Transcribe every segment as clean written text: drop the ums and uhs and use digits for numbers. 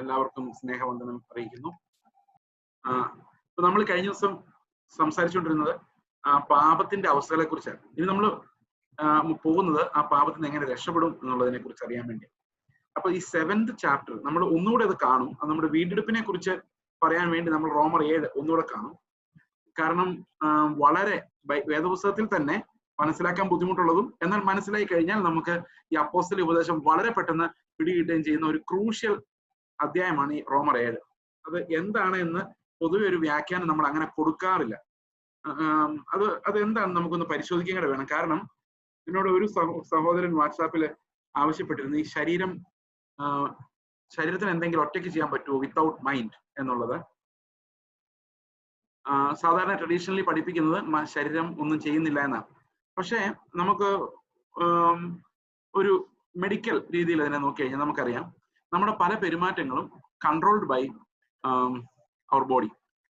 എല്ലാവർക്കും സ്നേഹവന്ദനം അറിയിക്കുന്നു. ഇപ്പൊ നമ്മൾ കഴിഞ്ഞ ദിവസം സംസാരിച്ചുകൊണ്ടിരുന്നത് പാപത്തിന്റെ അവസ്ഥകളെ കുറിച്ചാണ്. ഇനി നമ്മൾ പോകുന്നത് ആ പാപത്തിൽ നിന്ന് എങ്ങനെ രക്ഷപ്പെടും എന്നുള്ളതിനെ കുറിച്ച് അറിയാൻ വേണ്ടി. അപ്പൊ ഈ 7th ചാപ്റ്റർ നമ്മൾ ഒന്നുകൂടെ അത് കാണും. അത് നമ്മുടെ വീണ്ടെടുപ്പിനെ കുറിച്ച് പറയാൻ വേണ്ടി നമ്മൾ റോമർ 7 ഒന്നുകൂടെ കാണും. കാരണം വളരെ വേദപുസ്തകത്തിൽ തന്നെ മനസ്സിലാക്കാൻ ബുദ്ധിമുട്ടുള്ളതും എന്നാൽ മനസ്സിലായി കഴിഞ്ഞാൽ നമുക്ക് ഈ അപ്പോസ്തല ഉപദേശം വളരെ പെട്ടെന്ന് പിടികിട്ടുകയും ചെയ്യുന്ന ഒരു ക്രൂഷ്യൽ അധ്യായമാണ് ഈ റോമർ 7. അത് എന്താണ് എന്ന് പൊതുവെ ഒരു വ്യാഖ്യാനം നമ്മൾ അങ്ങനെ കൊടുക്കാറില്ല. അത് എന്താണ് നമുക്കൊന്ന് പരിശോധിക്കാൻ കൂടെ വേണം. കാരണം എന്നോട് ഒരു സഹോദരൻ വാട്സാപ്പിൽ ആവശ്യപ്പെട്ടിരുന്നു, ഈ ശരീരത്തിന് എന്തെങ്കിലും ഒറ്റയ്ക്ക് ചെയ്യാൻ പറ്റുമോ വിത്തൗട്ട് മൈൻഡ് എന്നുള്ളത്. സാധാരണ ട്രഡീഷണലി പഠിപ്പിക്കുന്നത് ശരീരം ഒന്നും ചെയ്യുന്നില്ല എന്നാണ്. പക്ഷേ നമുക്ക് ഒരു മെഡിക്കൽ രീതിയിൽ അതിനെ നോക്കി കഴിഞ്ഞാൽ നമുക്കറിയാം നമ്മുടെ പല പെരുമാറ്റങ്ങളും കൺട്രോൾഡ് ബൈ അവർ ബോഡി.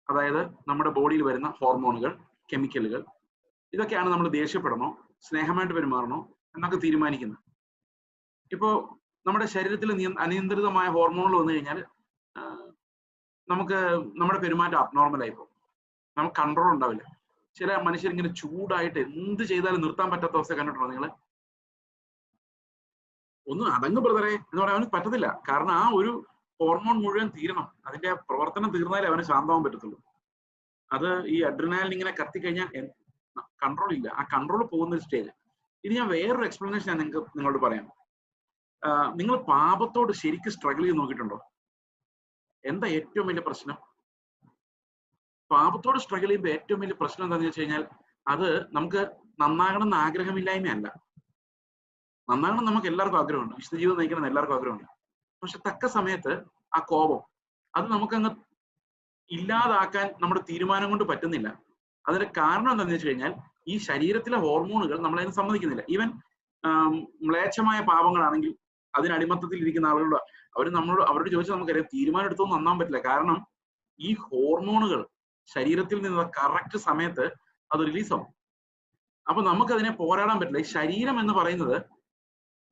അതായത് നമ്മുടെ ബോഡിയിൽ വരുന്ന ഹോർമോണുകൾ, കെമിക്കലുകൾ, ഇതൊക്കെയാണ് നമ്മൾ ദേഷ്യപ്പെടണോ സ്നേഹമായിട്ട് പെരുമാറണോ എന്നൊക്കെ തീരുമാനിക്കുന്നത്. ഇപ്പോ നമ്മുടെ ശരീരത്തിൽ അനിയന്ത്രിതമായ ഹോർമോണുകൾ വന്നു കഴിഞ്ഞാൽ നമുക്ക് നമ്മുടെ പെരുമാറ്റം അബ്നോർമലായി പോകും. നമുക്ക് കൺട്രോൾ ഉണ്ടാവില്ല. ചില മനുഷ്യർ ഇങ്ങനെ ചൂടായിട്ട് എന്ത് ചെയ്താലും നിർത്താൻ പറ്റാത്ത അവസ്ഥ കണ്ടിട്ടുണ്ടോ നിങ്ങൾ? ഒന്നും അടങ്ങ് ബ്രദറെ എന്ന് പറയാൻ അവന് പറ്റത്തില്ല. കാരണം ആ ഒരു ഹോർമോൺ മുഴുവൻ തീരണം, അതിന്റെ പ്രവർത്തനം തീർന്നാലേ അവന് ശാന്തമാകാൻ പറ്റത്തുള്ളൂ. അത് ഈ അഡ്രിനാലിൻ ഇങ്ങനെ കത്തിക്കഴിഞ്ഞാൽ കൺട്രോൾ ഇല്ല, ആ കൺട്രോൾ പോകുന്ന ഒരു സ്റ്റേജ്. ഇനി ഞാൻ വേറൊരു എക്സ്പ്ലനേഷൻ ഞാൻ നിങ്ങളോട് പറയാം. നിങ്ങൾ പാപത്തോട് ശരിക്കും സ്ട്രഗിൾ ചെയ്ത് നോക്കിയിട്ടുണ്ടോ? എന്താ ഏറ്റവും വലിയ പ്രശ്നം? പാപത്തോട് സ്ട്രഗിൾ ചെയ്യുമ്പോൾ ഏറ്റവും വലിയ പ്രശ്നം എന്താണെന്ന് വെച്ച് കഴിഞ്ഞാൽ അത് നമുക്ക് നന്നാകണം എന്ന് ആഗ്രഹമില്ലായ്മയല്ല. നന്നാകണം നമുക്ക് എല്ലാവർക്കും ആഗ്രഹമുണ്ട്, വിശുദ്ധജീവിതം നയിക്കണം എല്ലാവർക്കും ആഗ്രഹമുണ്ട്. പക്ഷെ തക്ക സമയത്ത് ആ കോപം അത് നമുക്കങ്ങ് ഇല്ലാതാക്കാൻ നമ്മുടെ തീരുമാനം കൊണ്ട് പറ്റുന്നില്ല. അതിന്റെ കാരണം എന്താണെന്ന് വെച്ച് കഴിഞ്ഞാൽ ഈ ശരീരത്തിലെ ഹോർമോണുകൾ നമ്മളതിനെ സമ്മതിക്കുന്നില്ല. ഈവൻ മ്ലേച്ഛമായ പാപങ്ങളാണെങ്കിൽ അതിനടിമത്തത്തിൽ ഇരിക്കുന്ന ആളുകളുടെ അവരോട് ചോദിച്ചാൽ നമുക്കറിയാം തീരുമാനം എടുത്തൊന്നും നന്നാൻ പറ്റില്ല. കാരണം ഈ ഹോർമോണുകൾ ശരീരത്തിൽ നിന്ന് കറക്റ്റ് സമയത്ത് അത് റിലീസാവും. അപ്പൊ നമുക്കതിനെ പോരാടാൻ പറ്റില്ല. ഈ ശരീരം എന്ന് പറയുന്നത്,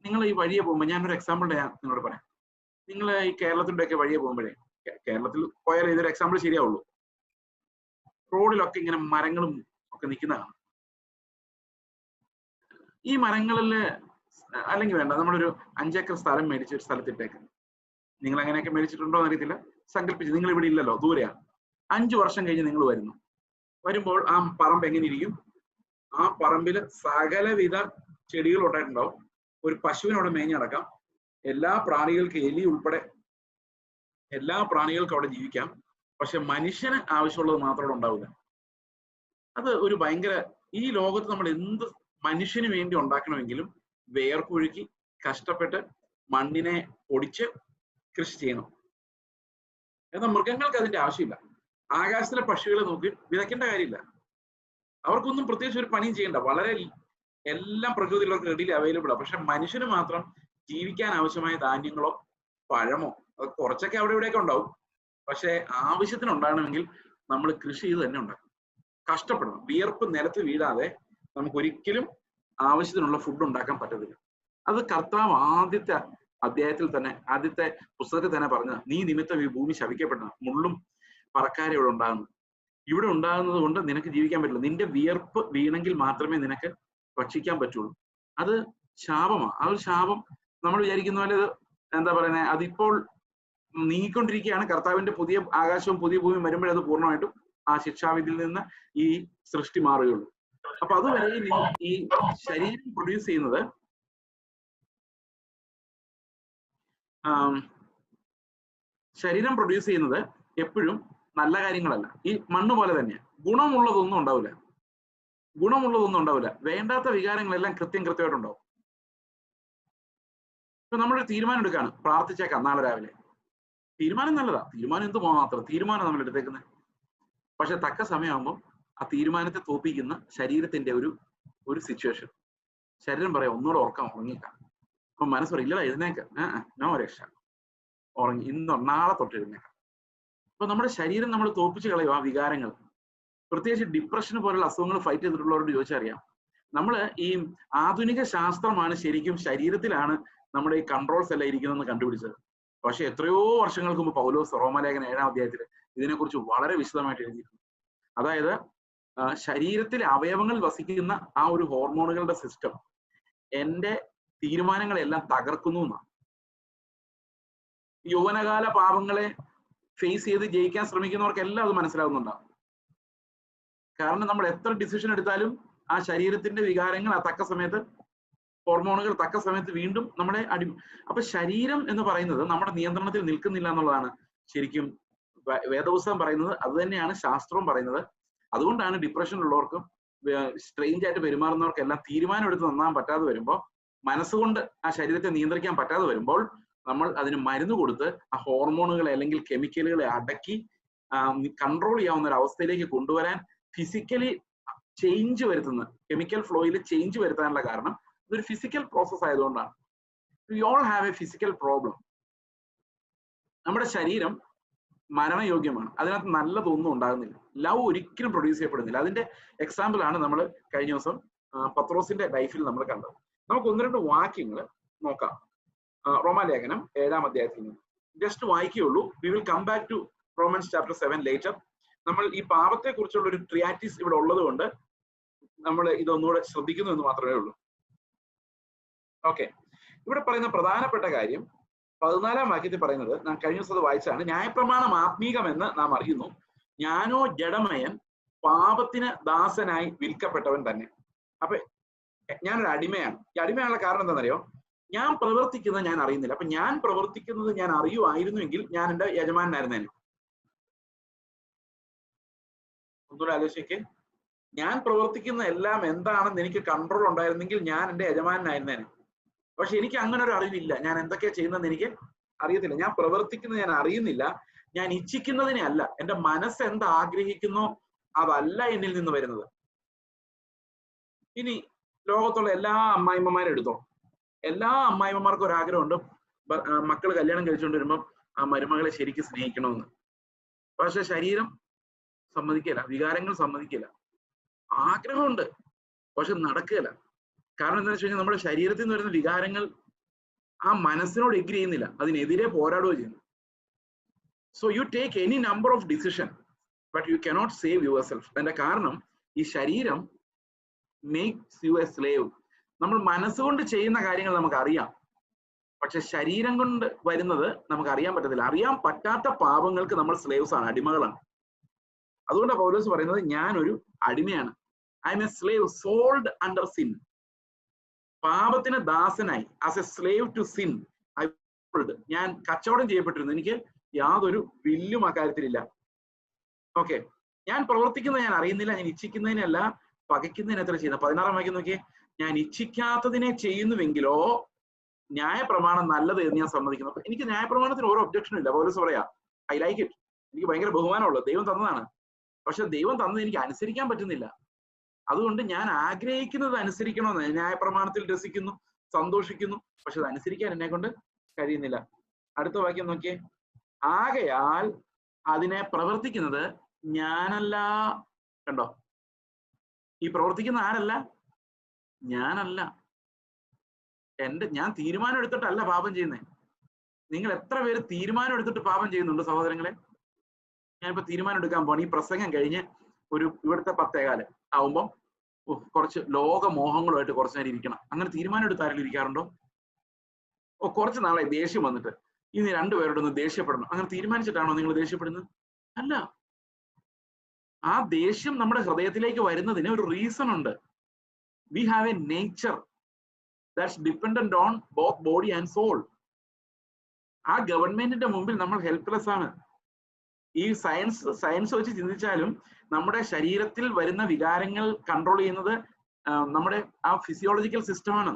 നിങ്ങൾ ഈ വഴിയെ പോകുമ്പോൾ, ഞാനൊരു എക്സാമ്പിൾ ഞാൻ നിങ്ങളോട് പറയാം. നിങ്ങൾ ഈ കേരളത്തിൻ്റെ ഒക്കെ വഴിയെ പോകുമ്പോഴേ, കേരളത്തിൽ പോയാൽ ഇതൊരു എക്സാമ്പിൾ ശരിയാവുള്ളൂ, റോഡിലൊക്കെ ഇങ്ങനെ മരങ്ങളും ഒക്കെ നിൽക്കുന്നതാണ്. ഈ മരങ്ങളിൽ അല്ലെങ്കിൽ വേണ്ട, നമ്മളൊരു 5 ഏക്കർ സ്ഥലം മേടിച്ച് ഒരു സ്ഥലത്തിട്ടേക്ക്. നിങ്ങൾ അങ്ങനെയൊക്കെ മേടിച്ചിട്ടുണ്ടോ എന്ന് അറിയത്തില്ല, സങ്കല്പിച്ച്. നിങ്ങൾ ഇവിടെ ഇല്ലല്ലോ, ദൂരെയാണ്. 5 വർഷം കഴിഞ്ഞ് നിങ്ങൾ വരുമ്പോൾ ആ പറമ്പ് എങ്ങനെ ഇരിക്കും? ആ പറമ്പിൽ സകലവിധ ചെടികൾ ഉണ്ടായിട്ടുണ്ടാവും. ഒരു പശുവിനോടെ മേഞ്ഞ് നടക്കാം. എല്ലാ പ്രാണികൾക്കും, എലി ഉൾപ്പെടെ എല്ലാ പ്രാണികൾക്കും അവിടെ ജീവിക്കാം. പക്ഷെ മനുഷ്യന് ആവശ്യമുള്ളത് മാത്രം അവിടെ ഉണ്ടാവില്ല. അത് ഒരു ഭയങ്കര, ഈ ലോകത്ത് നമ്മൾ എന്ത് മനുഷ്യന് വേണ്ടി ഉണ്ടാക്കണമെങ്കിലും വേർപ്പൊഴുക്കി കഷ്ടപ്പെട്ട് മണ്ണിനെ പൊടിച്ച് കൃഷി ചെയ്യണം. എന്നാൽ മൃഗങ്ങൾക്ക് അതിന്റെ ആവശ്യമില്ല. ആകാശത്തിലെ പക്ഷികളെ നോക്കി വിതയ്ക്കേണ്ട കാര്യമില്ല. അവർക്കൊന്നും പ്രത്യേകിച്ച് ഒരു പണിയും ചെയ്യണ്ട. വളരെ എല്ലാം പ്രകൃതിയിലുള്ളവർക്ക് റെഡിലി അവൈലബിൾ ആണ്. പക്ഷെ മനുഷ്യന് മാത്രം ജീവിക്കാൻ ആവശ്യമായ ധാന്യങ്ങളോ പഴമോ അത് കുറച്ചൊക്കെ അവിടെ ഇവിടെയൊക്കെ ഉണ്ടാവും. പക്ഷെ ആവശ്യത്തിന് ഉണ്ടാകണമെങ്കിൽ നമ്മൾ കൃഷി ചെയ്ത് തന്നെ ഉണ്ടാക്കും, കഷ്ടപ്പെടണം. വിയർപ്പ് നിലത്ത് വീഴാതെ നമുക്ക് ഒരിക്കലും ആവശ്യത്തിനുള്ള ഫുഡ് ഉണ്ടാക്കാൻ പറ്റത്തില്ല. അത് കർത്താവ് ആദ്യത്തെ അധ്യായത്തിൽ തന്നെ, ആദ്യത്തെ പുസ്തകത്തിൽ തന്നെ പറഞ്ഞ, നീ നിമിത്തം ഈ ഭൂമി ശപിക്കപ്പെടണം, മുള്ളും പറക്കാരെ ഇവിടെ ഉണ്ടാകുന്നു. ഇവിടെ ഉണ്ടാകുന്നത് കൊണ്ട് നിനക്ക് ജീവിക്കാൻ പറ്റില്ല. നിന്റെ വിയർപ്പ് വീണെങ്കിൽ മാത്രമേ നിനക്ക് ഭക്ഷിക്കാൻ പറ്റുള്ളൂ. അത് ശാപമാണ്. ആ ഒരു ശാപം നമ്മൾ വിചാരിക്കുന്ന പോലെ എന്താ പറയുന്നത്, അതിപ്പോൾ നീങ്ങിക്കൊണ്ടിരിക്കുകയാണ്. കർത്താവിന്റെ പുതിയ ആകാശവും പുതിയ ഭൂമിയും വരുമ്പോഴത് പൂർണ്ണമായിട്ടും ആ ശിക്ഷാവിധിയിൽ നിന്ന് ഈ സൃഷ്ടി മാറുകയുള്ളൂ. അപ്പൊ അതുവരെ ഈ ശരീരം പ്രൊഡ്യൂസ് ചെയ്യുന്നത് എപ്പോഴും നല്ല കാര്യങ്ങളല്ല. ഈ മണ്ണ് പോലെ തന്നെയാണ്. ഗുണമുള്ളതൊന്നും ഉണ്ടാവില്ല. വേണ്ടാത്ത വികാരങ്ങളെല്ലാം കൃത്യമായിട്ടുണ്ടാവും. ഇപ്പൊ നമ്മളൊരു തീരുമാനം എടുക്കാണ്, പ്രാർത്ഥിച്ചേക്കാം നാളെ രാവിലെ. തീരുമാനം നല്ലതാ, തീരുമാനം എന്ത് മാത്രം തീരുമാനം നമ്മൾ എടുത്തേക്കുന്നത്. പക്ഷെ തക്ക സമയമാകുമ്പോൾ ആ തീരുമാനത്തെ തോപ്പിക്കുന്ന ശരീരത്തിന്റെ ഒരു സിറ്റുവേഷൻ. ശരീരം പറയാം ഒന്നുകൂടെ ഉറങ്ങിക്കാം. അപ്പൊ മനസ്സ് പറയും ഇല്ലടാ എഴുന്നേക്ക, നോ രക്ഷ, ഉറങ്ങി, നാളെ തൊട്ട് എഴുന്നേക്കാം. അപ്പൊ നമ്മുടെ ശരീരം നമ്മൾ തോപ്പിച്ച് കളയും ആ വികാരങ്ങൾ. പ്രത്യേകിച്ച് ഡിപ്രഷൻ പോലുള്ള അസുഖങ്ങൾ ഫൈറ്റ് ചെയ്തിട്ടുള്ളവരോട് ചോദിച്ചറിയാം. നമ്മൾ ഈ ആധുനിക ശാസ്ത്രമാണ് ശരിക്കും ശരീരത്തിലാണ് നമ്മുടെ ഈ കൺട്രോൾസ് എല്ലാം ഇരിക്കുന്നതെന്ന് കണ്ടുപിടിച്ചത്. പക്ഷെ എത്രയോ വർഷങ്ങൾക്ക് മുമ്പ് പൗലോസ് റോമാലേഖനം 7-ാം അധ്യായത്തിൽ ഇതിനെക്കുറിച്ച് വളരെ വിശദമായിട്ട് എഴുതിയിട്ടുണ്ട്. അതായത് ശരീരത്തിലെ അവയവങ്ങൾ വസിക്കുന്ന ആ ഒരു ഹോർമോണുകളുടെ സിസ്റ്റം എന്റെ തീരുമാനങ്ങളെല്ലാം തകർക്കുന്നു എന്നാണ്. യൗവനകാല പാപങ്ങളെ ഫേസ് ചെയ്ത് ജയിക്കാൻ ശ്രമിക്കുന്നവർക്കെല്ലാം അത് മനസ്സിലാവുന്നുണ്ടാവും. കാരണം നമ്മൾ എത്ര ഡിസിഷൻ എടുത്താലും ആ ശരീരത്തിന്റെ വികാരങ്ങൾ ആ തക്ക സമയത്ത്, ഹോർമോണുകൾ തക്ക സമയത്ത് വീണ്ടും നമ്മളെ അപ്പൊ ശരീരം എന്ന് പറയുന്നത് നമ്മുടെ നിയന്ത്രണത്തിൽ നിൽക്കുന്നില്ല എന്നുള്ളതാണ് ശരിക്കും വേദപുസ്തകം പറയുന്നത്. അത് തന്നെയാണ് ശാസ്ത്രവും പറയുന്നത്. അതുകൊണ്ടാണ് ഡിപ്രഷനിലുള്ളവർക്കും സ്ട്രെയിഞ്ച് ആയിട്ട് പെരുമാറുന്നവർക്കെല്ലാം തീരുമാനം എടുത്ത് നന്നാൻ പറ്റാതെ വരുമ്പോൾ, മനസ്സുകൊണ്ട് ആ ശരീരത്തെ നിയന്ത്രിക്കാൻ പറ്റാതെ വരുമ്പോൾ നമ്മൾ അതിന് മരുന്ന് കൊടുത്ത് ആ ഹോർമോണുകളെ അല്ലെങ്കിൽ കെമിക്കലുകളെ അടക്കി കൺട്രോൾ ചെയ്യാവുന്ന ഒരു അവസ്ഥയിലേക്ക് കൊണ്ടുവരാൻ ഫിസിക്കലി ചേഞ്ച് വരുത്തുന്ന, കെമിക്കൽ ഫ്ലോയിൽ ചേഞ്ച് വരുത്താനുള്ള കാരണം ഇതൊരു ഫിസിക്കൽ പ്രോസസ് ആയതുകൊണ്ടാണ്. We all have A physical problem. നമ്മുടെ ശരീരം മരണയോഗ്യമാണ്, അതിനകത്ത് നല്ലതൊന്നും ഉണ്ടാകുന്നില്ല. ലവ് ഒരിക്കലും പ്രൊഡ്യൂസ് ചെയ്യപ്പെടുന്നില്ല. അതിന്റെ എക്സാമ്പിൾ ആണ് നമ്മൾ കഴിഞ്ഞ ദിവസം പത്രോസിന്റെ ലൈഫിൽ നമ്മൾ കണ്ടത്. നമുക്ക് 1-2 വാക്യങ്ങൾ നോക്കാം. റോമാലേഖനം 7-ാം അധ്യായത്തിൽ നിന്ന് ജസ്റ്റ് വായിക്കുകയുള്ളൂ. We will come back to Romans chapter 7 later. നമ്മൾ ഈ പാപത്തെ കുറിച്ചുള്ള ഒരു ട്രിയാറ്റിസ് ഇവിടെ ഉള്ളത് കൊണ്ട് നമ്മൾ ഇതൊന്നുകൂടെ ശ്രദ്ധിക്കുന്നു എന്ന് മാത്രമേ ഉള്ളൂ. ഓക്കെ, ഇവിടെ പറയുന്ന പ്രധാനപ്പെട്ട കാര്യം 14-ാം വാക്യത്തിൽ പറയുന്നത്, നാം കഴിഞ്ഞ ദിവസം അത് വായിച്ചാണ്, ന്യായപ്രമാണം ആത്മീകമെന്ന് നാം അറിയുന്നു, ഞാനോ ജഡമയൻ പാപത്തിന് ദാസനായി വിൽക്കപ്പെട്ടവൻ തന്നെ. അപ്പൊ ഞാനൊരു അടിമയാണ്. ഈ അടിമയാനുള്ള കാരണം എന്താണെന്നറിയോ? ഞാൻ പ്രവർത്തിക്കുന്നത് ഞാൻ അറിയുന്നില്ല. അപ്പൊ ഞാൻ പ്രവർത്തിക്കുന്നത് ഞാൻ അറിയുമായിരുന്നുവെങ്കിൽ ഞാൻ എൻ്റെ യജമാനായിരുന്നേനെ. ഒന്നുകൂടെ ആലോചിക്കേ, ഞാൻ പ്രവർത്തിക്കുന്ന എല്ലാം എന്താണെന്ന് എനിക്ക് കൺട്രോൾ ഉണ്ടായിരുന്നെങ്കിൽ ഞാൻ എൻ്റെ യജമാനായിരുന്നേനെ. പക്ഷെ എനിക്ക് അങ്ങനെ ഒരു അറിവില്ല. ഞാൻ എന്തൊക്കെയാ ചെയ്യുന്നതെന്ന് എനിക്ക് അറിയത്തില്ല. ഞാൻ പ്രവർത്തിക്കുന്നത് ഞാൻ അറിയുന്നില്ല. ഞാൻ ഇച്ഛിക്കുന്നതിനെ അല്ല, എൻ്റെ മനസ്സ് എന്ത് ആഗ്രഹിക്കുന്നോ അതല്ല എന്നിൽ നിന്ന് വരുന്നത്. ഇനി ലോകത്തുള്ള എല്ലാ അമ്മായിമ്മമാരും എടുത്തോ. എല്ലാ അമ്മായിമ്മമാർക്കും ഒരു ആഗ്രഹമുണ്ട്, മക്കൾ കല്യാണം കഴിച്ചുകൊണ്ട് വരുമ്പോൾ ആ മരുമകളെ ശരിക്കും സ്നേഹിക്കണമെന്ന്. പക്ഷെ ശരീരം സമ്മതിക്കില്ല, വികാരങ്ങൾ സമ്മതിക്കില്ല. ആഗ്രഹമുണ്ട്, പക്ഷെ നടക്കുകയില്ല. കാരണം എന്താണെന്ന് വെച്ച് കഴിഞ്ഞാൽ നമ്മുടെ ശരീരത്തിൽ നിന്ന് വരുന്ന വികാരങ്ങൾ ആ മനസ്സിനോട് എഗ്രി ചെയ്യുന്നില്ല, അതിനെതിരെ പോരാടുകയോ ചെയ്യുന്നു. So you take any number of decision but you cannot save your self. അതിന്റെ കാരണം ഈ ശരീരം മേക്സ് യു എ സ്ലേവ്. നമ്മൾ മനസ്സുകൊണ്ട് ചെയ്യുന്ന കാര്യങ്ങൾ നമുക്കറിയാം, പക്ഷെ ശരീരം കൊണ്ട് വരുന്നത് നമുക്ക് അറിയാൻ പറ്റത്തില്ല. അറിയാൻ പറ്റാത്ത പാപങ്ങൾക്ക് നമ്മൾ സ്ലേവ്സ് ആണ്, അടിമകളാണ്. അതുകൊണ്ടാണ് പൗലോസ് പറയുന്നത്, ഞാനൊരു അടിമയാണ്. I am a slave sold under sin. പാപത്തിന് ദാസനായി, as a slave to sin I sold. ഞാൻ കച്ചവടം ചെയ്യപ്പെട്ടിരുന്നു. എനിക്ക് യാതൊരു ബില്ലും അക്കാര്യത്തിലില്ല. ഓക്കെ, ഞാൻ പ്രവർത്തിക്കുന്നത് ഞാൻ അറിയുന്നില്ല, ഞാൻ ഇച്ഛിക്കുന്നതിനല്ല പകയ്ക്കുന്നതിന് എത്ര ചെയ്യുന്നത്. 16-ാം വാക്യം നോക്കിയേ, ഞാൻ ഇച്ഛിക്കാത്തതിനെ ചെയ്യുന്നുവെങ്കിലോ ന്യായപ്രമാണം നല്ലത് എന്ന് ഞാൻ സമ്മതിക്കുന്നു. അപ്പൊ എനിക്ക് ന്യായപ്രമാണത്തിന് ഓരോ ഒബ്ജക്ഷനും ഇല്ല. പൗലോസ് പറയാ, ഐ ലൈക്ക് ഇറ്റ്. എനിക്ക് ഭയങ്കര ബഹുമാനമുള്ളത്, ദൈവം തന്നതാണ്. പക്ഷെ ദൈവം തന്നത് എനിക്ക് അനുസരിക്കാൻ പറ്റുന്നില്ല. അതുകൊണ്ട് ഞാൻ ആഗ്രഹിക്കുന്നത് അനുസരിക്കണമെന്ന് ന്യായപ്രമാണത്തിൽ രസിക്കുന്നു, സന്തോഷിക്കുന്നു, പക്ഷെ അത് അനുസരിക്കാൻ എന്നെ കൊണ്ട് കഴിയുന്നില്ല. അടുത്ത വാക്യം നോക്കിയേ, ആകയാൽ അതിനെ പ്രവർത്തിക്കുന്നത് ഞാനല്ല. കണ്ടോ, ഈ പ്രവർത്തിക്കുന്ന ആരല്ല? ഞാനല്ല. ഞാൻ തീരുമാനം എടുത്തിട്ടല്ല പാപം ചെയ്യുന്നത്. നിങ്ങൾ എത്ര പേര് തീരുമാനം എടുത്തിട്ട് പാപം ചെയ്യുന്നുണ്ട് സഹോദരങ്ങളെ? ഞാനിപ്പോ തീരുമാനം എടുക്കാൻ പോകണം, ഈ പ്രസംഗം കഴിഞ്ഞ് ഇവിടുത്തെ 10:15 ആവുമ്പം കുറച്ച് ലോകമോഹങ്ങളുമായിട്ട് കുറച്ചു നേരം ഇരിക്കണം. അങ്ങനെ തീരുമാനം എടുത്ത് ആരെങ്കിലും ഇരിക്കാറുണ്ടോ? കുറച്ച് നാളെ ദേഷ്യം വന്നിട്ട് ഇനി 2 പേരോടൊന്ന് ദേഷ്യപ്പെടണം, അങ്ങനെ തീരുമാനിച്ചിട്ടാണോ നിങ്ങൾ ദേഷ്യപ്പെടുന്നത്? അല്ല. ആ ദേഷ്യം നമ്മുടെ ഹൃദയത്തിലേക്ക് വരുന്നതിന് ഒരു റീസൺ ഉണ്ട്. We have a nature that's dependent on both body and soul. ആ ഗവൺമെന്റിന്റെ മുമ്പിൽ നമ്മൾ ഹെൽപ്ലെസ് ആണ്. ഈ സയൻസ് വെച്ച് ചിന്തിച്ചാലും നമ്മുടെ ശരീരത്തിൽ വരുന്ന വികാരങ്ങൾ കൺട്രോൾ ചെയ്യുന്നത് നമ്മുടെ ആ ഫിസിയോളജിക്കൽ സിസ്റ്റമാണ്.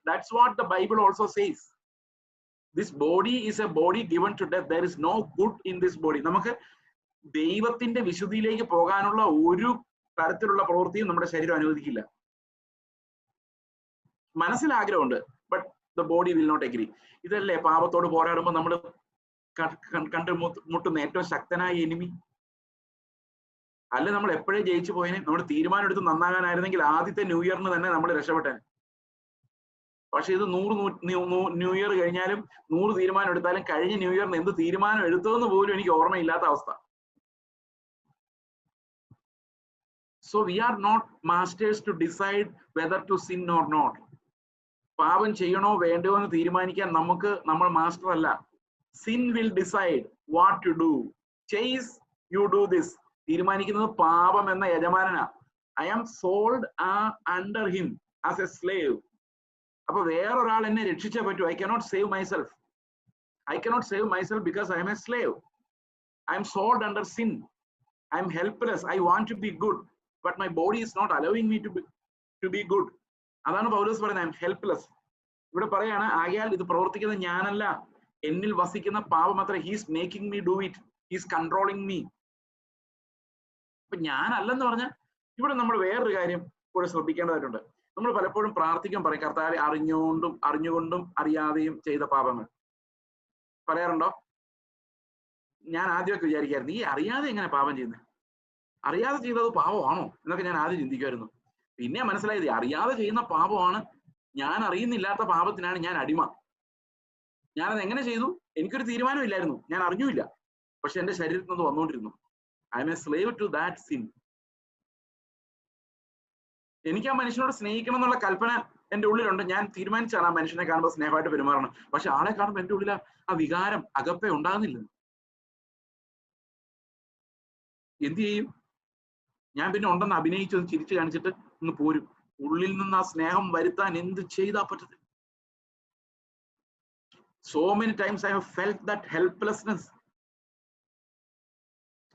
That's what the Bible also says. This body is a body given to death. There is no good in this body. നമുക്ക് ദൈവത്തിന്റെ വിശുദ്ധിയിലേക്ക് പോകാനുള്ള ഒരു തരത്തിലുള്ള പ്രവൃത്തിയും നമ്മുടെ ശരീരം അനുവദിക്കില്ല. മനസ്സിൽ ആഗ്രഹമുണ്ട്, but the body will not agree. ഇതല്ലേ പാപത്തോട് പോരാടുമ്പോൾ നമ്മൾ കണ്ടുമുട്ടുന്ന ഏറ്റവും ശക്തനായ എനിമി. അല്ലെ നമ്മൾ എപ്പോഴേ ജയിച്ചു പോയതിനെ. നമ്മൾ തീരുമാനം എടുത്ത് നന്നാകാനായിരുന്നെങ്കിൽ ആദ്യത്തെ ന്യൂ ഇയറിന് തന്നെ നമ്മൾ രക്ഷപ്പെട്ടെ. പക്ഷെ ഇത് 100 ന്യൂ ഇയർ കഴിഞ്ഞാലും 100 തീരുമാനം എടുത്താലും കഴിഞ്ഞ ന്യൂ ഇയറിന് എന്ത് തീരുമാനം എടുത്തതെന്ന് പോലും എനിക്ക് ഓർമ്മയില്ലാത്ത അവസ്ഥ. So we are not masters to decide whether to sin or not. പാപം ചെയ്യണോ വേണ്ടോ എന്ന് തീരുമാനിക്കാൻ നമ്മൾ മാസ്റ്റർ അല്ല. Sin will decide what to do. Chase you do this. തീരുമാനിക്കുന്നത് പാപം എന്ന യജമാനനാ. I am sold under him as a slave. അപ്പൊ വേറൊരാൾ എന്നെ രക്ഷിച്ചേ പറ്റൂ. I cannot save myself. I cannot save myself because I am a slave. I am sold under sin. I M helpless. I want to be good but my body is not allowing me to be good. അതാണ് പൗലോസ് പറയുന്നത്, I M helpless. ഇവിടെ പറയാണ്, ആകയാൽ ഇത് പ്രവർത്തിക്കുന്നത് ഞാനല്ല, എന്നിൽ വസിക്കുന്ന പാപം അത്ര. He's making me do it. He's controlling me. അപ്പൊ ഞാനല്ലെന്ന് പറഞ്ഞാൽ ഇവിടെ നമ്മൾ വേറൊരു കാര്യം കൂടെ ശ്രദ്ധിക്കേണ്ടതായിട്ടുണ്ട്. നമ്മൾ പലപ്പോഴും പ്രാർത്ഥിക്കാൻ പറയും, കർത്താവേ അറിഞ്ഞുകൊണ്ടും അറിയാതെയും ചെയ്ത പാപങ്ങൾ. പറയാറുണ്ടോ? ഞാൻ ആദ്യമൊക്കെ വിചാരിക്കായിരുന്നു, ഈ അറിയാതെ എങ്ങനെ പാപം ചെയ്യുന്നത്? അറിയാതെ ചെയ്തത് പാപമാണോ എന്നൊക്കെ ഞാൻ ആദ്യം ചിന്തിക്കുമായിരുന്നു. പിന്നെ മനസ്സിലായത് അറിയാതെ ചെയ്യുന്ന പാപമാണ്. ഞാൻ അറിയുന്നില്ലാത്ത പാപത്തിനാണ് ഞാൻ അടിമ. ഞാനത് എങ്ങനെ ചെയ്തു? എനിക്കൊരു തീരുമാനം ഇല്ലായിരുന്നു, ഞാൻ അറിഞ്ഞുമില്ല, പക്ഷെ എന്റെ ശരീരത്തിൽ നിന്ന് വന്നുകൊണ്ടിരുന്നു. I am a slave to that sin. എനിക്ക് ആ മനുഷ്യനോട് സ്നേഹിക്കണം എന്നുള്ള കൽപ്പന എന്റെ ഉള്ളിലുണ്ട്. ഞാൻ തീരുമാനിച്ചാണ് ആ മനുഷ്യനെ കാണുമ്പോൾ സ്നേഹമായിട്ട് പെരുമാറണം. പക്ഷെ ആളെ കാണുമ്പോൾ എന്റെ ഉള്ളിൽ ആ വികാരം അകപ്പെ ഉണ്ടാകുന്നില്ല. എന്ത് ചെയ്യും? ഞാൻ പിന്നെ ഉണ്ടെന്ന് അഭിനയിച്ച് ചിരിച്ചു കാണിച്ചിട്ട് ഒന്ന് പോരും. ഉള്ളിൽ നിന്ന് ആ സ്നേഹം വരുത്താൻ എന്ത് ചെയ്താ പറ്റത്തില്ല. So many times I have felt that helplessness.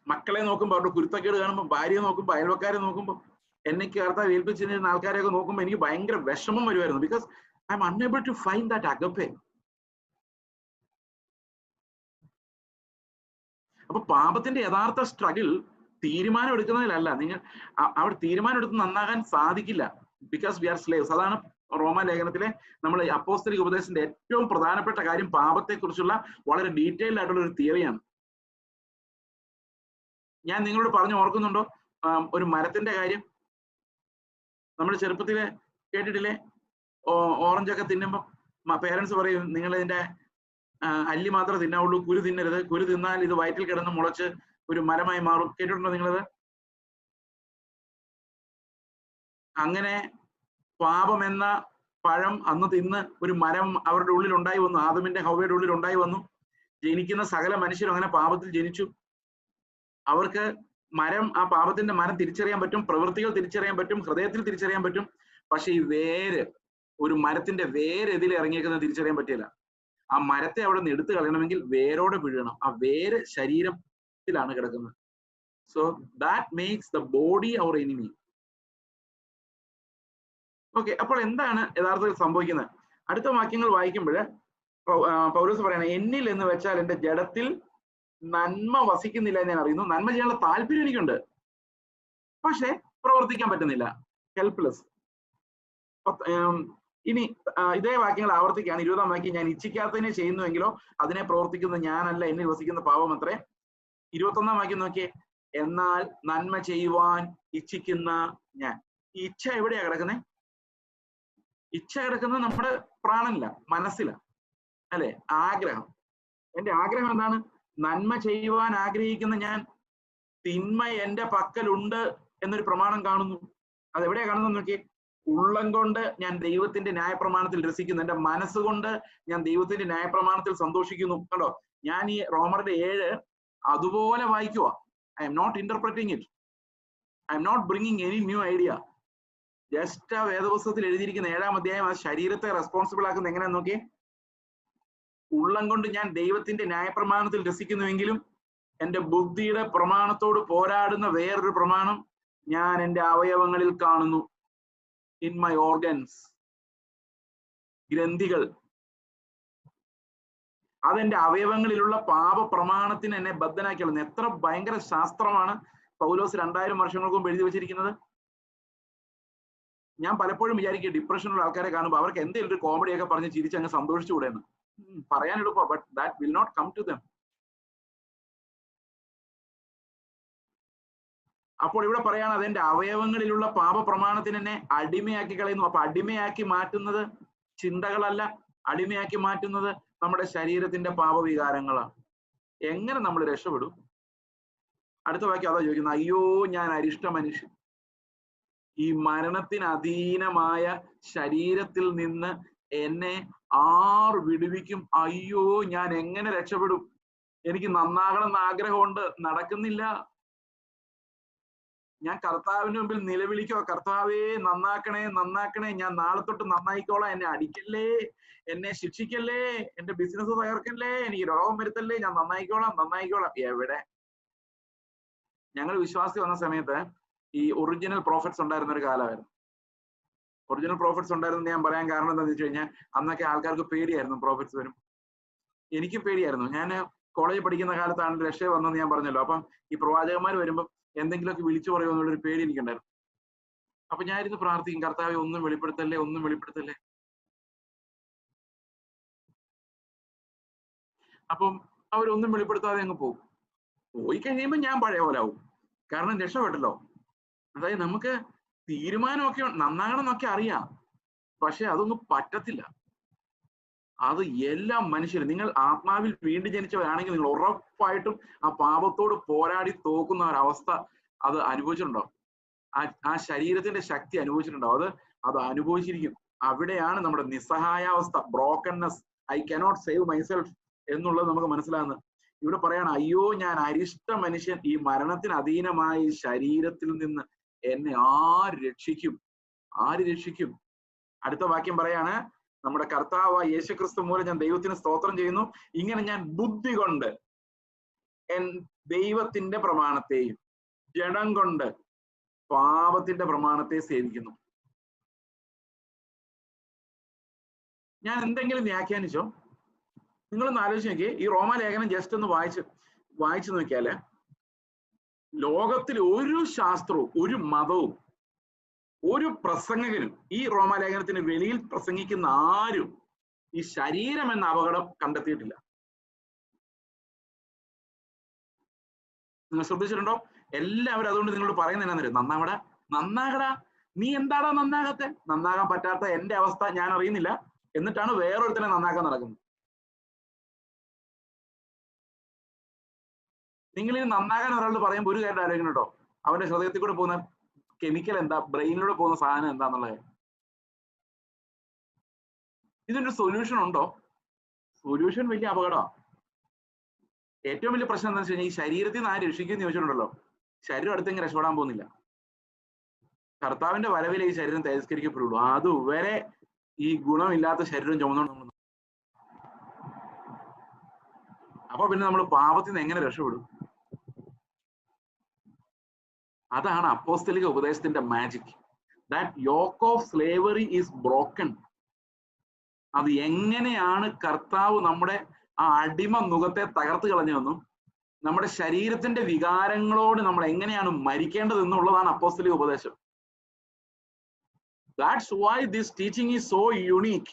മക്കളെ നോക്കുമ്പോൾ, അവരുടെ കുരുത്തക്കേട് കാണുമ്പോൾ, ഭാര്യയെ നോക്കുമ്പോൾ, അയൽവക്കാരെ നോക്കുമ്പോൾ, എന്നെ കർത്താവ് ഏൽപ്പിച്ചിരുന്ന ആൾക്കാരെയൊക്കെ നോക്കുമ്പോൾ എനിക്ക് ഭയങ്കര വിഷമം വരുമായിരുന്നു. Because I M unable to find that agape. അപ്പൊ പാപത്തിന്റെ യഥാർത്ഥ സ്ട്രഗിൾ തീരുമാനം എടുക്കുന്നതിലല്ല. നിങ്ങൾ അവിടെ തീരുമാനം എടുത്ത് നന്നാകാൻ സാധിക്കില്ല. Because we are slaves. അതാണ് റോമ ലേഖനത്തിലെ നമ്മൾ അപ്പോസ്തലിക ഉപദേശത്തിന്റെ ഏറ്റവും പ്രധാനപ്പെട്ട കാര്യം. പാപത്തെ കുറിച്ചുള്ള വളരെ ഡീറ്റെയിൽഡ് ആയിട്ടുള്ള ഒരു തിയറിയാണ്. ഞാൻ നിങ്ങളോട് പറഞ്ഞു ഓർക്കുന്നുണ്ടോ ഒരു മരത്തിന്റെ കാര്യം? നമ്മൾ ചെറുപ്പത്തില് കേട്ടിട്ടില്ലേ? ഓറഞ്ചൊക്കെ തിന്നുമ്പോൾ പേരൻസ് പറയും, നിങ്ങൾ ഇതിന്റെ അല്ലി മാത്രമേ തിന്നാവുള്ളൂ, കുരു തിന്നരുത്. കുരു തിന്നാൽ ഇത് വയറ്റിൽ കിടന്ന് മുളച്ച് ഒരു മരമായി മാറും. കേട്ടിട്ടുണ്ടോ നിങ്ങളത്? അങ്ങനെ പാപം എന്ന പഴം അന്ന് തിന്ന് ഒരു മരം അവരുടെ ഉള്ളിൽ ഉണ്ടായി വന്നു. ആദമിന്റെ ഹവ്വയുടെ ഉള്ളിൽ ഉണ്ടായി വന്നു. ജനിക്കുന്ന സകല മനുഷ്യരും അങ്ങനെ പാപത്തിൽ ജനിച്ചു. അവർക്ക് ആ പാപത്തിന്റെ മരം തിരിച്ചറിയാൻ പറ്റും, പ്രവൃത്തികൾ തിരിച്ചറിയാൻ പറ്റും, ഹൃദയത്തിൽ തിരിച്ചറിയാൻ പറ്റും. പക്ഷെ ഈ വേര്, ഒരു മരത്തിന്റെ വേര് ഇതിൽ ഇറങ്ങിയേക്കുന്നത് തിരിച്ചറിയാൻ പറ്റില്ല. ആ മരത്തെ അവിടെ നിന്ന് എടുത്തു കളയണമെങ്കിൽ വേരോടെ പിഴുകണം. ആ വേര് ശരീരത്തിലാണ് കിടക്കുന്നത്. So that makes the body our enemy. Okay, അപ്പോൾ എന്താണ് യഥാർത്ഥത്തിൽ സംഭവിക്കുന്നത്? അടുത്ത വാക്യങ്ങൾ വായിക്കുമ്പോൾ പൗലോസ് പറയണ, എന്നിൽ എന്ന് വെച്ചാൽ എന്റെ ജഡത്തിൽ നന്മ വസിക്കുന്നില്ല എന്ന് ഞാൻ അറിയുന്നു. നന്മ ചെയ്യാനുള്ള താല്പര്യം എനിക്കുണ്ട്, പക്ഷെ പ്രവർത്തിക്കാൻ പറ്റുന്നില്ല. ഹെൽപ്ലെസ്. ഇനി ഇതേ വാക്യങ്ങൾ ആവർത്തിക്കുകയാണ്. 20-ാം വാക്യം, ഞാൻ ഇച്ഛിക്കാത്തതിനെ ചെയ്യുന്നുവെങ്കിലോ അതിനെ പ്രവർത്തിക്കുന്ന ഞാനല്ല, എന്നിൽ വസിക്കുന്ന പാപം അത്രേ. 21-ാം വാക്യം നോക്കിയേ, എന്നാൽ നന്മ ചെയ്യുവാൻ ഇച്ഛിക്കുന്ന ഞാൻ. ഈ ഇച്ഛ എവിടെയാ കിടക്കുന്നത്? ഇച്ഛ കിടക്കുന്നത് നമ്മുടെ പ്രാണനില, മനസ്സില, അല്ലെ? ആഗ്രഹം. എന്റെ ആഗ്രഹം എന്താണ്? നന്മ ചെയ്യുവാൻ ആഗ്രഹിക്കുന്ന ഞാൻ തിന്മ എന്റെ പക്കലുണ്ട് എന്നൊരു പ്രമാണം കാണുന്നു. അതെവിടെയാ കാണുന്നത് നോക്കിയേ. ഉള്ളം കൊണ്ട് ഞാൻ ദൈവത്തിന്റെ ന്യായപ്രമാണത്തിൽ രസിക്കുന്നു, എന്റെ മനസ്സുകൊണ്ട് ഞാൻ ദൈവത്തിന്റെ ന്യായപ്രമാണത്തിൽ സന്തോഷിക്കുന്നു. കണ്ടോ, ഞാൻ ഈ റോമറുടെ 7 അതുപോലെ വായിക്കുക. I'm not interpreting it. I'm not bringing any new idea. Just ആ വേദപുസ്തകത്തിൽ എഴുതിയിരിക്കുന്ന 7-ാം അധ്യായം ആ ശരീരത്തെ റെസ്പോൺസിബിൾ ആക്കുന്ന എങ്ങനെയാന്ന് നോക്കിയേ. ഉള്ളം കൊണ്ട് ഞാൻ ദൈവത്തിന്റെ ന്യായപ്രമാണത്തിൽ രസിക്കുന്നുവെങ്കിലും എന്റെ ബുദ്ധിയുടെ പ്രമാണത്തോട് പോരാടുന്ന വേറൊരു പ്രമാണം ഞാൻ എന്റെ അവയവങ്ങളിൽ കാണുന്നു. ഇൻ മൈ ഓർഗൻസ്, ഗ്രന്ഥികൾ. അതെന്റെ അവയവങ്ങളിലുള്ള പാപ പ്രമാണത്തിന് എന്നെ ബദ്ധനാക്കിയുള്ളത്. എത്ര ഭയങ്കര ശാസ്ത്രമാണ് പൗലോസ് 2000 വർഷങ്ങൾക്ക് മുമ്പ് എഴുതി വെച്ചിരിക്കുന്നത്. ഞാൻ പലപ്പോഴും വിചാരിക്കും, ഡിപ്രഷനുള്ള ആൾക്കാരെ കാണുമ്പോൾ അവർക്ക് എന്തെങ്കിലും ഒരു കോമഡിയൊക്കെ പറഞ്ഞ് ചിരിച്ച് അങ്ങ് സന്തോഷിച്ചുകൂടെന്ന്. പറയാൻ എളുപ്പം, but that will not come to them. അപ്പോൾ ഇവിടെ പറയാണ്, അതെന്റെ അവയവങ്ങളിലുള്ള പാപ പ്രമാണത്തിന് എന്നെ അടിമയാക്കി കളയുന്നു. അപ്പൊ അടിമയാക്കി മാറ്റുന്നത് ചിന്തകളല്ല. അടിമയാക്കി മാറ്റുന്നത് നമ്മുടെ ശരീരത്തിന്റെ പാപവികാരങ്ങളാണ്. എങ്ങനെ നമ്മൾ രക്ഷപ്പെടും? അടുത്ത വാക്യം അതാ ചോദിക്കുന്നത്. അയ്യോ ഞാൻ അരിഷ്ട മനുഷ്യൻ, ഈ മരണത്തിന് അധീനമായ ശരീരത്തിൽ നിന്ന് എന്നെ ആർ വിടുവിക്കും? അയ്യോ ഞാൻ എങ്ങനെ രക്ഷപ്പെടും? എനിക്ക് നന്നാകണമെന്ന് ആഗ്രഹമുണ്ട്, നടക്കുന്നില്ല. ഞാൻ കർത്താവിന് മുമ്പിൽ നിലവിളിക്കോ, കർത്താവേ നന്നാക്കണേ നന്നാക്കണേ, ഞാൻ നാളെ തൊട്ട് നന്നായിക്കോളാം, എന്നെ അടിക്കല്ലേ, എന്നെ ശിക്ഷിക്കല്ലേ, എന്റെ ബിസിനസ് തകർക്കല്ലേ, എനിക്ക് രോഗം വരുത്തല്ലേ, ഞാൻ നന്നായിക്കോളാം നന്നായിക്കോളാം. എവിടെ? ഞങ്ങൾ വിശ്വാസി വന്ന സമയത്ത് ഈ ഒറിജിനൽ പ്രോഫറ്റ്സ് ഉണ്ടായിരുന്ന ഒരു കാലമായിരുന്നു. ഒറിജിനൽ പ്രോഫറ്റ്സ് ഉണ്ടായിരുന്നു ഞാൻ പറയാൻ കാരണം എന്താണെന്ന് വെച്ച് കഴിഞ്ഞാൽ, അന്നൊക്കെ ആൾക്കാർക്ക് പേടിയായിരുന്നു പ്രോഫറ്റ്സ് വരും. എനിക്കും പേടിയായിരുന്നു. ഞാൻ കോളേജിൽ പഠിക്കുന്ന കാലത്താണ് രക്ഷ വന്നെന്ന് ഞാൻ പറഞ്ഞല്ലോ. അപ്പം ഈ പ്രവാചകന്മാർ വരുമ്പോൾ എന്തെങ്കിലുമൊക്കെ വിളിച്ചു പറയുമോ എന്നുള്ളൊരു പേടി എനിക്കുണ്ടായിരുന്നു. അപ്പൊ ഞാനിത് പ്രാർത്ഥിക്കും, കർത്താവെ ഒന്നും വെളിപ്പെടുത്തല്ലേ, ഒന്നും വെളിപ്പെടുത്തല്ലേ. അപ്പം അവരൊന്നും വെളിപ്പെടുത്താതെ അങ്ങ് പോകും. പോയി കഴിയുമ്പോൾ ഞാൻ പഴയ പോലെ ആവും. കാരണം രക്ഷപ്പെട്ടല്ലോ. അതായത് നമുക്ക് തീരുമാനമൊക്കെ നന്നാകണം എന്നൊക്കെ അറിയാം, പക്ഷെ അതൊന്നും പറ്റത്തില്ല. അത് എല്ലാ മനുഷ്യരും, നിങ്ങൾ ആത്മാവിൽ വീണ്ടും ജനിച്ചവരാണെങ്കിൽ നിങ്ങൾ ഉറപ്പായിട്ടും ആ പാപത്തോട് പോരാടി തോക്കുന്ന ഒരവസ്ഥ അത് അനുഭവിച്ചിട്ടുണ്ടോ? ആ ശരീരത്തിന്റെ ശക്തി അനുഭവിച്ചിട്ടുണ്ടോ? അത് അനുഭവിച്ചിരിക്കും. അവിടെയാണ് നമ്മുടെ നിസ്സഹായാവസ്ഥ, brokenness, I cannot save myself എന്നുള്ളത് നമുക്ക് മനസ്സിലാകുന്നത്. ഇവിടെ പറയാണ്, അയ്യോ ഞാൻ അരിഷ്ട മനുഷ്യൻ, ഈ മരണത്തിന് അധീനമായ ഈ ശരീരത്തിൽ നിന്ന് എന്നെ ആര് രക്ഷിക്കും? ആര് രക്ഷിക്കും? അടുത്ത വാക്യം പറയാണ്, നമ്മുടെ കർത്താവായ യേശുക്രിസ്തു മൂലം ഞാൻ ദൈവത്തിന് സ്തോത്രം ചെയ്യുന്നു. ഇങ്ങനെ ഞാൻ ബുദ്ധി കൊണ്ട് ദൈവത്തിന്റെ പ്രമാണത്തെയും ജഡം കൊണ്ട് പാപത്തിന്റെ പ്രമാണത്തെ സേവിക്കുന്നു. ഞാൻ എന്തെങ്കിലും വ്യാഖ്യാനിച്ചോ? നിങ്ങളൊന്ന് ആലോചിച്ച് നോക്കിയേ. ഈ റോമാലേഖനം ജസ്റ്റ് ഒന്ന് വായിച്ചു നോക്കിയാല്, ലോകത്തിൽ ഒരു ശാസ്ത്രവും ഒരു മതവും ഒരു പ്രസംഗകനും ഈ റോമാലേഖനത്തിന് വെളിയിൽ പ്രസംഗിക്കുന്ന ആരും ഈ ശരീരം എന്ന അപകടം കണ്ടെത്തിയിട്ടില്ല. നിങ്ങൾ ശ്രദ്ധിച്ചിട്ടുണ്ടോ? എല്ലാവരും അതുകൊണ്ട് നിങ്ങളോട് പറയുന്നത് എന്നാ, നന്നാകടാ. നീ എന്താടാ നന്നാകത്തെ? നന്നാകാൻ പറ്റാത്ത എന്റെ അവസ്ഥ ഞാൻ അറിയുന്നില്ല, എന്നിട്ടാണ് വേറൊരുത്തനെ നന്നാക്കാൻ നടക്കുന്നത്. നിങ്ങൾ ഈ നന്നാകാൻ ഒരാളോട് പറയുമ്പോൾ ഒരു കാര്യം ആലോചിക്കണം കേട്ടോ, അവന്റെ ഹൃദയത്തിൽ കൂടെ പോകുന്ന കെമിക്കൽ എന്താ, ബ്രെയിനിലൂടെ പോകുന്ന സാധനം എന്താന്നുള്ളത്. ഇതിനൊരു സൊല്യൂഷൻ ഉണ്ടോ? സൊല്യൂഷൻ വലിയ അപകടമാണ്. ഏറ്റവും വലിയ പ്രശ്നം എന്താ വെച്ച് കഴിഞ്ഞാൽ, ഈ ശരീരത്തിൽ നിന്ന് ആര് രക്ഷിക്കുമെന്ന് ചോദിച്ചിട്ടുണ്ടല്ലോ, ശരീരം അടുത്തെങ്കിലും രക്ഷപ്പെടാൻ പോകുന്നില്ല. കർത്താവിന്റെ വരവിലെ ഈ ശരീരം തേജസ്കരിക്കപ്പെടുള്ളൂ. അതുവരെ ഈ ഗുണമില്ലാത്ത ശരീരം ചുമന്നുകൊണ്ട് അപ്പൊ പിന്നെ നമ്മൾ പാപത്തിൽ നിന്ന് എങ്ങനെ രക്ഷപ്പെടും? അതാണ് അപ്പോസ്തലിക ഉപദേശത്തിന്റെ magic. That yoke of slavery is broken. അത് എങ്ങനെയാണ് കർത്താവ് നമ്മുടെ ആ അടിമ നുഖത്തെ തകർത്ത് കളഞ്ഞതെന്നും നമ്മുടെ ശരീരത്തിന്റെ വികാരങ്ങളോട് നമ്മൾ എങ്ങനെയാണ് മരിക്കേണ്ടതെന്നുള്ളതാണ് അപ്പോസ്തലിക ഉപദേശം. That's why this teaching is so unique.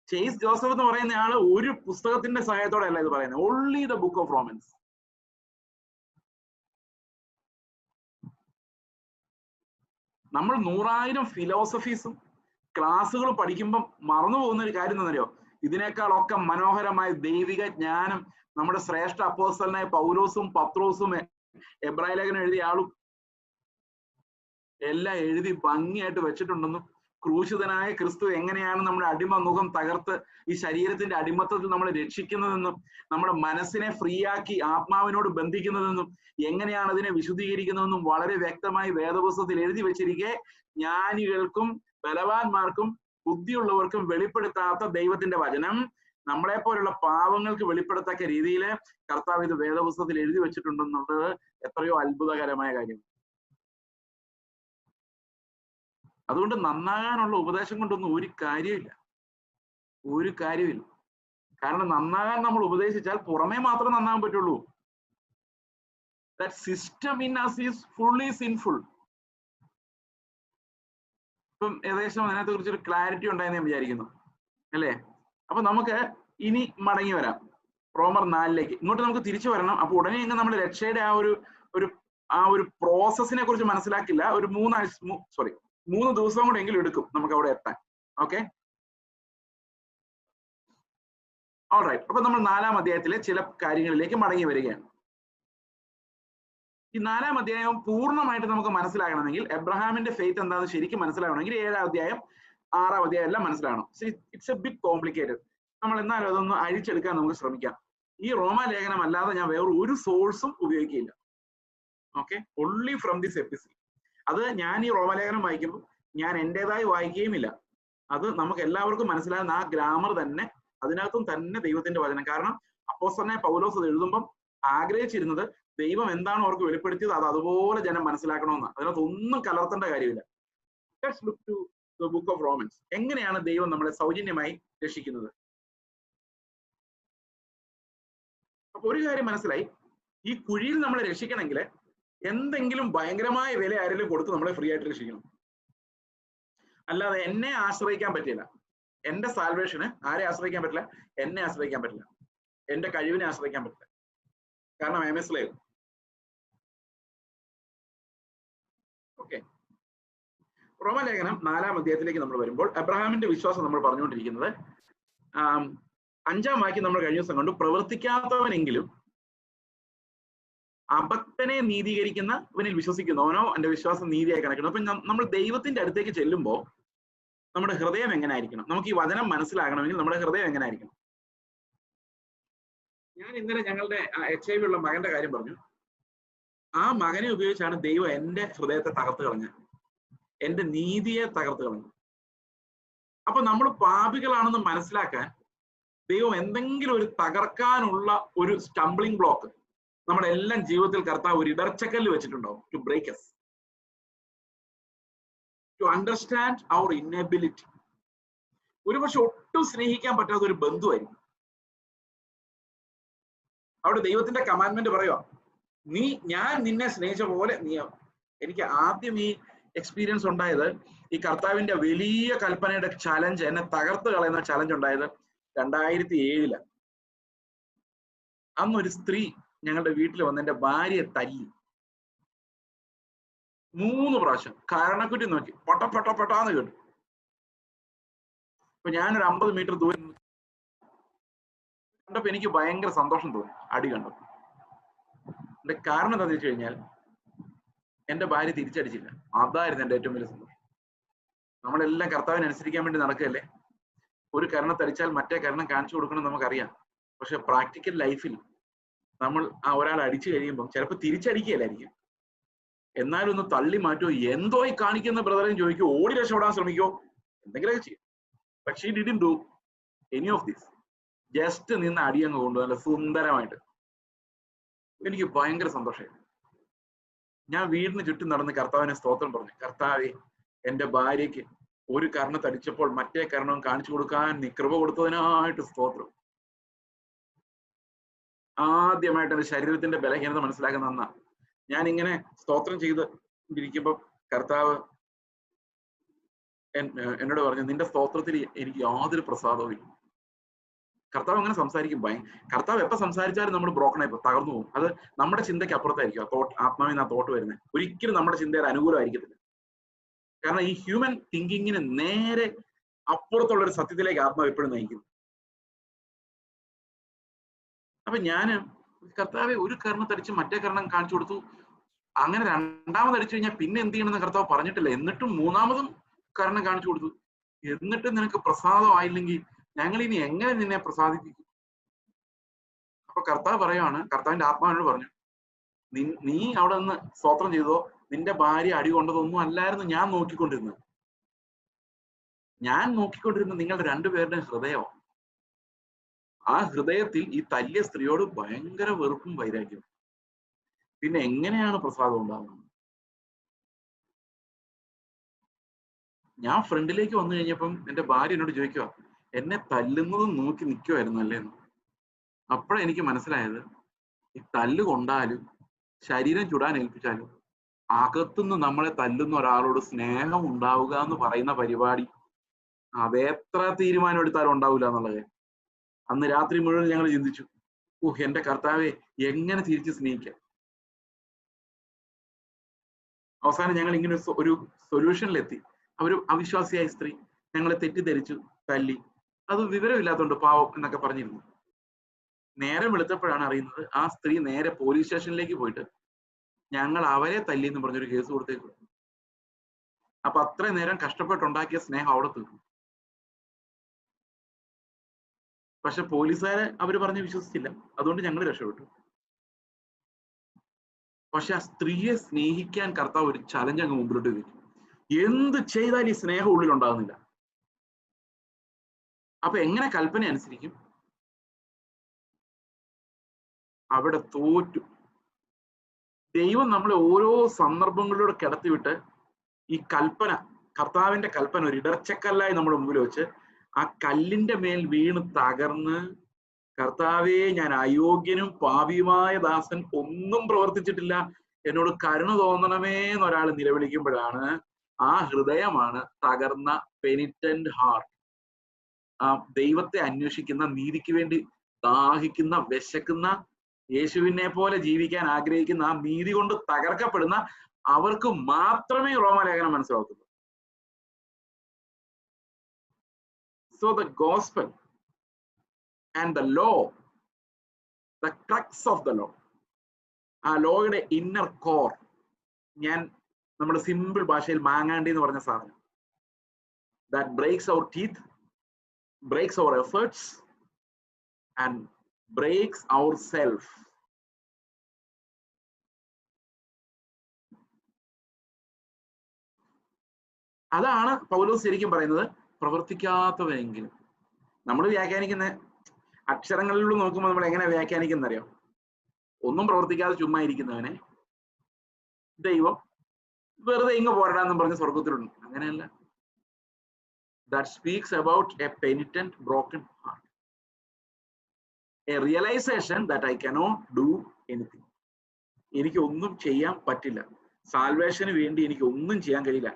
Chase Joseph എന്ന് പറയുന്ന ആള് ഒരു പുസ്തകത്തിന്റെ സഹായത്തോടെ അല്ല ഇത് പറയുന്നത്. Only the book of romance. നമ്മൾ 100,000 ഫിലോസഫീസും ക്ലാസ്സുകൾ പഠിക്കുമ്പം മറന്നു പോകുന്ന ഒരു കാര്യം എന്താണെന്നറിയോ? ഇതിനേക്കാളൊക്കെ മനോഹരമായ ദൈവിക ജ്ഞാനം നമ്മുടെ ശ്രേഷ്ഠ അപ്പോസ്തലനായ പൗലോസും പത്രോസും എബ്രായ ലേഖനം എഴുതിയ ആളും എല്ലാം എഴുതി ഭംഗിയായിട്ട് വെച്ചിട്ടുണ്ടെന്നും, ക്രൂശിതനായ ക്രിസ്തു എങ്ങനെയാണ് നമ്മുടെ അടിമ മുഖം തകർത്ത് ഈ ശരീരത്തിന്റെ അടിമത്തത്തിൽ നമ്മളെ രക്ഷിക്കുന്നതെന്നും, നമ്മുടെ മനസ്സിനെ ഫ്രീ ആക്കി ആത്മാവിനോട് ബന്ധിക്കുന്നതെന്നും, എങ്ങനെയാണ് അതിനെ വിശുദ്ധീകരിക്കുന്നതെന്നും വളരെ വ്യക്തമായി വേദപുസ്തകത്തിൽ എഴുതി വെച്ചിരിക്കെ ജ്ഞാനികൾക്കും ബലവാന്മാർക്കും ബുദ്ധിയുള്ളവർക്കും വെളിപ്പെടുത്താത്ത ദൈവത്തിന്റെ വചനം നമ്മളെ പോലുള്ള പാവങ്ങൾക്ക് വെളിപ്പെടുത്തക്ക രീതിയിൽ കർത്താവ് ഇത് വേദപുസ്തകത്തിൽ എഴുതി വെച്ചിട്ടുണ്ടെന്നുള്ളത് എത്രയോ അത്ഭുതകരമായ കാര്യം. അതുകൊണ്ട് നന്നാകാനുള്ള ഉപദേശം കൊണ്ടൊന്നും ഒരു കാര്യമില്ല. കാരണം നന്നാകാൻ നമ്മൾ ഉപദേശിച്ചാൽ പുറമേ മാത്രം നന്നാകാൻ പറ്റുള്ളൂ. That system in us is fully sinful. ഇപ്പം ഏകദേശം അതിനകത്തെ കുറിച്ചൊരു ക്ലാരിറ്റി ഉണ്ടായെന്ന് ഞാൻ വിചാരിക്കുന്നു, അല്ലേ? അപ്പൊ നമുക്ക് ഇനി മടങ്ങി വരാം റോമർ 4 ഇങ്ങോട്ട് നമുക്ക് തിരിച്ചു വരണം. അപ്പൊ ഉടനെ ഇന്ന് നമ്മൾ രക്ഷയുടെ ആ ഒരു പ്രോസസ്സിനെ കുറിച്ച് മനസ്സിലാക്കില്ല. ഒരു 3 ദിവസം കൂടെ എങ്കിലും എടുക്കും നമുക്ക് അവിടെ എത്താൻ. ഓക്കെ, ഓൾറൈറ്റ്, അപ്പൊ നമ്മൾ 4-ാം അധ്യായത്തിലെ ചില കാര്യങ്ങളിലേക്ക് മടങ്ങി വരികയാണ്. ഈ 4-ാം അധ്യായം പൂർണ്ണമായിട്ട് നമുക്ക് മനസ്സിലാകണമെങ്കിൽ, എബ്രഹാമിന്റെ ഫെയ്ത്ത് എന്താണെന്ന് ശരിക്കും മനസ്സിലാകണമെങ്കിൽ 7-ാം അധ്യായം 6-ാം അധ്യായം എല്ലാം മനസ്സിലാകണം. It's a bit complicated. നമ്മൾ എന്നാലും അതൊന്ന് അഴിച്ചെടുക്കാൻ നമുക്ക് ശ്രമിക്കാം. ഈ റോമാലേഖനം അല്ലാതെ ഞാൻ വേറെ ഒരു സോഴ്സും ഉപയോഗിക്കില്ല. Okay, only from this epistle. അത് ഞാൻ ഈ റോമാലേഖനം വായിക്കുമ്പോൾ ഞാൻ എൻ്റെതായി വായിക്കുകയുമില്ല. അത് നമുക്ക് എല്ലാവർക്കും മനസ്സിലാകുന്ന ആ ഗ്രാമർ തന്നെ, അതിനകത്തും തന്നെ ദൈവത്തിന്റെ വചനം. കാരണം അപ്പോസ്തലനായ പൗലോസ് അത് എഴുതുമ്പം ആഗ്രഹിച്ചിരുന്നത് ദൈവം എന്താണ് അവർക്ക് വെളിപ്പെടുത്തിയത് അത് അതുപോലെ ജനം മനസ്സിലാക്കണമെന്ന്. അതിനകത്ത് ഒന്നും കലർത്തേണ്ട കാര്യമില്ല. Let's look to the book of Romans. എങ്ങനെയാണ് ദൈവം നമ്മളെ സൗജന്യമായി രക്ഷിക്കുന്നത്? അപ്പൊ ഒരു കാര്യം മനസ്സിലായി, ഈ കുഴിയിൽ നമ്മളെ രക്ഷിക്കണമെങ്കിൽ എന്തെങ്കിലും ഭയങ്കരമായ വില ആരെങ്കിലും കൊടുത്ത് നമ്മളെ ഫ്രീ ആയിട്ട് രക്ഷിക്കണം. അല്ലാതെ എന്നെ ആശ്രയിക്കാൻ പറ്റില്ല. എന്റെ സാൽവേഷന് ആരെ ആശ്രയിക്കാൻ പറ്റില്ല? എന്നെ ആശ്രയിക്കാൻ പറ്റില്ല. എന്റെ കഴിവിനെ ആശ്രയിക്കാൻ പറ്റില്ല. കാരണം I am a slave. Okay, റോമാലേഖനം 4-ാം അധ്യായത്തിലേക്ക് നമ്മൾ വരുമ്പോൾ അബ്രഹാമിന്റെ വിശ്വാസം നമ്മൾ പറഞ്ഞുകൊണ്ടിരിക്കുന്നത് 5-ാം വാക്യം നമ്മൾ കഴിഞ്ഞ ദിവസം കണ്ടു. പ്രവർത്തിക്കാത്തവനെങ്കിലും അഭക്തനെ നീതീകരിക്കുന്നവനിൽ വിശ്വസിക്കുന്നവനോ എന്റെ വിശ്വാസം നീതിയായി കണക്കണം. അപ്പൊ നമ്മൾ ദൈവത്തിന്റെ അടുത്തേക്ക് ചെല്ലുമ്പോൾ നമ്മുടെ ഹൃദയം എങ്ങനെ ആയിരിക്കണം? നമുക്ക് ഈ വചനം മനസ്സിലാകണമെങ്കിൽ നമ്മുടെ ഹൃദയം എങ്ങനെ ആയിരിക്കണം? ഞാൻ ഇന്നലെ ഞങ്ങളുടെ HIV ഉള്ള മകന്റെ കാര്യം പറഞ്ഞു. ആ മകനെ ഉപയോഗിച്ചാണ് ദൈവം എന്റെ ഹൃദയത്തെ തകർത്ത് കളഞ്ഞത്, എന്റെ നീതിയെ തകർത്ത് കളഞ്ഞു. അപ്പൊ നമ്മൾ പാപികളാണെന്ന് മനസ്സിലാക്കാൻ ദൈവം എന്തെങ്കിലും ഒരു തകർക്കാനുള്ള ഒരു സ്റ്റംബ്ലിംഗ് ബ്ലോക്ക് നമ്മുടെ എല്ലാം ജീവിതത്തിൽ കർത്താവ് ഒരു ഇടർച്ചക്കല്ല് വെച്ചിട്ടുണ്ടാവും. To break us, to understand our inability. ഒരുപക്ഷെ ഒട്ടും സ്നേഹിക്കാൻ പറ്റാത്ത ഒരു ബന്ധുവായിരിക്കും. അവിടെ ദൈവത്തിന്റെ കമാൻഡ്മെന്റ് പറയുക, ഞാൻ നിന്നെ സ്നേഹിച്ച പോലെ നീ. എനിക്ക് ആദ്യം ഈ എക്സ്പീരിയൻസ് ഉണ്ടായത്, ഈ കർത്താവിന്റെ വലിയ കൽപ്പനയുടെ ചലഞ്ച്, എന്നെ തകർത്ത് കളയുന്ന ചലഞ്ച് ഉണ്ടായത് 2007. അന്നൊരു സ്ത്രീ ഞങ്ങളുടെ വീട്ടിൽ വന്ന് എന്റെ ഭാര്യയെ തല്ലി 3 പ്രാവശ്യം. കരണക്കുറ്റി നോക്കി പൊട്ടാന്ന് കേട്ടു. അപ്പൊ ഞാനൊരു 50 മീറ്റർ ദൂരം കണ്ടപ്പോ എനിക്ക് ഭയങ്കര സന്തോഷം തോന്നി അടി കണ്ടപ്പോ. എന്റെ കാരണം എന്താണെന്ന് വെച്ച് കഴിഞ്ഞാൽ എന്റെ ഭാര്യ തിരിച്ചടിച്ചില്ല. അതായിരുന്നു എന്റെ ഏറ്റവും വലിയ സന്തോഷം. നമ്മളെല്ലാം കർത്താവിനെ അനുസരിക്കാൻ വേണ്ടി നടക്കുകയല്ലേ. ഒരു കരണത്തടിച്ചാൽ മറ്റേ കരണം കാണിച്ചു കൊടുക്കണം നമുക്കറിയാം. പക്ഷെ പ്രാക്ടിക്കൽ ലൈഫിൽ നമ്മൾ ഒരാൾ അടിച്ചു കഴിയുമ്പോൾ ചിലപ്പോൾ തിരിച്ചടിക്കുകയല്ലായിരിക്കും, എന്നാലും ഒന്ന് തള്ളി മാറ്റുമോ, എന്തോ ഈ കാണിക്കുന്ന ബ്രദറേയും ചോദിക്കുമോ, ഓടി രക്ഷപ്പെടാൻ ശ്രമിക്കോ, എന്തെങ്കിലുമൊക്കെ ചെയ്യും. പക്ഷെ he didn't do any of this. Just നിന്ന് അടിയങ്ങ് കൊണ്ടു നല്ല സുന്ദരമായിട്ട്. എനിക്ക് ഭയങ്കര സന്തോഷമായി. ഞാൻ വീടിന് ചുറ്റും നടന്ന് കർത്താവിനെ സ്തോത്രം പറഞ്ഞു. കർത്താവെ, എന്റെ ഭാര്യയ്ക്ക് ഒരു കർണത്തടിച്ചപ്പോൾ മറ്റേ കർണം കാണിച്ചു കൊടുക്കാൻ നീ കൃപ കൊടുത്തതിനായിട്ട് സ്തോത്രം. ആദ്യമായിട്ട് എന്റെ ശരീരത്തിന്റെ ബലഹീനത മനസ്സിലാക്കുന്ന അന്നാ. ഞാൻ ഇങ്ങനെ സ്തോത്രം ചെയ്ത് ഇരിക്കുമ്പോ കർത്താവ് എന്നോട് പറഞ്ഞു, നിന്റെ സ്തോത്രത്തിൽ എനിക്ക് യാതൊരു പ്രസാദവും ഇല്ല. കർത്താവ് അങ്ങനെ സംസാരിക്കും. കർത്താവ് എപ്പോ സംസാരിച്ചാലും നമ്മൾ ബ്രോക്കൺ ആയി തകർന്നു പോകും. അത് നമ്മുടെ ചിന്തയ്ക്ക് അപ്പുറത്തായിരിക്കും. ആത്മാവിൽ ആ തോട്ട് വരുന്നത് ഒരിക്കലും നമ്മുടെ ചിന്തയുടെ അനുകൂലമായിരിക്കത്തില്ല. കാരണം ഈ ഹ്യൂമൻ തിങ്കിങ്ങിന് നേരെ അപ്പുറത്തുള്ള ഒരു സത്യത്തിലേക്ക് ആത്മാവ് എപ്പോഴും നയിക്കും. അപ്പൊ ഞാന് കർത്താവെ ഒരു കർണത്തടിച്ച് മറ്റേ കർണം കാണിച്ചു കൊടുത്തു. അങ്ങനെ രണ്ടാമത് അടിച്ചു കഴിഞ്ഞാൽ പിന്നെ എന്ത് ചെയ്യണമെന്ന് കർത്താവ് പറഞ്ഞിട്ടില്ല. എന്നിട്ടും 3-മതും കർണം കാണിച്ചു കൊടുത്തു. എന്നിട്ടും നിനക്ക് പ്രസാദമായില്ലെങ്കിൽ ഞങ്ങൾ ഇനി എങ്ങനെ നിന്നെ പ്രസാദിപ്പിക്കും? അപ്പൊ കർത്താവ് പറയുവാണ്, കർത്താവിന്റെ ആത്മാവിനോട് പറഞ്ഞു, നീ അവിടെ നിന്ന് സ്തോത്രം ചെയ്തോ, നിന്റെ ഭാര്യ അടി കൊണ്ടതൊന്നും അല്ലായിരുന്നു ഞാൻ നോക്കിക്കൊണ്ടിരുന്നത്. ഞാൻ നോക്കിക്കൊണ്ടിരുന്നത് നിങ്ങളുടെ രണ്ടുപേരുടെ ഹൃദയമാണ്. ആ ഹൃദയത്തിൽ ഈ തല്ലിയ സ്ത്രീയോട് ഭയങ്കര വെറുപ്പും വൈരാഗ്യവും. പിന്നെ എങ്ങനെയാണ് പ്രസാദം ഉണ്ടാകുന്നത്? ഞാൻ ഫ്രണ്ടിലേക്ക് വന്നു കഴിഞ്ഞപ്പം എന്റെ ഭാര്യ എന്നോട് ചോദിക്കുക, എന്നെ തല്ലുന്നതും നോക്കി നിൽക്കുമായിരുന്നു അല്ലേ എന്ന്. അപ്പോഴെനിക്ക് മനസ്സിലായത്, ഈ തല്ല് കൊണ്ടാലും ശരീരം ചുടാൻ ഏൽപ്പിച്ചാലും അകത്തുനിന്ന് നമ്മളെ തല്ലുന്ന ഒരാളോട് സ്നേഹം ഉണ്ടാവുക എന്ന് പറയുന്ന പരിപാടി അതെത്ര തീരുമാനം എടുത്താലും ഉണ്ടാവില്ല എന്നുള്ളത്. അന്ന് രാത്രി മുഴുവൻ ഞങ്ങൾ ചിന്തിച്ചു, എന്റെ കർത്താവെ എങ്ങനെ തിരിച്ച് സ്നേഹിക്കാം. അവസാനം ഞങ്ങൾ ഇങ്ങനെ ഒരു സൊല്യൂഷനിലെത്തി. അവര് അവിശ്വാസിയായ സ്ത്രീ ഞങ്ങളെ തെറ്റിദ്ധരിച്ചു, തല്ലി. അത് വിവരമില്ലാത്തതുകൊണ്ട് പാവം എന്നൊക്കെ പറഞ്ഞിരുന്നു. നേരെ വെളുത്തപ്പോഴാണ് അറിയുന്നത് ആ സ്ത്രീ നേരെ പോലീസ് സ്റ്റേഷനിലേക്ക് പോയിട്ട് ഞങ്ങൾ അവരെ തല്ലി എന്ന് പറഞ്ഞൊരു കേസ് കൊടുത്തേക്കും. അപ്പൊ അത്രയും നേരം കഷ്ടപ്പെട്ടുണ്ടാക്കിയ സ്നേഹം അവിടെ തീർന്നു. പക്ഷെ പോലീസുകാരെ അവര് പറഞ്ഞ് വിശ്വസിച്ചില്ല, അതുകൊണ്ട് ഞങ്ങൾ രക്ഷപ്പെട്ടു. പക്ഷെ ആ സ്ത്രീയെ സ്നേഹിക്കാൻ കർത്താവ് ഒരു ചലഞ്ച് അങ്ങ് മുമ്പിലോട്ട് വെക്കും. എന്ത് ചെയ്താൽ ഈ സ്നേഹം ഉള്ളിൽ ഉണ്ടാകുന്നില്ല. അപ്പൊ എങ്ങനെ കൽപ്പന അനുസരിക്കും? അവിടെ തോറ്റു. ദൈവം നമ്മളെ ഓരോ സന്ദർഭങ്ങളിലൂടെ കിടത്തിവിട്ട് ഈ കൽപ്പന, കർത്താവിന്റെ കൽപ്പന ഒരു ഇടർച്ചക്കല്ലായി നമ്മുടെ മുമ്പിൽ വെച്ച് ആ കല്ലിന്റെ മേൽ വീണ് തകർന്ന്, കർത്താവേ ഞാൻ അയോഗ്യനും പാപിയുമായ ദാസൻ, ഒന്നും പ്രവർത്തിച്ചിട്ടില്ല, എന്നോട് കരുണ തോന്നണമേ എന്നൊരാൾ നിലവിളിക്കുമ്പോഴാണ് ആ ഹൃദയമാണ് തകർന്ന പെനിറ്റന്റ് ഹാർട്ട്, ആ ദൈവത്തെ അന്വേഷിക്കുന്ന, നീതിക്ക് വേണ്ടി ദാഹിക്കുന്ന, വിശക്കുന്ന, യേശുവിനെ പോലെ ജീവിക്കാൻ ആഗ്രഹിക്കുന്ന, ആ നീതി കൊണ്ട് തകർക്കപ്പെടുന്ന അവർക്ക് മാത്രമേ റോമാലേഖനം മനസ്സിലാക്കത്തുള്ളൂ. So the gospel and the law, the crux of the law, ആ ലോയുടെ ഇന്നർ കോർ, ഞാൻ നമ്മുടെ സിമ്പിൾ ഭാഷയിൽ മാങ്ങാണ്ടി എന്ന് പറഞ്ഞ സാധനം, that breaks our teeth, breaks our efforts and breaks our self. അതാണ് പൗലോസ് ശരിക്കും പറയുന്നത്, പ്രവർത്തിക്കാത്തവരെങ്കിലും. നമ്മൾ വ്യാഖ്യാനിക്കുന്ന അക്ഷരങ്ങളിലൂടെ നോക്കുമ്പോൾ നമ്മൾ എങ്ങനെ വ്യാഖ്യാനിക്കുന്ന അറിയാം? ഒന്നും പ്രവർത്തിക്കാതെ ചുമ്മാ ഇരിക്കുന്നവനെ ദൈവം വെറുതെ ഇങ്ങ് പോരടാന്നും പറഞ്ഞ് സ്വർഗത്തിലുണ്ട്. അങ്ങനെയല്ല. That speaks about a penitent, broken heart, a realization that I cannot do anything. എനിക്ക് ഒന്നും ചെയ്യാൻ പറ്റില്ല, സാൽവേഷന് വേണ്ടി എനിക്ക് ഒന്നും ചെയ്യാൻ കഴിയില്ല.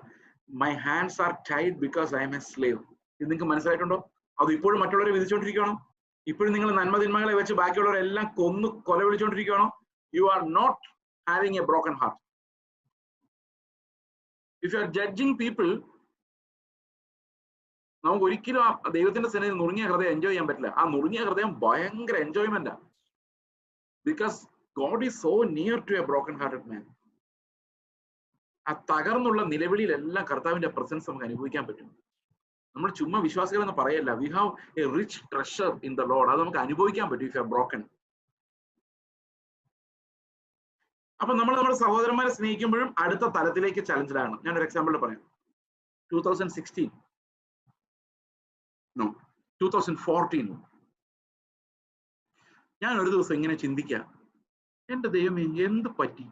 My hands are tied because I am a slave. ഇത് നിങ്ങൾക്ക് മനസ്സിലായിട്ടുണ്ടോ? അത് ഇപ്പോഴും മറ്റുള്ളവരെ വിധിച്ചുകൊണ്ടിരിക്കുകയാണോ? ഇപ്പോഴും നിങ്ങൾ നന്മ തിന്മകളെ വെച്ച് ബാക്കിയുള്ളവരെല്ലാം കൊന്നു കൊല വിളിച്ചുകൊണ്ടിരിക്കുകയാണോ? You are not having a broken heart. If you are judging people, നമുക്ക് ഒരിക്കലും ആ ദൈവത്തിന്റെ സന്നിധിയിൽ നുറുങ്ങിയ ഹൃദയം എൻജോയ് ചെയ്യാൻ പറ്റില്ല. ആ നുറുങ്ങിയ ഹൃദയം ഭയങ്കര എൻജോയ്മെന്റാ. Because God is so near to a broken hearted man. ആ തകർന്നുള്ള നിലവിളിയിലെല്ലാം കർത്താവിന്റെ പ്രസൻസ് നമുക്ക് അനുഭവിക്കാൻ പറ്റും. നമ്മൾ ചുമ്മാ വിശ്വാസികൾ എന്ന് പറയല്ല. We have a rich treasure in the lord. അത് നമുക്ക് അനുഭവിക്കാൻ പറ്റും ഇഫ് യു ആർ ബ്രോക്കൺ. അപ്പൊ നമ്മൾ നമ്മുടെ സഹോദരന്മാരെ സ്നേഹിക്കുമ്പോഴും അടുത്ത തലത്തിലേക്ക് ചലഞ്ചിലാണ്. ഞാനൊരു എക്സാമ്പിൾ പറയാം. 2014 ഞാൻ ഒരു ദിവസം ഇങ്ങനെ ചിന്തിക്കാം, എന്റെ ദൈവമേ എന്ത് പറ്റി?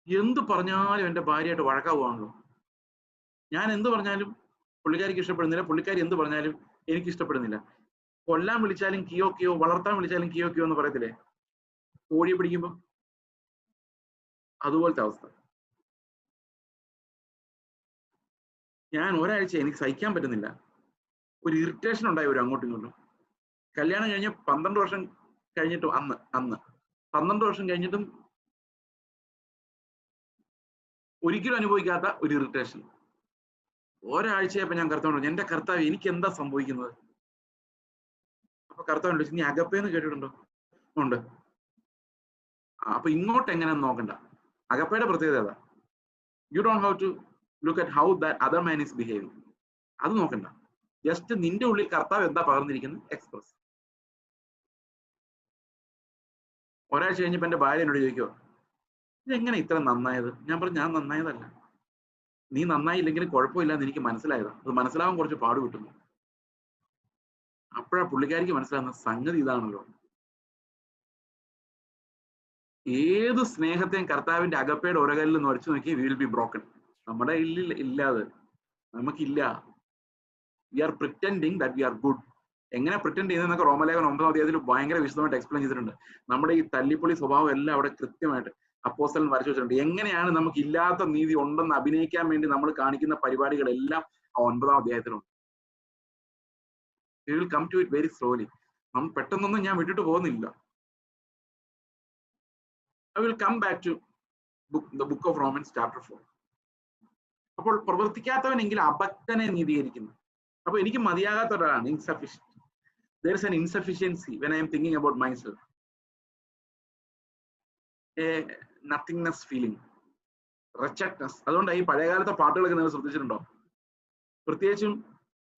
എന്ത് പറഞ്ഞാലും എന്റെ ഭാര്യയായിട്ട് വഴക്കാവുകയാണല്ലോ. ഞാൻ എന്ത് പറഞ്ഞാലും പുള്ളിക്കാരിക്ക് ഇഷ്ടപ്പെടുന്നില്ല, പുള്ളിക്കാരി എന്ത് പറഞ്ഞാലും എനിക്ക് ഇഷ്ടപ്പെടുന്നില്ല. കൊല്ലാൻ വിളിച്ചാലും കിയോ കിയോ, വളർത്താൻ വിളിച്ചാലും കിയോ കിയോ എന്ന് പറയത്തില്ലേ കോഴിയെ പിടിക്കുമ്പോ? അതുപോലത്തെ അവസ്ഥ. ഞാൻ ഒരാഴ്ച എനിക്ക് സഹിക്കാൻ പറ്റുന്നില്ല. ഒരു ഇറിറ്റേഷൻ ഉണ്ടായി വരും അങ്ങോട്ടും ഇങ്ങോട്ടും. കല്യാണം കഴിഞ്ഞ് 12 വർഷം കഴിഞ്ഞിട്ടും അന്ന് 12 വർഷം കഴിഞ്ഞിട്ടും ഒരിക്കലും അനുഭവിക്കാത്ത ഒരു ഇറിറ്റേഷൻ. ഒരാഴ്ചയപ്പോ ഞാൻ കർത്താവ്, എന്റെ കർത്താവ് എനിക്ക് എന്താ സംഭവിക്കുന്നത്? അപ്പൊ കർത്താവ് ചോദിച്ചു, നീ അഗപ്പേന്ന് കേട്ടിട്ടുണ്ടോ? ഉണ്ട്. അപ്പൊ ഇങ്ങോട്ട് എങ്ങനെയാന്ന് നോക്കണ്ട. അഗപ്പയുടെ പ്രത്യേകത ഏതാ? You don't have to look at how that other man is behaving. അത് നോക്കണ്ട. ജസ്റ്റ് നിന്റെ ഉള്ളിൽ കർത്താവ് എന്താ പകർന്നിരിക്കുന്നത് എക്സ്പ്രസ്. ഒരാഴ്ച കഴിഞ്ഞപ്പോ എന്റെ ഭാര്യ എന്നോട് ചോദിക്കുവോ, ഇതെങ്ങനെ ഇത്ര നന്നായത്? ഞാൻ പറഞ്ഞു, ഞാൻ നന്നായതല്ല, നീ നന്നായില്ലെങ്കിലും കുഴപ്പമില്ലാന്ന് എനിക്ക് മനസ്സിലായതാ. അത് മനസ്സിലാവാൻ കുറച്ച് പാട് കിട്ടുന്നു. അപ്പോഴാ പുള്ളിക്കാരിക്ക് മനസ്സിലാകുന്ന സംഗതി ഇതാണല്ലോ. ഏത് സ്നേഹത്തെയും കർത്താവിന്റെ അഗപ്പയുടെ ഉരകല്ലിൽ നിന്ന് വരച്ചു നോക്കി വിൽ ബി ബ്രോക്കൺ. നമ്മുടെ ഇല്ലാതെ നമുക്കില്ല. We are pretending that we are good. എങ്ങനെ പ്രിറ്റൻഡ് ചെയ്യുന്നതൊക്കെ റോമലേഖനം 9-ാം അധ്യായത്തിൽ ഭയങ്കര വിശദമായിട്ട് എക്സ്പ്ലെയിൻ ചെയ്തിട്ടുണ്ട്. നമ്മുടെ ഈ തല്ലിപ്പൊളി സ്വഭാവം എല്ലാം അവിടെ കൃത്യമായിട്ട് അപ്പോസ്തലൻ വരച്ചു വെച്ചിട്ടുണ്ട്. എങ്ങനെയാണ് നമുക്ക് ഇല്ലാത്ത നീതി ഉണ്ടെന്ന് അഭിനയിക്കാൻ വേണ്ടി നമ്മൾ കാണിക്കുന്ന പരിപാടികളെല്ലാം ആ 9-ാം അധ്യായത്തിലുണ്ട്. We will come to it very slowly. നമ്മൾ പെട്ടെന്നൊന്നും ഞാൻ വിട്ടിട്ട് പോകുന്നില്ല. I will come back to the book of Romans chapter 4. അപ്പോൾ പ്രവർത്തിക്കാത്തവനെങ്കിൽ അഭക്തനെ നീതീകരിക്കുന്നു. അപ്പൊ എനിക്ക് മതിയാകാത്ത ഒരാളാണ്, insufficient. There is an insufficiency when I am thinking about myself. A nothingness feeling, wretchedness. അതുകൊണ്ട് ഈ പഴയകാലത്തെ പാട്ടുകളൊക്കെ നിങ്ങൾ ശ്രദ്ധിച്ചിട്ടുണ്ടോ? പ്രത്യേകിച്ചും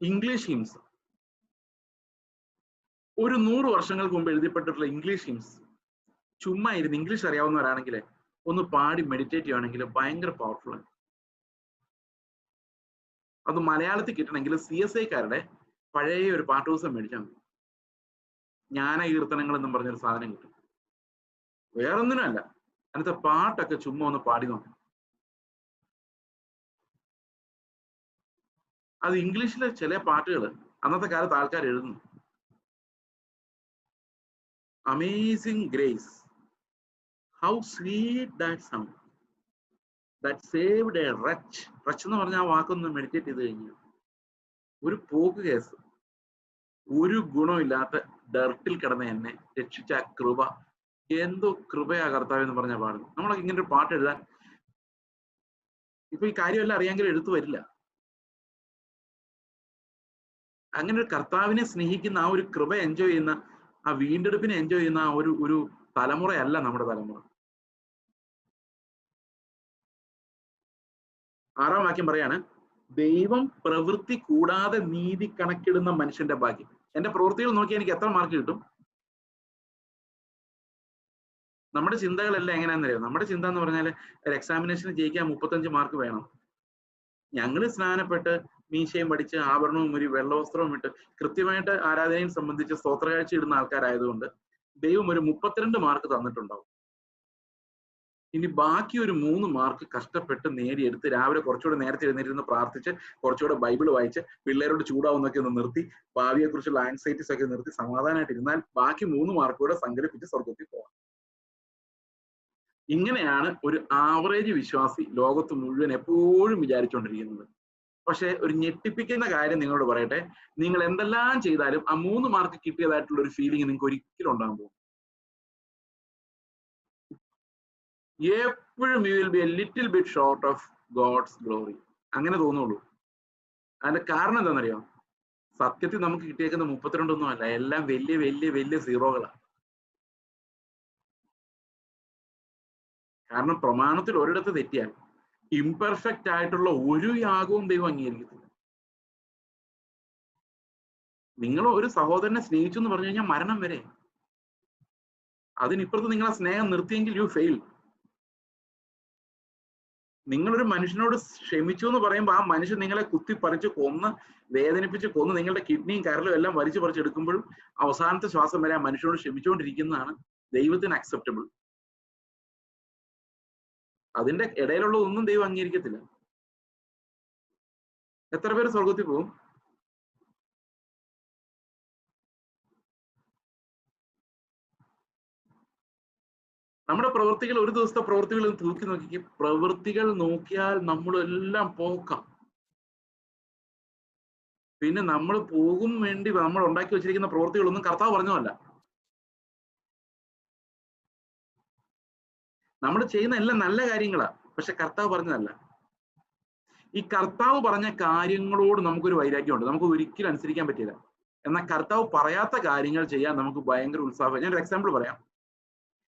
ഇംഗ്ലീഷ് ഹിംസ്. ഒരു 100 വർഷങ്ങൾക്ക് മുമ്പ് എഴുതിപ്പെട്ടിട്ടുള്ള ഇംഗ്ലീഷ് ഹിംസ് ചുമ്മാ ഇരുന്ന് ഇംഗ്ലീഷ് അറിയാവുന്നവരാണെങ്കിൽ ഒന്ന് പാടി മെഡിറ്റേറ്റ് ചെയ്യുകയാണെങ്കിൽ ഭയങ്കര പവർഫുൾ ആണ്. അത് മലയാളത്തിൽ കിട്ടണമെങ്കിൽ CSIക്കാരുടെ പഴയ ഒരു പാട്ട് ദിവസം മേടിച്ചാൽ മതി. ജ്ഞാന കീർത്തനങ്ങൾ എന്നും പറഞ്ഞൊരു സാധനം കിട്ടും. വേറൊന്നിനും അല്ല, അതിനകത്തെ പാട്ടൊക്കെ ചുമ്മാ ഒന്ന് പാടി നോക്കാം. അത് ഇംഗ്ലീഷിലെ ചില പാട്ടുകൾ അന്നത്തെ കാലത്ത് ആൾക്കാർ എഴുതുന്നു. Amazing grace, how sweet that sound that saved a wretch. Wretch എന്ന് പറഞ്ഞ ആ വാക്കൊന്ന് മെഡിറ്റേറ്റ് ചെയ്ത് കഴിഞ്ഞാൽ ഒരു പോക്ക് കേസ്, ഒരു ഗുണമില്ലാത്ത ഡർട്ടിൽ കിടന്ന എന്നെ രക്ഷിച്ച കൃപ, എന്തോ കൃപയാ കർത്താവ് എന്ന് പറഞ്ഞ പാടുന്നു. നമ്മളൊക്കെ ഇങ്ങനെ ഒരു പാട്ട് എഴുതാൻ ഇപ്പൊ ഈ കാര്യമെല്ലാം അറിയാമെങ്കിലും എഴുത്തു വരില്ല. അങ്ങനെ ഒരു കർത്താവിനെ സ്നേഹിക്കുന്ന ആ ഒരു കൃപ എൻജോയ് ചെയ്യുന്ന, ആ വീണ്ടെടുപ്പിനെ എൻജോയ് ചെയ്യുന്ന ആ ഒരു തലമുറയല്ല നമ്മുടെ തലമുറ. 6-ാം വാക്യം പറയാണ്, ദൈവം പ്രവൃത്തി കൂടാതെ നീതി കണക്കിടുന്ന മനുഷ്യന്റെ ഭാഗ്യം. എന്റെ പ്രവൃത്തികൾ നോക്കി എനിക്ക് എത്ര മാർക്ക് കിട്ടും? നമ്മുടെ ചിന്തകളെല്ലാം എങ്ങനെയാണെന്നറിയാം. നമ്മുടെ ചിന്ത എന്ന് പറഞ്ഞാൽ ഒരു എക്സാമിനേഷന് ജയിക്കാൻ 35 മാർക്ക് വേണം. ഞങ്ങൾ സ്നാനപ്പെട്ട് മീശയും പഠിച്ച് ആഭരണവും ഒരു വെള്ളവസ്ത്രവും ഇട്ട് കൃത്യമായിട്ട് ആരാധനയെ സംബന്ധിച്ച് സ്തോത്രകാഴ്ച ഇടുന്ന ആൾക്കാരായതുകൊണ്ട് ദൈവം ഒരു 32 മാർക്ക് തന്നിട്ടുണ്ടാവും. ഇനി ബാക്കി ഒരു 3 മാർക്ക് കഷ്ടപ്പെട്ട് നേടിയെടുത്ത് രാവിലെ കുറച്ചുകൂടെ നേരത്തെ എഴുന്നേറ്റിരുന്ന് പ്രാർത്ഥിച്ച് കുറച്ചുകൂടെ ബൈബിൾ വായിച്ച് പിള്ളേരോട് ചൂടാവുന്നൊക്കെ ഒന്ന് നിർത്തി ഭാവിയെ കുറിച്ചുള്ള ആൻസൈറ്റീസ് ഒക്കെ നിർത്തി സമാധാനമായിട്ട് ഇരുന്നാൽ ബാക്കി 3 മാർക്ക് കൂടെ സംഘടിപ്പിച്ച് സ്വർഗത്തിൽ പോകാം. ഇങ്ങനെയാണ് ഒരു ആവറേജ് വിശ്വാസി ലോകത്ത് മുഴുവൻ എപ്പോഴും വിചാരിച്ചുകൊണ്ടിരിക്കുന്നത്. പക്ഷെ ഒരു ഞെട്ടിപ്പിക്കുന്ന കാര്യം നിങ്ങളോട് പറയട്ടെ, നിങ്ങൾ എന്തെല്ലാം ചെയ്താലും ആ 3 മാർക്ക് കിട്ടിയതായിട്ടുള്ള ഒരു ഫീലിംഗ് നിങ്ങൾക്ക് ഒരിക്കലും ഉണ്ടാകാൻ പോകും. എപ്പോഴും you will be a little bit short of God's glory. അങ്ങനെ തോന്നുള്ളൂ. അതിന്റെ കാരണം എന്താണെന്നറിയോ? സത്യത്തിൽ നമുക്ക് കിട്ടിയേക്കുന്ന 32 ഒന്നും അല്ല, എല്ലാം വലിയ വലിയ വലിയ സീറോകളാണ്. കാരണം പ്രമാണത്തിൽ ഒരിടത്ത് തെറ്റിയാൽ ഇംപെർഫെക്റ്റ് ആയിട്ടുള്ള ഒരു യാഗവും ദൈവം അംഗീകരിക്കത്തില്ല. നിങ്ങൾ ഒരു സഹോദരനെ സ്നേഹിച്ചു എന്ന് പറഞ്ഞു കഴിഞ്ഞാൽ മരണം വരെ. അതിനിപ്പുറത്ത് നിങ്ങൾ ആ സ്നേഹം നിർത്തിയെങ്കിൽ യു ഫെയിൽ. നിങ്ങളൊരു മനുഷ്യനോട് ക്ഷമിച്ചു എന്ന് പറയുമ്പോൾ ആ മനുഷ്യൻ നിങ്ങളെ കുത്തിപ്പറിച്ച് കൊന്ന് വേദനിപ്പിച്ച് കൊന്ന് നിങ്ങളുടെ കിഡ്നിയും കരളും എല്ലാം വലിച്ചു പറിച്ചെടുക്കുമ്പോഴും അവസാനത്തെ ശ്വാസം വരെ ആ മനുഷ്യനോട് ക്ഷമിച്ചുകൊണ്ടിരിക്കുന്നതാണ് ദൈവത്തിന് അക്സെപ്റ്റബിൾ. അതിന്റെ ഇടയിലുള്ളതൊന്നും ദൈവം അംഗീകരിക്കത്തില്ല. എത്ര പേര് സ്വർഗത്തിൽ പോകും? നമ്മുടെ പ്രവൃത്തികൾ, ഒരു ദിവസത്തെ പ്രവൃത്തികൾ തൂക്കി നോക്കി, പ്രവൃത്തികൾ നോക്കിയാൽ നമ്മളെല്ലാം പോക്കാം. പിന്നെ നമ്മൾ പോകും വേണ്ടി നമ്മൾ ഉണ്ടാക്കി വെച്ചിരിക്കുന്ന പ്രവൃത്തികളൊന്നും കർത്താവ് പറഞ്ഞതല്ല. നമ്മൾ ചെയ്യുന്ന എല്ലാം നല്ല കാര്യങ്ങളാ, പക്ഷെ കർത്താവ് പറഞ്ഞതല്ല. ഈ കർത്താവ് പറഞ്ഞ കാര്യങ്ങളോട് നമുക്കൊരു വൈരാഗ്യമുണ്ട്, നമുക്ക് ഒരിക്കലും അനുസരിക്കാൻ പറ്റില്ല. എന്നാൽ കർത്താവ് പറയാത്ത കാര്യങ്ങൾ ചെയ്യാൻ നമുക്ക് ഭയങ്കര ഉത്സാഹം. ഞാനൊരു എക്സാമ്പിൾ പറയാം.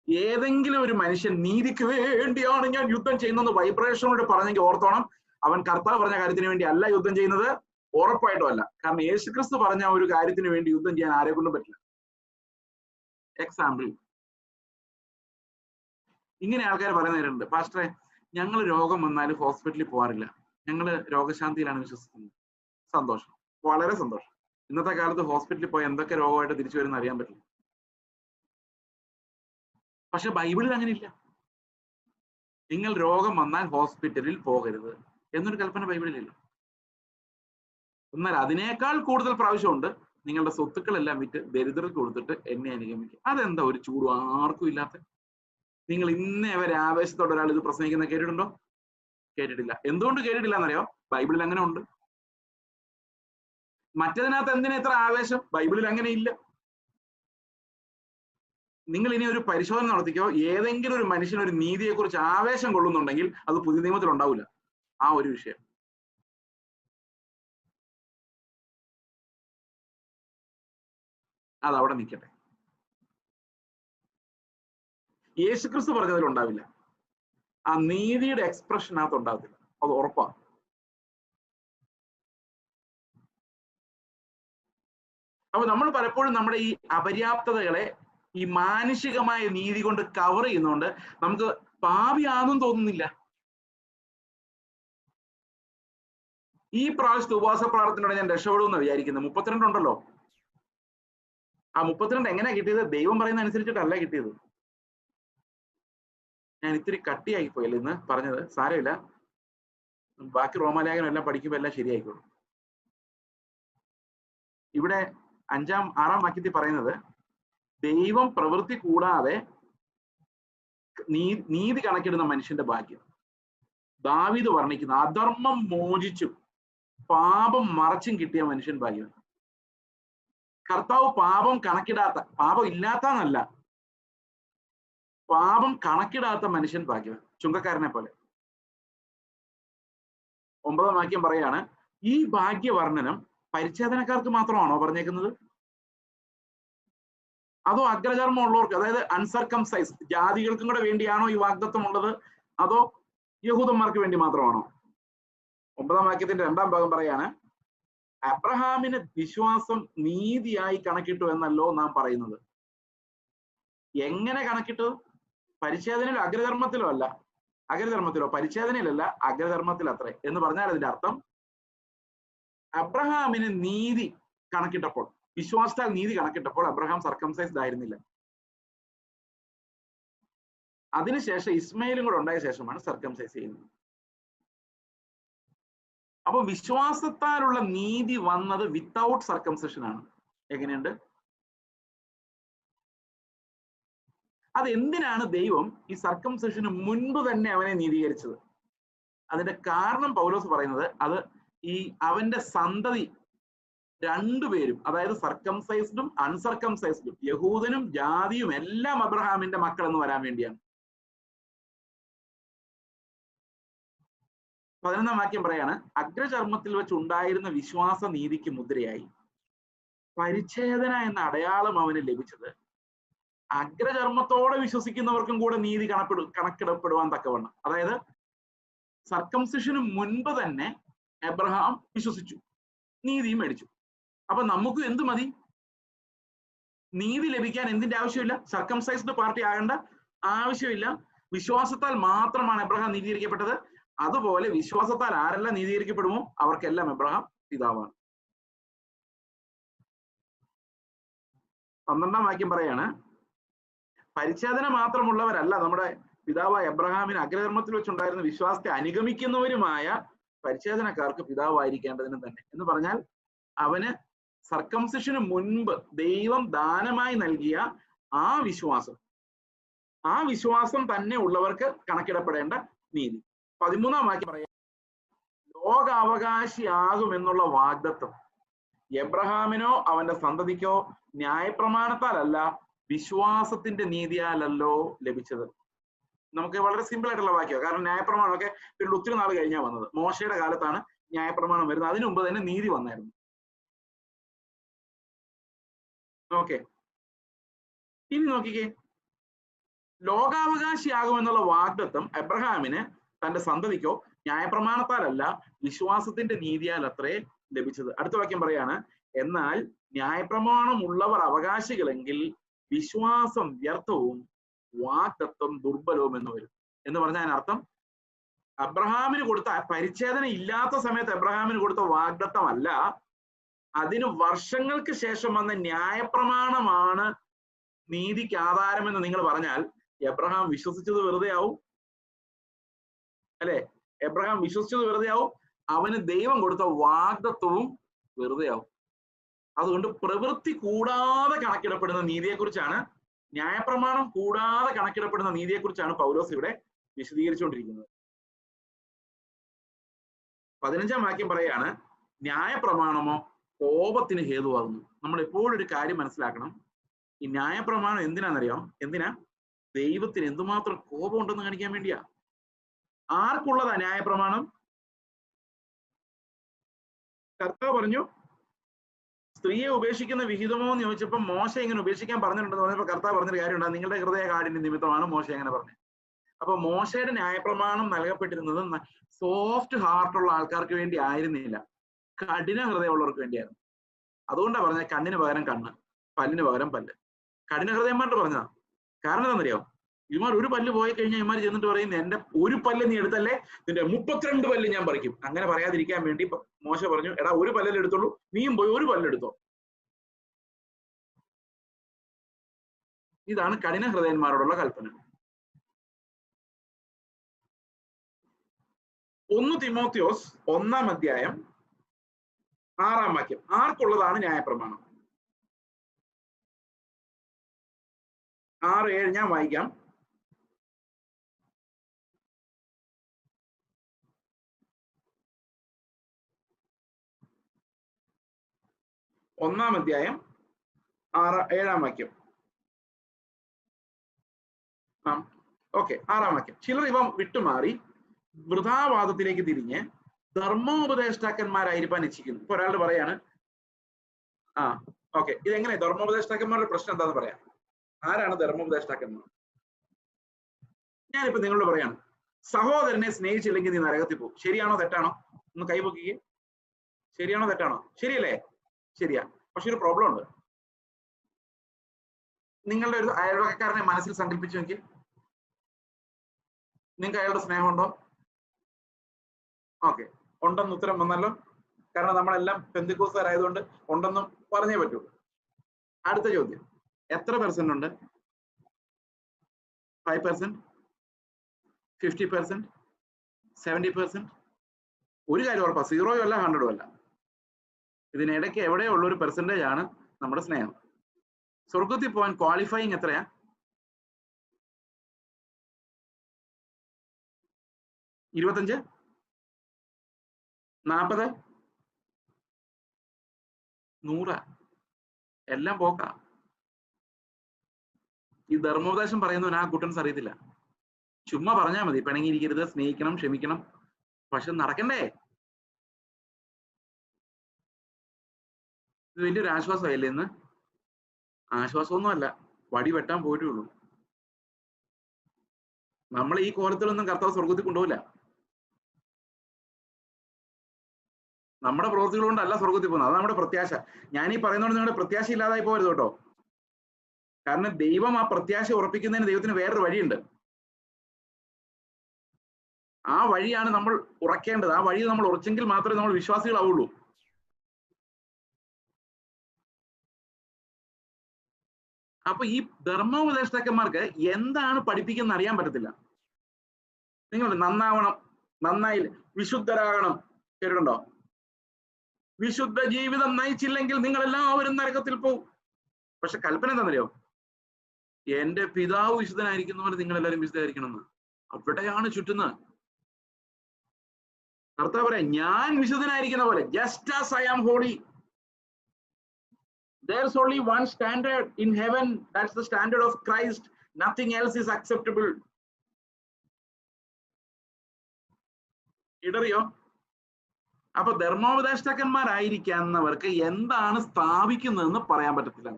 ഏതെങ്കിലും ഒരു മനുഷ്യൻ നീതിക്ക് വേണ്ടിയാണ് ഞാൻ യുദ്ധം ചെയ്യുന്നത് വൈബ്രേഷനോട് പറഞ്ഞെങ്കിൽ ഓർത്തോണം, അവൻ കർത്താവ് പറഞ്ഞ കാര്യത്തിന് വേണ്ടി അല്ല യുദ്ധം ചെയ്യുന്നത്, ഉറപ്പായിട്ടും അല്ല. കാരണം യേശുക്രിസ്തു പറഞ്ഞ ഒരു കാര്യത്തിന് വേണ്ടി യുദ്ധം ചെയ്യാൻ ആരെ കൊണ്ടും പറ്റില്ല. എക്സാമ്പിൾ, ഇങ്ങനെ ആൾക്കാർ പറയുന്നവരുണ്ട്, പാസ്റ്ററെ ഞങ്ങൾ രോഗം വന്നാലും ഹോസ്പിറ്റലിൽ പോകാറില്ല, ഞങ്ങൾ രോഗശാന്തിയിലാണ് വിശ്വസിക്കുന്നത്. സന്തോഷം, വളരെ സന്തോഷം. ഇന്നത്തെ കാലത്ത് ഹോസ്പിറ്റലിൽ പോയി എന്തൊക്കെ രോഗമായിട്ട് തിരിച്ചു വരുന്ന അറിയാൻ പറ്റില്ല. പക്ഷെ ബൈബിളിൽ അങ്ങനെയില്ല. നിങ്ങൾ രോഗം വന്നാൽ ഹോസ്പിറ്റലിൽ പോകരുത് എന്നൊരു കൽപ്പന ബൈബിളിലില്ല. എന്നാൽ അതിനേക്കാൾ കൂടുതൽ പ്രാവശ്യമുണ്ട്, നിങ്ങളുടെ സ്വത്തുക്കളെല്ലാം വിറ്റ് ദരിദ്രർക്ക് കൊടുത്തിട്ട് എന്നെ അനുഗമിക്കുക. അതെന്താ ഒരു ചൂടും ആർക്കും ഇല്ലാത്ത? നിങ്ങൾ ഇന്നേ വരെ ആവേശത്തോടെ ഒരാൾ ഇത് പ്രസംഗിക്കുന്ന കേട്ടിട്ടുണ്ടോ? കേട്ടിട്ടില്ല. എന്തുകൊണ്ട് കേട്ടിട്ടില്ല എന്നറിയോ? ബൈബിളിൽ അങ്ങനെ ഉണ്ട്. മറ്റതിനകത്ത് എന്തിനാ ഇത്ര ആവേശം? ബൈബിളിൽ അങ്ങനെ ഇല്ല. നിങ്ങൾ ഇനി ഒരു പരിശോധന നടത്തിക്കോ, ഏതെങ്കിലും ഒരു മനുഷ്യൻ ഒരു നീതിയെക്കുറിച്ച് ആവേശം കൊള്ളുന്നുണ്ടെങ്കിൽ അത് പുതിയ നിയമത്തിൽ ഉണ്ടാവില്ല. ആ ഒരു വിഷയം. അത് അവിടെ നിൽക്കട്ടെ. യേശുക്രിസ്തു പറഞ്ഞതിൽ ഉണ്ടാവില്ല. ആ നീതിയുടെ എക്സ്പ്രഷനകത്ത് ഉണ്ടാകത്തില്ല, അത് ഉറപ്പാണ്. അപ്പൊ നമ്മൾ പലപ്പോഴും നമ്മുടെ ഈ അപര്യാപ്തതകളെ ഈ മാനുഷികമായ നീതി കൊണ്ട് കവർ ചെയ്യുന്നതുകൊണ്ട് നമുക്ക് പാപിയാണെന്നും തോന്നുന്നില്ല. ഈ പ്രാവശ്യത്തെ ഉപവാസ പ്രാർത്ഥനയോടെ ഞാൻ രക്ഷപ്പെടുമെന്ന് വിചാരിക്കുന്നത്. 32 ഉണ്ടല്ലോ. ആ 32 എങ്ങനെയാ കിട്ടിയത്? ദൈവം പറയുന്ന അനുസരിച്ചിട്ടല്ല കിട്ടിയത്. ഞാൻ ഇത്തിരി കട്ടിയായി പോയല്ലോ ഇന്ന് പറഞ്ഞത്. സാരമില്ല, ബാക്കി റോമാലേഖനം എല്ലാം പഠിക്കുമ്പോൾ എല്ലാം ശരിയായിക്കോളും. ഇവിടെ 6-ാം വാക്യത്തിൽ പറയുന്നത് ദൈവം പ്രവൃത്തി കൂടാതെ നീതി കണക്കിടുന്ന മനുഷ്യന്റെ ഭാഗ്യം. ദാവീദ് വർണ്ണിക്കുന്ന അധർമ്മം മോചിച്ചും പാപം മറച്ചും കിട്ടിയ മനുഷ്യൻ ഭാഗ്യം. കർത്താവ് പാപം കണക്കിടാത്ത, പാപം ഇല്ലാത്തന്നല്ല, പാപം കണക്കിടാത്ത മനുഷ്യൻ ഭാഗ്യം, ചുങ്കക്കാരനെ പോലെ. 9-ാം വാക്യം പറയാണ്, ഈ ഭാഗ്യവർണ്ണനം പരിച്ഛേദനക്കാർക്ക് മാത്രമാണോ പറഞ്ഞേക്കുന്നത്? അതോ അഗ്രചർമ്മം ഉള്ളവർക്ക്, അതായത് അൺസർക്കംസൈസ് ജാതികൾക്കും കൂടെ വേണ്ടിയാണോ ഈ വാഗ്ദത്വം ഉള്ളത്? അതോ യഹൂദന്മാർക്ക് വേണ്ടി മാത്രമാണോ? 9-ാം വാക്യത്തിന്റെ 2-ാം ഭാഗം പറയാണ്, അബ്രഹാമിന് വിശ്വാസം നീതിയായി കണക്കിട്ടു എന്നല്ലോ നാം പറയുന്നത്. എങ്ങനെ കണക്കിട്ടു? പരിച്ഛേദനയിലോ അഗ്രധർമ്മത്തിലോ അല്ല, അഗ്രധർമ്മത്തിലോ പരിച്ഛേദനയിലല്ല, അഗ്രധർമ്മത്തിൽ അത്രേ. എന്ന് പറഞ്ഞാൽ അതിന്റെ അർത്ഥം അബ്രഹാമിന് നീതി കണക്കിട്ടപ്പോൾ, വിശ്വാസത്താൽ നീതി കണക്കിട്ടപ്പോൾ അബ്രഹാം സർക്കംസൈസ്ഡ് ആയിരുന്നില്ല. അതിനുശേഷം ഇസ്മയിലും കൂടെ ഉണ്ടായ ശേഷമാണ് സർക്കംസൈസ് ചെയ്യുന്നത്. അപ്പൊ വിശ്വാസത്താലുള്ള നീതി വന്നത് വിത്തൗട്ട് സർക്കംസെഷൻ ആണ്. എങ്ങനെയുണ്ട്? അത് എന്തിനാണ് ദൈവം ഈ സർക്കംസെഷന് മുൻപ് തന്നെ അവനെ നീതീകരിച്ചത്? അതിന്റെ കാരണം പൗലോസ് പറയുന്നത്, അത് ഈ അവന്റെ സന്തതി രണ്ടുപേരും, അതായത് സർക്കംസൈസ്ഡും അൺസർക്കംസൈസ്ഡും, യഹൂദനും ജാതിയും എല്ലാം അബ്രഹാമിന്റെ മക്കൾ എന്ന് വരാൻ വേണ്ടിയാണ്. 11-ാം വാക്യം പറയാണ്, അഗ്രചർമ്മത്തിൽ വെച്ചുണ്ടായിരുന്ന വിശ്വാസ നീതിക്ക് മുദ്രയായി പരിച്ഛേദന എന്ന അടയാളം അവന് ലഭിച്ചത് അഗ്രചർമ്മത്തോടെ വിശ്വസിക്കുന്നവർക്കും കൂടെ നീതി കണക്കിടപ്പെടുവാൻ തക്കവണ്ണം. അതായത് സർക്കംസിഷന് മുൻപ് തന്നെ എബ്രഹാം വിശ്വസിച്ചു, നീതിയും മേടിച്ചു. അപ്പൊ നമുക്ക് എന്ത് മതി? നീതി ലഭിക്കാൻ എന്തിന്റെ ആവശ്യമില്ല? സർക്കംസൈസ്ഡ് പാർട്ടി ആകേണ്ട ആവശ്യമില്ല. വിശ്വാസത്താൽ മാത്രമാണ് എബ്രഹാം നീതീകരിക്കപ്പെട്ടത്. അതുപോലെ വിശ്വാസത്താൽ ആരെല്ലാം നീതീകരിക്കപ്പെടുമോ അവർക്കെല്ലാം എബ്രഹാം പിതാവാണ്. 12-ാം വാക്യം പറയാണ്, പരിച്ഛേദന മാത്രമുള്ളവരല്ല നമ്മുടെ പിതാവായ എബ്രഹാമിന് അഗ്രധർമ്മത്തിൽ വെച്ചുണ്ടായിരുന്ന വിശ്വാസത്തെ അനുഗമിക്കുന്നവരുമായ പരിച്ഛേദനക്കാർക്ക് പിതാവായിരിക്കേണ്ടതിന് തന്നെ. എന്ന് പറഞ്ഞാൽ അവന് സർക്കംസിഷന് മുൻപ് ദൈവം ദാനമായി നൽകിയ ആ വിശ്വാസം തന്നെ ഉള്ളവർക്ക് കണക്കിടപ്പെടേണ്ട നീതി. 13-ാം വാക്യം പറയാം, ലോകാവകാശിയാകുമെന്നുള്ള വാഗ്ദത്തം എബ്രഹാമിനോ അവന്റെ സന്തതിക്കോ ന്യായപ്രമാണത്താലല്ല വിശ്വാസത്തിന്റെ നീതിയാലല്ലോ ലഭിച്ചത്. നമുക്ക് വളരെ സിമ്പിൾ ആയിട്ടുള്ള വാക്യം. കാരണം ന്യായപ്രമാണമൊക്കെ പിന്നീട് ഒത്തിരി നാൾ കഴിഞ്ഞാൽ വന്നത്. മോശയുടെ കാലത്താണ് ന്യായപ്രമാണം വരുന്നത്. അതിനു മുമ്പ് തന്നെ നീതി വന്നായിരുന്നു. ഓക്കെ, ഇനി നോക്കിക്കേ, ലോകാവകാശിയാകുമെന്നുള്ള വാഗ്ദത്തം എബ്രഹാമിന് തന്റെ സന്തതിക്കോ ന്യായപ്രമാണത്താലല്ല വിശ്വാസത്തിന്റെ നീതിയാൽ അത്രേ ലഭിച്ചത്. അടുത്ത വാക്യം പറയാണ്, എന്നാൽ ന്യായപ്രമാണം ഉള്ളവർ അവകാശികളെങ്കിൽ വിശ്വാസം വ്യർത്ഥവും വാഗ്ദത്തം ദുർബലവും എന്ന് വരും. എന്ന് പറഞ്ഞാൽ അതിനർത്ഥം അബ്രഹാമിന് കൊടുത്ത പരിച്ഛേദന ഇല്ലാത്ത സമയത്ത് എബ്രഹാമിന് കൊടുത്ത വാഗ്ദത്തം അല്ല, അതിന് വർഷങ്ങൾക്ക് ശേഷം വന്ന ന്യായപ്രമാണമാണ് നീതിക്ക് ആധാരമെന്ന് നിങ്ങൾ പറഞ്ഞാൽ എബ്രഹാം വിശ്വസിച്ചത് വെറുതെ ആവും അല്ലെ? എബ്രഹാം വിശ്വസിച്ചത് വെറുതെ ആവും, അവന് ദൈവം കൊടുത്ത വാഗ്ദത്വവും വെറുതെ ആവും. അതുകൊണ്ട് പ്രവൃത്തി കൂടാതെ കണക്കിടപ്പെടുന്ന നീതിയെക്കുറിച്ചാണ്, ന്യായപ്രമാണം കൂടാതെ കണക്കിടപ്പെടുന്ന നീതിയെക്കുറിച്ചാണ് പൗലോസ് ഇവിടെ വിശദീകരിച്ചുകൊണ്ടിരിക്കുന്നത്. 15-ാം വാക്യം പറയാണ്, ന്യായപ്രമാണമോ കോപത്തിന് ഹേതുവാകുന്നു. നമ്മൾ എപ്പോഴും ഒരു കാര്യം മനസ്സിലാക്കണം, ഈ ന്യായപ്രമാണം എന്തിനാണെന്നറിയാം? എന്തിനാ? ദൈവത്തിന് എന്തുമാത്രം കോപം ഉണ്ടെന്ന് കാണിക്കാൻ വേണ്ടിയാ. ആർക്കുള്ളതാ ന്യായപ്രമാണം? കർത്താവ് പറഞ്ഞു, സ്ത്രീയെ ഉപേക്ഷിക്കുന്ന വിഹിതമോ എന്ന് ചോദിച്ചപ്പോൾ മോശ ഇങ്ങനെ ഉപേക്ഷിക്കാൻ പറഞ്ഞിട്ടുണ്ടെന്ന് പറഞ്ഞപ്പോൾ കർത്താവ് പറഞ്ഞൊരു കാര്യമുണ്ട്, നിങ്ങളുടെ ഹൃദയ കാഠിന്യ നിമിത്തമാണ് മോശ അങ്ങനെ പറഞ്ഞത്. അപ്പൊ മോശയുടെ ന്യായപ്രമാണം നൽകപ്പെട്ടിരുന്നത് സോഫ്റ്റ് ഹാർട്ടുള്ള ആൾക്കാർക്ക് വേണ്ടി ആയിരുന്നില്ല, കഠിന ഹൃദയമുള്ളവർക്ക് വേണ്ടിയായിരുന്നു. അതുകൊണ്ടാണ് പറഞ്ഞത് കണ്ണിന് പകരം കണ്ണ്, പല്ലിന് പകരം പല്ല്. കഠിന ഹൃദയന്മാരുടെ പറഞ്ഞതാ. കാരണം എന്താണെന്നറിയോ? ഇവന്മാർ ഒരു പല്ല് പോയി കഴിഞ്ഞാൽ ഇവന്മാർ ചെന്നിട്ട് പറയുന്നത് എന്റെ ഒരു പല്ല് നീ എടുത്തല്ലേ നിന്റെ 32 പല്ല് ഞാൻ പറിക്കും. അങ്ങനെ പറയാതിരിക്കാൻ വേണ്ടി മോശ പറഞ്ഞു, എടാ ഒരു പല്ലിൽ എടുത്തോളൂ, നീയും പോയി ഒരു പല്ലെടുത്തോ. ഇതാണ് കഠിന ഹൃദയന്മാരോടുള്ള കൽപ്പന. 1 തിമോത്തിയോസ് 1-ാം അധ്യായം 6-ാം വാക്യം. ആർക്കുള്ളതാണ് ന്യായപ്രമാണം? 6-7 ഞാൻ വായിക്കാം. ഒന്നാം അധ്യായം 6-7 വാക്യം. ഓക്കെ, 6-ാം വാക്യം. ചിലർ ഇവ വിട്ടുമാറി വൃഥാവാദത്തിലേക്ക് തിരിഞ്ഞ് ധർമ്മോപദേഷ്ടാക്കന്മാരായിരിക്കാൻ ഇച്ഛിക്കുന്നു. ഇപ്പൊ ഒരാൾ പറയാണ്, ഓക്കെ, ഇതെങ്ങനെ ധർമ്മോപദേഷ്ടാക്കന്മാരുടെ പ്രശ്നം എന്താന്ന് പറയാം. ആരാണ് ധർമ്മോപദേഷ്ടാക്കന്മാർ? ഞാനിപ്പോ നിങ്ങളോട് പറയാണ്, സഹോദരനെ സ്നേഹിച്ചില്ലെങ്കിൽ നീ നരകത്തിൽ പോകും. ശരിയാണോ തെറ്റാണോ? ഒന്ന് കൈപൊക്കിക്കേ. ശരിയാണോ തെറ്റാണോ? ശരിയല്ലേ? ശരിയാ. പക്ഷെ ഒരു പ്രോബ്ലം ഉണ്ട്. നിങ്ങളുടെ ഒരു അയൽവക്കക്കാരനെ മനസ്സിൽ സങ്കല്പിച്ചു നോക്കി, നിങ്ങൾക്ക് അയാളുടെ സ്നേഹമുണ്ടോ? ഓക്കെ, ഉണ്ടെന്ന് ഉത്തരം വന്നല്ലോ. കാരണം നമ്മളെല്ലാം പെന്തിക്കോസ്തുകാരായതുകൊണ്ട് ഉണ്ടെന്നും പറഞ്ഞേ പറ്റൂ. അടുത്ത ചോദ്യം, എത്ര % ഉണ്ട്? 5%, 50%, 70%? ഒരു കാര്യം ഉറപ്പാ, 0 അല്ല 100 അല്ല. ഇതിനിടയ്ക്ക് എവിടെയുള്ള ഒരു പെർസെൻറ്റേജ് ആണ് നമ്മുടെ സ്നേഹം. സ്വർഗത്തിൽ പോകാൻ ക്വാളിഫയിങ് എത്രയാ? 25, 40, 100? എല്ലാം പോക്കാ. ഈ ധർമ്മോപദേശം പറയുന്നവൻ ആ കുട്ടൻസ് അറിയത്തില്ല. ചുമ്മാ പറഞ്ഞാൽ മതി, പിണങ്ങിയിരിക്കരുത്, സ്നേഹിക്കണം, ക്ഷമിക്കണം. പക്ഷെ നടക്കണ്ടേ? ഇത് വലിയൊരു ആശ്വാസമായില്ലേ ഇന്ന്? ആശ്വാസമൊന്നും അല്ല, വടി വെട്ടാൻ പോയിട്ടേ ഉള്ളൂ. നമ്മൾ ഈ കോലത്തിലൊന്നും കർത്താവ് സ്വർഗത്തിൽ കൊണ്ടുപോകില്ല. നമ്മുടെ പ്രവൃത്തികൾ കൊണ്ടല്ല സ്വർഗത്തിൽ പോകുന്നത്, അത് നമ്മുടെ പ്രത്യാശ. ഞാൻ ഈ പറയുന്നതുകൊണ്ട് നിങ്ങളുടെ പ്രത്യാശ ഇല്ലാതായി പോകരുത് കേട്ടോ. കാരണം ദൈവം ആ പ്രത്യാശ ഉറപ്പിക്കുന്നതിന് ദൈവത്തിന് വേറൊരു വഴിയുണ്ട്. ആ വഴിയാണ് നമ്മൾ ഉറക്കേണ്ടത്. ആ വഴി നമ്മൾ ഉറച്ചെങ്കിൽ മാത്രമേ നമ്മൾ വിശ്വാസികളാവുള്ളൂ. അപ്പൊ ഈ ധർമ്മോപദേഷ്ടാക്കന്മാർക്ക് എന്താണ് പഠിപ്പിക്കുന്നത് അറിയാൻ പറ്റത്തില്ല. നിങ്ങൾ നന്നാവണം, നന്നായി വിശുദ്ധരാകണം, കേട്ടിട്ടുണ്ടോ? വിശുദ്ധ ജീവിതം നയിച്ചില്ലെങ്കിൽ നിങ്ങൾ എല്ലാവരും നരകത്തിൽ പോകും. പക്ഷെ കൽപ്പന എന്താണെന്നറിയോ? എന്റെ പിതാവ് വിശുദ്ധനായിരിക്കുന്ന പോലെ നിങ്ങൾ എല്ലാവരും വിശുദ്ധരായിരിക്കണമെന്ന്. അവിടെയാണ് ചുറ്റുന്നത്. കർത്താവ് പറയാം, ഞാൻ വിശുദ്ധനായിരിക്കുന്ന പോലെ, just as I am holy. There's only one standard in heaven, that's the standard of Christ. Nothing else is acceptable. ഇടറിയോ? അപ്പൊ ധർമ്മോപദേഷ്ടാക്കന്മാരായിരിക്കുന്നവർക്ക് എന്താണ് സ്ഥാപിക്കുന്നതെന്ന് പറയാൻ പറ്റത്തില്ല.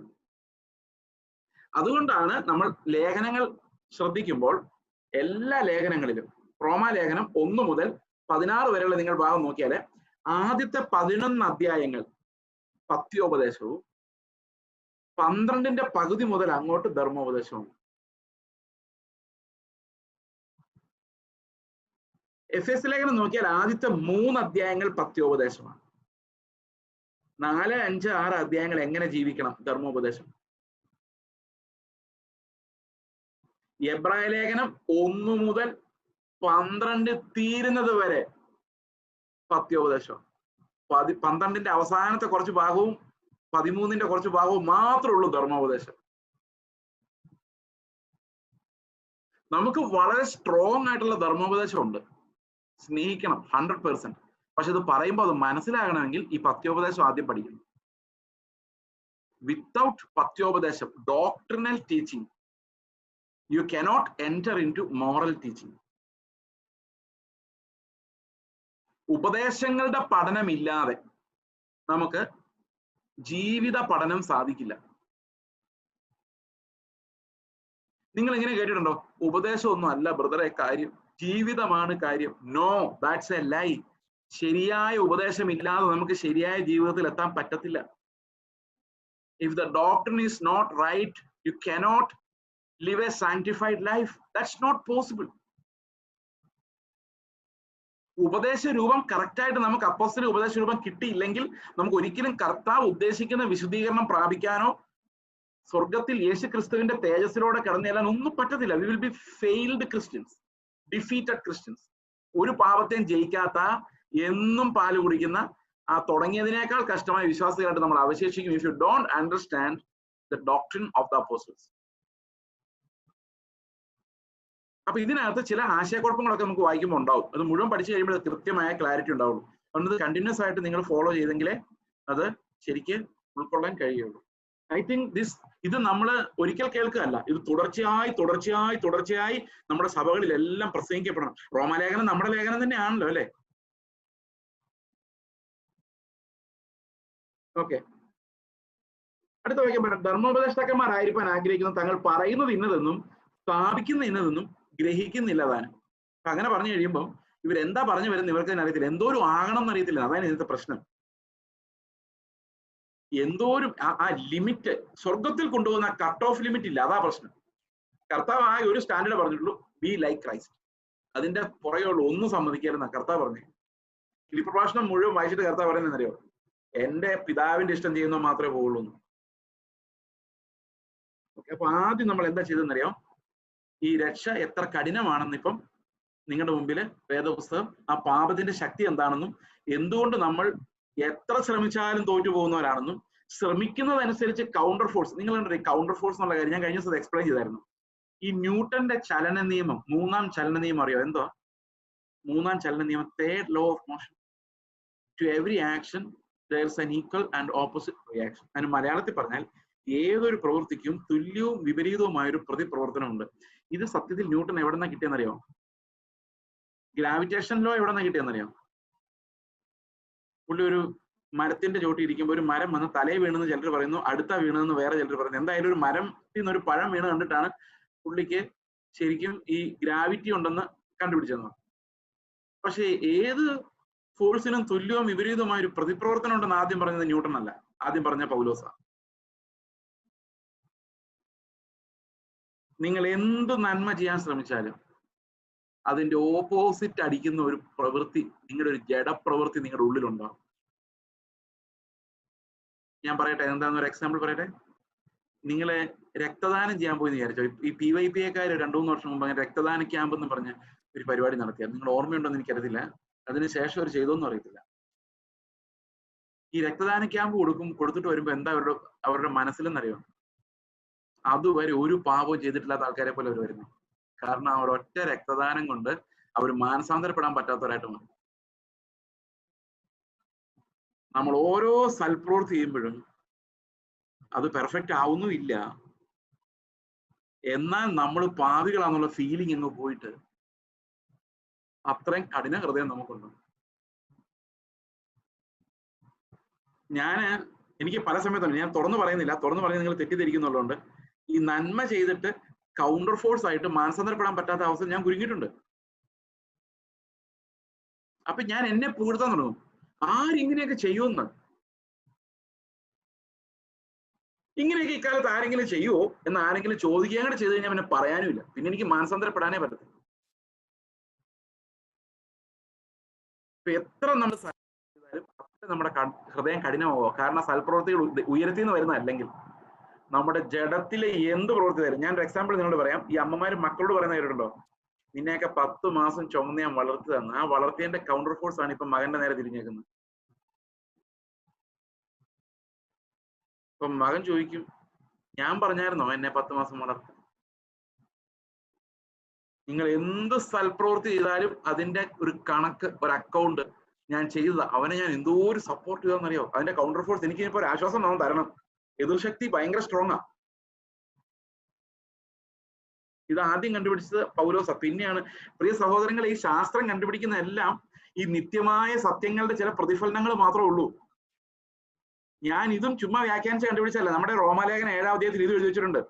അതുകൊണ്ടാണ് നമ്മൾ ലേഖനങ്ങൾ ശ്രദ്ധിക്കുമ്പോൾ എല്ലാ ലേഖനങ്ങളിലും, റോമാലേഖനം 1 മുതൽ 16 വരെയുള്ള നിങ്ങൾ ഭാഗം നോക്കിയാല് ആദ്യത്തെ 11 അധ്യായങ്ങൾ പത്യോപദേശവും 12ന്റെ പകുതി മുതൽ അങ്ങോട്ട് ധർമ്മോപദേശവും. എഫേസ്യ ലേഖനം നോക്കിയാൽ ആദ്യത്തെ 3 അധ്യായങ്ങൾ പത്യോപദേശമാണ്. 4, 5, 6 അധ്യായങ്ങൾ എങ്ങനെ ജീവിക്കണം, ധർമ്മോപദേശം. എബ്രായ ലേഖനം 1 മുതൽ 12 തീരുന്നത് വരെ പത്യോപദേശം. 12ന്റെ അവസാനത്തെ കുറച്ച് ഭാഗവും 13ന്റെ കുറച്ച് ഭാഗവും മാത്രമേ ഉള്ളൂ ധർമ്മോപദേശം. നമുക്ക് വളരെ സ്ട്രോങ് ആയിട്ടുള്ള ധർമ്മോപദേശം ഉണ്ട്. സ്നേഹിക്കണം 100%. പക്ഷെ ഇത് പറയുമ്പോൾ അത് മനസ്സിലാകണമെങ്കിൽ ഈ പത്യോപദേശം ആദ്യം പഠിക്കണം. വിത്തൗട്ട് പത്യോപദേശം, doctrinal teaching, you cannot enter into moral teaching. ഉപദേശങ്ങളുടെ പഠനമില്ലാതെ നമുക്ക് ജീവിത പഠനം സാധിക്കില്ല. നിങ്ങൾ എങ്ങനെ കേട്ടിട്ടുണ്ടോ? ഉപദേശമൊന്നും അല്ല ബ്രദറെ കാര്യം, ജീവിതമാണ് കാര്യം. No, that's a lie. ശരിയായ ഉപദേശം ഇല്ലാതെ നമുക്ക് ശരിയായ ജീവിതത്തിൽ എത്താൻ പറ്റത്തില്ല. If the doctrine is not right, you cannot live a sanctified life. That's not possible. ഉപദേശ രൂപം കറക്റ്റായിട്ട് നമുക്ക് അപ്പോസ്തല ഉപദേശ രൂപം കിട്ടിയില്ലെങ്കിൽ നമുക്ക് ഒരിക്കലും കർത്താവ് ഉദ്ദേശിക്കുന്ന വിശുദ്ധീകരണം പ്രാപിക്കാനോ സ്വർഗത്തിൽ യേശു ക്രിസ്തുവിന്റെ തേജസ്സിലൂടെ കടന്നു ചെല്ലാൻ ഒന്നും പറ്റത്തില്ല. We will be failed Christians, defeated Christians. ഒരു പാപത്തെയും ജയിക്കാത്ത, എന്നും പാല് കുടിക്കുന്ന, ആ തുടങ്ങിയതിനേക്കാൾ കഷ്ടമായ വിശ്വാസികളായിട്ട് നമ്മൾ അവശേഷിക്കും. If you don't understand the doctrine of the apostles. അപ്പൊ ഇതിനകത്ത് ചില ആശയക്കുഴപ്പങ്ങളൊക്കെ നമുക്ക് വായിക്കുമ്പോൾ ഉണ്ടാവും. അത് മുഴുവൻ പഠിച്ചു കഴിയുമ്പോൾ കൃത്യമായ ക്ലാരിറ്റി ഉണ്ടാവുള്ളൂ. അതുകൊണ്ട് കണ്ടിന്യൂസ് ആയിട്ട് നിങ്ങൾ ഫോളോ ചെയ്തെങ്കിലേ അത് ശരിക്ക് ഉൾക്കൊള്ളാൻ കഴിയുള്ളൂ. ഐ തിങ്ക് ഇത് നമ്മൾ ഒരിക്കൽ കേൾക്കുകയല്ല, ഇത് തുടർച്ചയായി നമ്മുടെ സഭകളിലെല്ലാം പ്രസംഗിക്കപ്പെടണം. റോമാലേഖനം നമ്മുടെ ലേഖനം തന്നെയാണല്ലോ അല്ലെ? ഓക്കെ, അടുത്ത വാക്യം പറയാം. ധർമ്മോപദേഷ്ടാക്കന്മാരായിരിക്കാൻ ആഗ്രഹിക്കുന്ന തങ്ങൾ പറയുന്നത് ഇന്നതെന്നും സ്ഥാപിക്കുന്ന ഇന്നതെന്നും ഗ്രഹിക്കുന്നില്ല താനും. അപ്പൊ അങ്ങനെ പറഞ്ഞു കഴിയുമ്പോൾ ഇവരെന്താ പറഞ്ഞു വരുന്നത് ഇവർക്ക് തന്നെ അറിയത്തില്ല. എന്തോരും ആകണം എന്നറിയത്തില്ല. അതാണ് ഇതിന്റെ പ്രശ്നം. എന്തോരും ആ ലിമിറ്റ്, സ്വർഗത്തിൽ കൊണ്ടുപോകുന്ന കട്ട് ഓഫ് ലിമിറ്റ് ഇല്ല. അതാ പ്രശ്നം. കർത്താവ് ആ ഒരു സ്റ്റാൻഡേർഡ് പറഞ്ഞിട്ടുള്ളൂ, ബി ലൈക്ക് ക്രൈസ്റ്റ്. അതിന്റെ പുറകെയുള്ള ഒന്നും സമ്മതിക്കാലെന്നാ കർത്താവ് പറഞ്ഞു. ഈ പ്രഭാഷണം മുഴുവൻ വായിച്ചിട്ട് കർത്താവ് പറയുന്നതെന്നറിയോ? എന്റെ പിതാവിന്റെ ഇഷ്ടം ചെയ്യുന്നത് മാത്രമേ പോകുള്ളൂ. ഓക്കെ, അപ്പൊ ആദ്യം നമ്മൾ എന്താ ചെയ്തെന്നറിയോ? ഈ രക്ഷ എത്ര കഠിനമാണെന്ന് ഇപ്പം നിങ്ങളുടെ മുമ്പിൽ വേദപുസ്തകം, ആ പാപത്തിന്റെ ശക്തി എന്താണെന്നും എന്തുകൊണ്ട് നമ്മൾ എത്ര ശ്രമിച്ചാലും തോറ്റു പോകുന്നവരാണെന്നും, ശ്രമിക്കുന്നതനുസരിച്ച് കൗണ്ടർ ഫോഴ്സ്, നിങ്ങൾ കണ്ടോ കൗണ്ടർ ഫോഴ്സ് എന്നുള്ള കാര്യം ഞാൻ കഴിഞ്ഞ ദിവസം എക്സ്പ്ലെയിൻ ചെയ്തായിരുന്നു. ഈ ന്യൂട്ടന്റെ ചലന നിയമം, മൂന്നാം ചലന നിയമം അറിയോ? എന്തോ മൂന്നാം ചലന നിയമം? Third law of motion. To every action there is an equal and opposite reaction. അതിന് മലയാളത്തിൽ പറഞ്ഞാൽ ഏതൊരു പ്രവൃത്തിക്കും തുല്യവും വിപരീതവുമായ ഒരു പ്രതിപ്രവർത്തനമുണ്ട്. ഇത് സത്യത്തിൽ ന്യൂട്ടൺ എവിടെ നിന്നാ കിട്ടിയെന്നറിയോ? ഗ്രാവിറ്റേഷൻ ലോ എവിടെ നിന്നാ കിട്ടിയെന്നറിയോ? പുള്ളി ഒരു മരത്തിന്റെ ചോട്ടി ഇരിക്കുമ്പോൾ ഒരു മരം വന്ന് തലയിൽ വീണെന്ന് ചിലർ പറയുന്നു, അടുത്ത വീണെന്ന് വേറെ ചിലർ പറയുന്നു. എന്തായാലും ഒരു മരത്തിൽ നിന്ന് ഒരു പഴം വീണ് കണ്ടിട്ടാണ് പുള്ളിക്ക് ശരിക്കും ഈ ഗ്രാവിറ്റി ഉണ്ടെന്ന് കണ്ടുപിടിച്ചത്. പക്ഷെ ഏത് ഫോഴ്സിനും തുല്യവും വിപരീതമായ ഒരു പ്രതിപ്രവർത്തനം ഉണ്ടെന്ന് ആദ്യം പറഞ്ഞത് ന്യൂട്ടൺ അല്ല, ആദ്യം പറഞ്ഞ പൗലോസാ. നിങ്ങൾ എന്ത് നന്മ ചെയ്യാൻ ശ്രമിച്ചാലും അതിന്റെ ഓപ്പോസിറ്റ് അടിക്കുന്ന ഒരു പ്രവൃത്തി, നിങ്ങളുടെ ഒരു ജഡപ്രവൃത്തി നിങ്ങളുടെ ഉള്ളിലുണ്ടാവും. ഞാൻ പറയട്ടെ, എന്താന്ന് ഒരു എക്സാമ്പിൾ പറയട്ടെ. നിങ്ങളെ രക്തദാനം ചെയ്യാൻ പോയി വിചാരിച്ചോ? ഈ PYPAക്കാർ 2-3 വർഷം മുമ്പ് അങ്ങനെ രക്തദാന ക്യാമ്പ് എന്ന് പറഞ്ഞ ഒരു പരിപാടി നടത്തിയായിരുന്നു. നിങ്ങൾ ഓർമ്മയുണ്ടോന്ന് എനിക്കറിയത്തില്ല, അതിനുശേഷം അവർ ചെയ്തോന്നും അറിയത്തില്ല. ഈ രക്തദാന ക്യാമ്പ് കൊടുത്തിട്ട് വരുമ്പോ എന്താ അവരുടെ മനസ്സിലെന്നറിയോ? അതുവരെ ഒരു പാപവും ചെയ്തിട്ടില്ലാത്ത ആൾക്കാരെ പോലെ അവർ വരുന്നു. കാരണം അവർ ഒറ്റ രക്തദാനം കൊണ്ട് അവർ മാനസാന്തരപ്പെടാൻ പറ്റാത്തവരായിട്ട് മാറും. നമ്മൾ ഓരോ സൽപ്രവൃത്തി ചെയ്യുമ്പോഴും അത് പെർഫെക്റ്റ് ആവുന്നുമില്ല, എന്നാൽ നമ്മൾ പാപികളാന്നുള്ള ഫീലിംഗ് അങ്ങ് പോയിട്ട് അത്രയും കഠിന ഹൃദയം നമുക്കുണ്ട്. എനിക്ക് പല സമയത്തുണ്ട്, ഞാൻ തുറന്നു പറയുന്നില്ല, തുറന്നു പറയുന്നത് നിങ്ങൾ തെറ്റിദ്ധരിക്കുന്നുള്ളതുകൊണ്ട്, ഈ നന്മ ചെയ്തിട്ട് കൗണ്ടർ ഫോഴ്സ് ആയിട്ട് മാനസാന്തരപ്പെടാൻ പറ്റാത്ത അവസ്ഥ ഞാൻ കുരുങ്ങിയിട്ടുണ്ട്. അപ്പൊ ഞാൻ എന്നെ പുകഴ്ത്താൻ തുടങ്ങും, ആരിങ്ങനെയൊക്കെ ചെയ്യുമെന്ന്. ഇങ്ങനെയൊക്കെ ഇക്കാലത്ത് ആരെങ്കിലും ചെയ്യുമോ എന്ന് ആരെങ്കിലും ചോദിക്കുകയും കൂടെ ചെയ്ത് കഴിഞ്ഞാൽ പിന്നെ പറയാനുമില്ല, പിന്നെ എനിക്ക് മാനസാന്തരപ്പെടാനേ പറ്റത്തില്ല. ഇപ്പൊ എത്ര നമ്മൾ ചെയ്താലും അത്ര നമ്മുടെ ഹൃദയം കഠിനമാവോ? കാരണം സൽപ്രവൃത്തികൾ ഉയരത്തിൽ നിന്ന് വരുന്ന അല്ലെങ്കിൽ നമ്മുടെ ജഡത്തിലെ എന്ത് പ്രവൃത്തി തരും. ഞാൻ ഒരു എക്സാമ്പിൾ നിങ്ങളോട് പറയാം. ഈ അമ്മമാര് മക്കളോട് പറയുന്ന കേട്ടിട്ടുണ്ടോ? നിന്നെയൊക്കെ 10 മാസം ചുമന്ന് ഞാൻ വളർത്തുകയെന്ന്. ആ വളർത്തിയതിന്റെ കൗണ്ടർ ഫോഴ്സ് ആണ് ഇപ്പൊ മകന്റെ നേരെ തിരിഞ്ഞേക്കുന്നത്. ഇപ്പൊ മകൻ ചോദിക്കും, ഞാൻ പറഞ്ഞായിരുന്നോ എന്നെ 10 മാസം വളർത്തി? നിങ്ങൾ എന്ത് സൽപ്രവൃത്തി ചെയ്താലും അതിന്റെ ഒരു കണക്ക്, ഒരു അക്കൗണ്ട് ഞാൻ ചെയ്തതാ. അവനെ ഞാൻ എന്തോ ഒരു സപ്പോർട്ട് ചെയ്താന്നറിയോ? അതിന്റെ കൗണ്ടർ ഫോഴ്സ് എനിക്ക് ഇനിയിപ്പോ ഒരു ആശ്വാസം അവൻ തരണം. എതിർശക്തി ഭയങ്കര സ്ട്രോങ് ആ. ഇത് ആദ്യം കണ്ടുപിടിച്ചത് പൗലോസ. പിന്നെയാണ് പ്രിയ സഹോദരങ്ങൾ, ഈ ശാസ്ത്രം കണ്ടുപിടിക്കുന്ന എല്ലാം ഈ നിത്യമായ സത്യങ്ങളുടെ ചില പ്രതിഫലനങ്ങൾ മാത്രമേ ഉള്ളൂ. ഞാൻ ഇതും ചുമ്മാ വ്യാഖ്യാനിച്ച് കണ്ടുപിടിച്ചല്ല. നമ്മുടെ റോമാലേഖനം 7-ാം അധ്യായത്തിൽ ഇത് എഴുതി വെച്ചിട്ടുണ്ട്.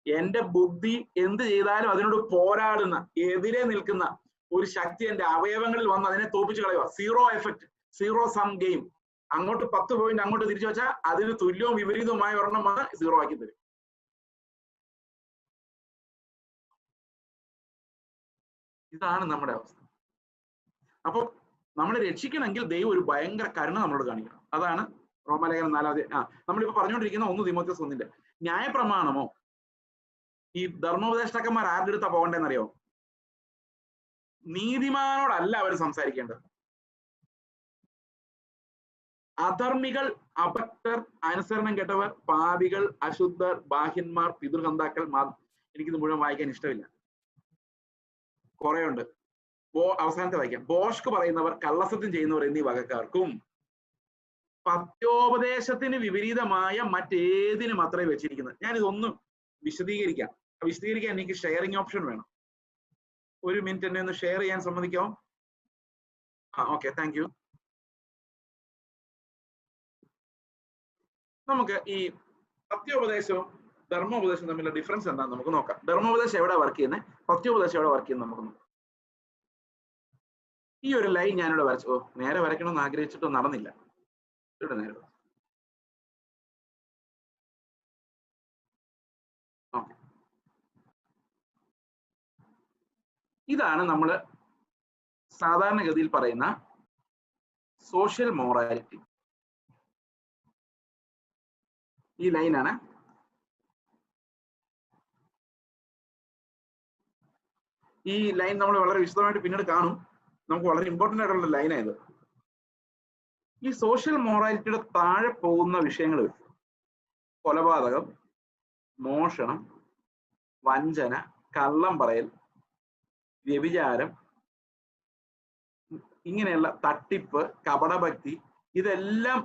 എന്റെ ബുദ്ധി എന്ത് ചെയ്താലും അതിനോട് പോരാടുന്ന, എതിരെ നിൽക്കുന്ന ഒരു ശക്തി എന്റെ അവയവങ്ങളിൽ വന്ന് അതിനെ തോപ്പിച്ച് കളയുക. Zero effect, zero sum game. അങ്ങോട്ട് 10 പോയിന്റ് അങ്ങോട്ട് തിരിച്ചു വെച്ചാൽ അതിന് തുല്യവും വിപരീതവുമായ ഒരെണ്ണം വന്ന് സീറോ ആക്കി തരും. ഇതാണ് നമ്മുടെ അവസ്ഥ. അപ്പൊ നമ്മളെ രക്ഷിക്കണമെങ്കിൽ ദൈവം ഒരു ഭയങ്കര കരുണ നമ്മളോട് കാണിക്കണം. അതാണ് റോമാലേഖനം 4-ാം അധ്യായം. നമ്മളിപ്പോ പറഞ്ഞുകൊണ്ടിരിക്കുന്ന 1 തീമോഥെയോസ് 1-ന്റെ ന്യായപ്രമാണമോ ഈ ധർമ്മോപദേഷ്ടാക്കന്മാർ ആരുടെ അടുത്താ പോകണ്ടെന്നറിയോ? നീതിമാനോടല്ല അവർ സംസാരിക്കേണ്ടത്. അധർമ്മികൾ, അഭക്തർ, അനുസരണം കെട്ടവർ, പാപികൾ, അശുദ്ധർ, ബാഹ്യന്മാർ, പിതൃഹന്താക്കൾ. എനിക്കിത് മുഴുവൻ വായിക്കാൻ ഇഷ്ടമില്ല, കുറെ ഉണ്ട്. അവസാനത്തെ വായിക്കാം. ബോഷ്ക്ക് പറയുന്നവർ, കള്ളസത്യം ചെയ്യുന്നവർ എന്നീ വകക്കാർക്കും പത്യോപദേശത്തിന് വിപരീതമായ മറ്റേതിനും അത്രേ വെച്ചിരിക്കുന്നത്. ഞാനിതൊന്നും വിശദീകരിക്കാൻ എനിക്ക് ഷെയറിംഗ് ഓപ്ഷൻ വേണം. 1 മിനിറ്റ് എന്നെ ഒന്ന് ഷെയർ ചെയ്യാൻ സമ്മതിക്കാമോ? Okay, thank you. നമുക്ക് ഈ പത്യോപദേശവും ധർമ്മോപദേശവും തമ്മിലുള്ള ഡിഫറൻസ് എന്താണെന്ന് നമുക്ക് നോക്കാം. ധർമ്മോപദേശം എവിടെ വർക്ക് ചെയ്യുന്നത്, പത്യോപദേശം എവിടെ വർക്ക് ചെയ്യുന്നത് നമുക്ക് നോക്കാം. ഈ ഒരു ലൈൻ ഞാനിവിടെ വരച്ചു. നേരെ വരയ്ക്കണമെന്ന് ആഗ്രഹിച്ചിട്ട് നടന്നില്ല. ഇവിടെ നേരെ ഓക്കെ. ഇതാണ് നമ്മൾ സാധാരണഗതിയിൽ പറയുന്ന സോഷ്യൽ മൊറാലിറ്റി. ഈ ലൈനാണ്. ഈ ലൈൻ നമ്മൾ വളരെ വിശദമായിട്ട് പിന്നീട് കാണും. നമുക്ക് വളരെ ഇമ്പോർട്ടൻ്റ് ആയിട്ടുള്ള ലൈനായത്. ഈ സോഷ്യൽ മൊറാലിറ്റിയുടെ താഴെ പോകുന്ന വിഷയങ്ങൾ: കൊലപാതകം, മോഷണം, വഞ്ചന, കള്ളം പറയൽ, വ്യഭിചാരം, ഇങ്ങനെയുള്ള തട്ടിപ്പ്, കപടഭക്തി, ഇതെല്ലാം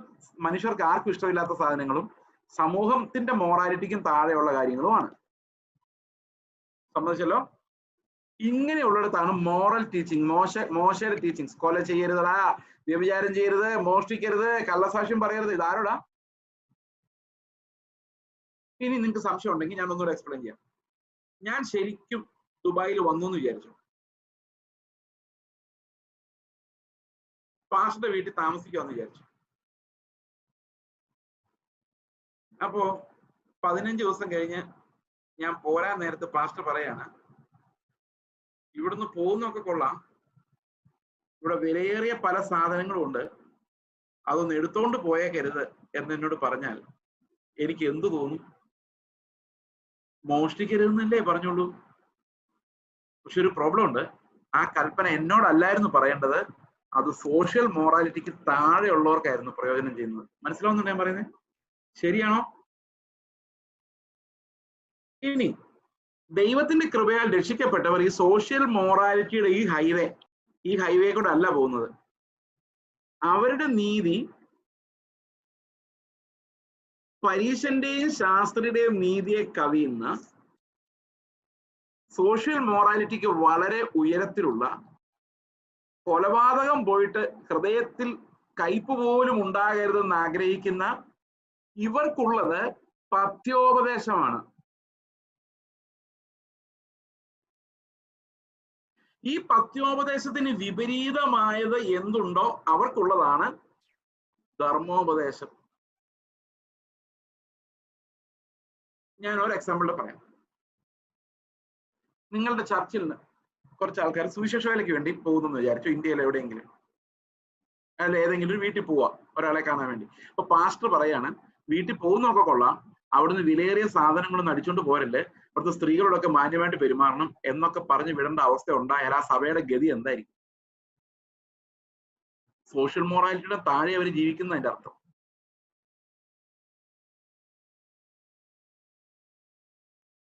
മനുഷ്യർക്ക് ആർക്കും ഇഷ്ടമില്ലാത്ത സാധനങ്ങളും സമൂഹത്തിന്റെ മൊറാലിറ്റിക്കും താഴെയുള്ള കാര്യങ്ങളുമാണ്. സമ്മതിച്ചല്ലോ? ഇങ്ങനെയുള്ളിടത്താണ് മോറൽ ടീച്ചിങ്, മോശയുടെ ടീച്ചിങ്സ്. കൊല ചെയ്യരുതടാ, വ്യഭിചാരം ചെയ്യരുത്, മോഷ്ടിക്കരുത്, കള്ളസാക്ഷ്യം പറയരുത്. ഇതാരോടാ? ഇനി നിങ്ങൾക്ക് സംശയം ഉണ്ടെങ്കിൽ ഞാൻ ഒന്നുകൂടെ എക്സ്പ്ലെയിൻ ചെയ്യാം. ഞാൻ ശരിക്കും ദുബായിൽ വന്നു എന്ന് വിചാരിച്ചു. പാസ്റ്ററുടെ വീട്ടിൽ താമസിക്കാമെന്ന് വിചാരിച്ചു. അപ്പോ 15 ദിവസം കഴിഞ്ഞ് ഞാൻ പോരാൻ നേരത്ത് പാസ്റ്റർ പറയാണ്, ഇവിടുന്ന് പോകുന്നൊക്കെ കൊള്ളാം, ഇവിടെ വിലയേറിയ പല സാധനങ്ങളും ഉണ്ട്, അതൊന്ന് എടുത്തോണ്ട് പോയേക്കരുത് എന്നോട് പറഞ്ഞാൽ എനിക്ക് എന്തു തോന്നും? മോഷ്ടിക്കരുതെന്നല്ലേ പറഞ്ഞോളൂ. പക്ഷെ ഒരു പ്രോബ്ലം ഉണ്ട്. ആ കൽപ്പന എന്നോടല്ലായിരുന്നു പറയേണ്ടത്, അത് സോഷ്യൽ മൊറാലിറ്റിക്ക് താഴെയുള്ളവർക്കായിരുന്നു പ്രയോജനം ചെയ്യുന്നത്. മനസ്സിലാവുന്നുണ്ടോ ഞാൻ പറയുന്നത്? ശരിയാണോ? ഇനി ദൈവത്തിന്റെ കൃപയാൽ രക്ഷിക്കപ്പെട്ടവർ ഈ സോഷ്യൽ മൊറാലിറ്റിയുടെ ഈ ഹൈവേ കൂടെ അല്ല പോകുന്നത്. അവരുടെ നീതി പരീശന്റെയും ശാസ്ത്രിയുടെയും നീതിയെ കവിയുന്ന, സോഷ്യൽ മൊറാലിറ്റിക്ക് വളരെ ഉയരത്തിലുള്ള, കൊലപാതകം പോയിട്ട് ഹൃദയത്തിൽ കയ്പ് പോലും ഉണ്ടാകരുതെന്ന് ആഗ്രഹിക്കുന്ന ഇവർക്കുള്ളത് പത്യോപദേശമാണ്. ഈ പത്യോപദേശത്തിന് വിപരീതമായത് എന്തുണ്ടോ അവർക്കുള്ളതാണ് ധർമ്മോപദേശം. ഞാൻ ഒരു എക്സാമ്പിളിൽ പറയാം. നിങ്ങളുടെ ചർച്ചിൽ കുറച്ച് ആൾക്കാർ സുവിശേഷ വേലയ്ക്ക് വേണ്ടി പോകുന്നെന്ന് വിചാരിച്ചു, ഇന്ത്യയിൽ എവിടെയെങ്കിലും, അല്ല ഏതെങ്കിലും ഒരു വീട്ടിൽ പോവാ ഒരാളെ കാണാൻ വേണ്ടി. അപ്പൊ പാസ്റ്റർ പറയാണ്, വീട്ടിൽ പോകുന്നൊക്കെ കൊള്ളാം, അവിടുന്ന് വിലയേറിയ സാധനങ്ങളൊന്നും അടിച്ചോണ്ട് പോരല്ലേ, അവിടുത്തെ സ്ത്രീകളോടൊക്കെ മാന്യമായിട്ട് പെരുമാറണം എന്നൊക്കെ പറഞ്ഞ് വിടേണ്ട അവസ്ഥ ഉണ്ടായാൽ ആ സഭയുടെ ഗതി എന്തായിരിക്കും? സോഷ്യൽ മൊറാലിറ്റിയുടെ താഴെ അവർ ജീവിക്കുന്നതിന്റെ അർത്ഥം.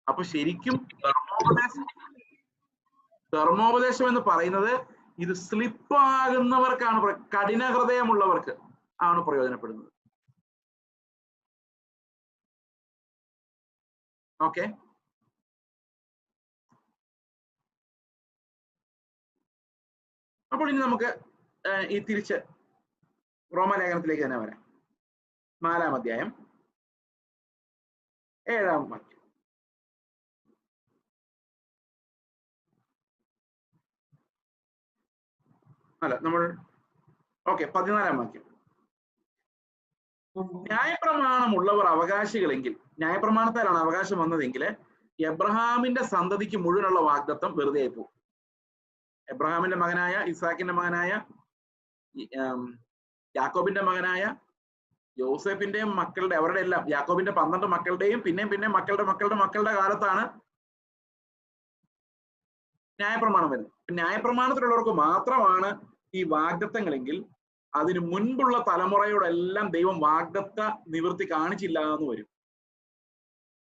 അപ്പൊ ശരിക്കും ധർമ്മോപദേശം എന്ന് പറയുന്നത് ഇത് സ്ലിപ്പാകുന്നവർക്കാണ്, കഠിന ഹൃദയമുള്ളവർക്ക് ആണ് പ്രയോജനപ്പെടുന്നത്. ഓക്കെ, അപ്പോൾ ഇനി നമുക്ക് ഈ തിരിച്ച് റോമാലേഖനത്തിലേക്ക് തന്നെ വരാം. 4-ാം അധ്യായം 7-ാം വാക്യം. അല്ല, നമ്മൾ 14-ാം വാക്യം. ന്യായപ്രമാണമുള്ളവർ അവകാശികളെങ്കിൽ, ന്യായപ്രമാണത്താലാണ് അവകാശം വന്നതെങ്കിൽ എബ്രഹാമിന്റെ സന്തതിക്ക് മുഴുവനുള്ള വാഗ്ദത്തം വെറുതെ ആയിപ്പോകും. എബ്രഹാമിന്റെ മകനായ, ഇസാക്കിന്റെ മകനായ, യാക്കോബിന്റെ മകനായ, യോസേഫിന്റെയും മക്കളുടെ, അവരുടെ എല്ലാം, യാക്കോബിന്റെ 12 മക്കളുടെയും പിന്നെ മക്കളുടെ മക്കളുടെ മക്കളുടെ കാലത്താണ് ന്യായപ്രമാണം വരുന്നത്. ന്യായപ്രമാണത്തിലുള്ളവർക്ക് മാത്രമാണ് ഈ വാഗ്ദത്തങ്ങളെങ്കിൽ അതിന് മുൻപുള്ള തലമുറയോടെല്ലാം ദൈവം വാഗ്ദത്ത നിവൃത്തി കാണിച്ചില്ല എന്ന് വരും.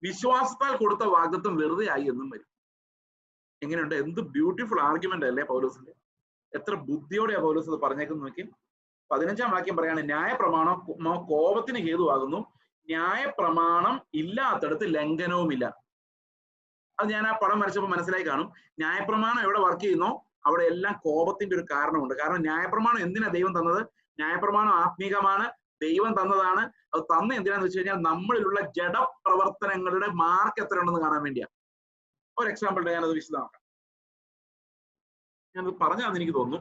വിശ്വാസത്താൽ കൊടുത്ത വാഗ്ദത്തം വെറുതെ ആയി എന്നും വരും. എങ്ങനെയുണ്ട്? എന്ത് ബ്യൂട്ടിഫുൾ ആർഗ്യുമെന്റ് അല്ലേ പൗലോസിന്റെ! എത്ര ബുദ്ധിയോടെയാ പൗലോസ് ഇത് പറഞ്ഞേക്കെന്ന് നോക്കി. 15-ാം വാക്യം പറയാണ്, ന്യായപ്രമാണം കോപത്തിന് ഹേതുവാകുന്നു, ന്യായപ്രമാണം ഇല്ലാത്തടത്ത് ലംഘനവുമില്ല. അത് ഞാൻ ആ പടം വരച്ചപ്പോൾ മനസ്സിലായി കാണും. ന്യായപ്രമാണം എവിടെ വർക്ക് ചെയ്യുന്നോ അവിടെ എല്ലാം കോപത്തിന്റെ ഒരു കാരണമുണ്ട്. കാരണം ന്യായപ്രമാണം എന്തിനാ ദൈവം തന്നത്? ന്യായപ്രമാണം ആത്മീകമാണ്, ദൈവം തന്നതാണ്. അത് തന്ന എന്തിനാന്ന് വെച്ച് കഴിഞ്ഞാൽ നമ്മളിലുള്ള ജഡപ്രവർത്തനങ്ങളുടെ മാർക്ക് എത്ര ഉണ്ടെന്ന് കാണാൻ വേണ്ടിയാ. ഒരു എക്സാമ്പിൾ ഞാനത് വിശദമാക്കാം. ഞാനത് പറഞ്ഞാന്ന് എനിക്ക് തോന്നുന്നു.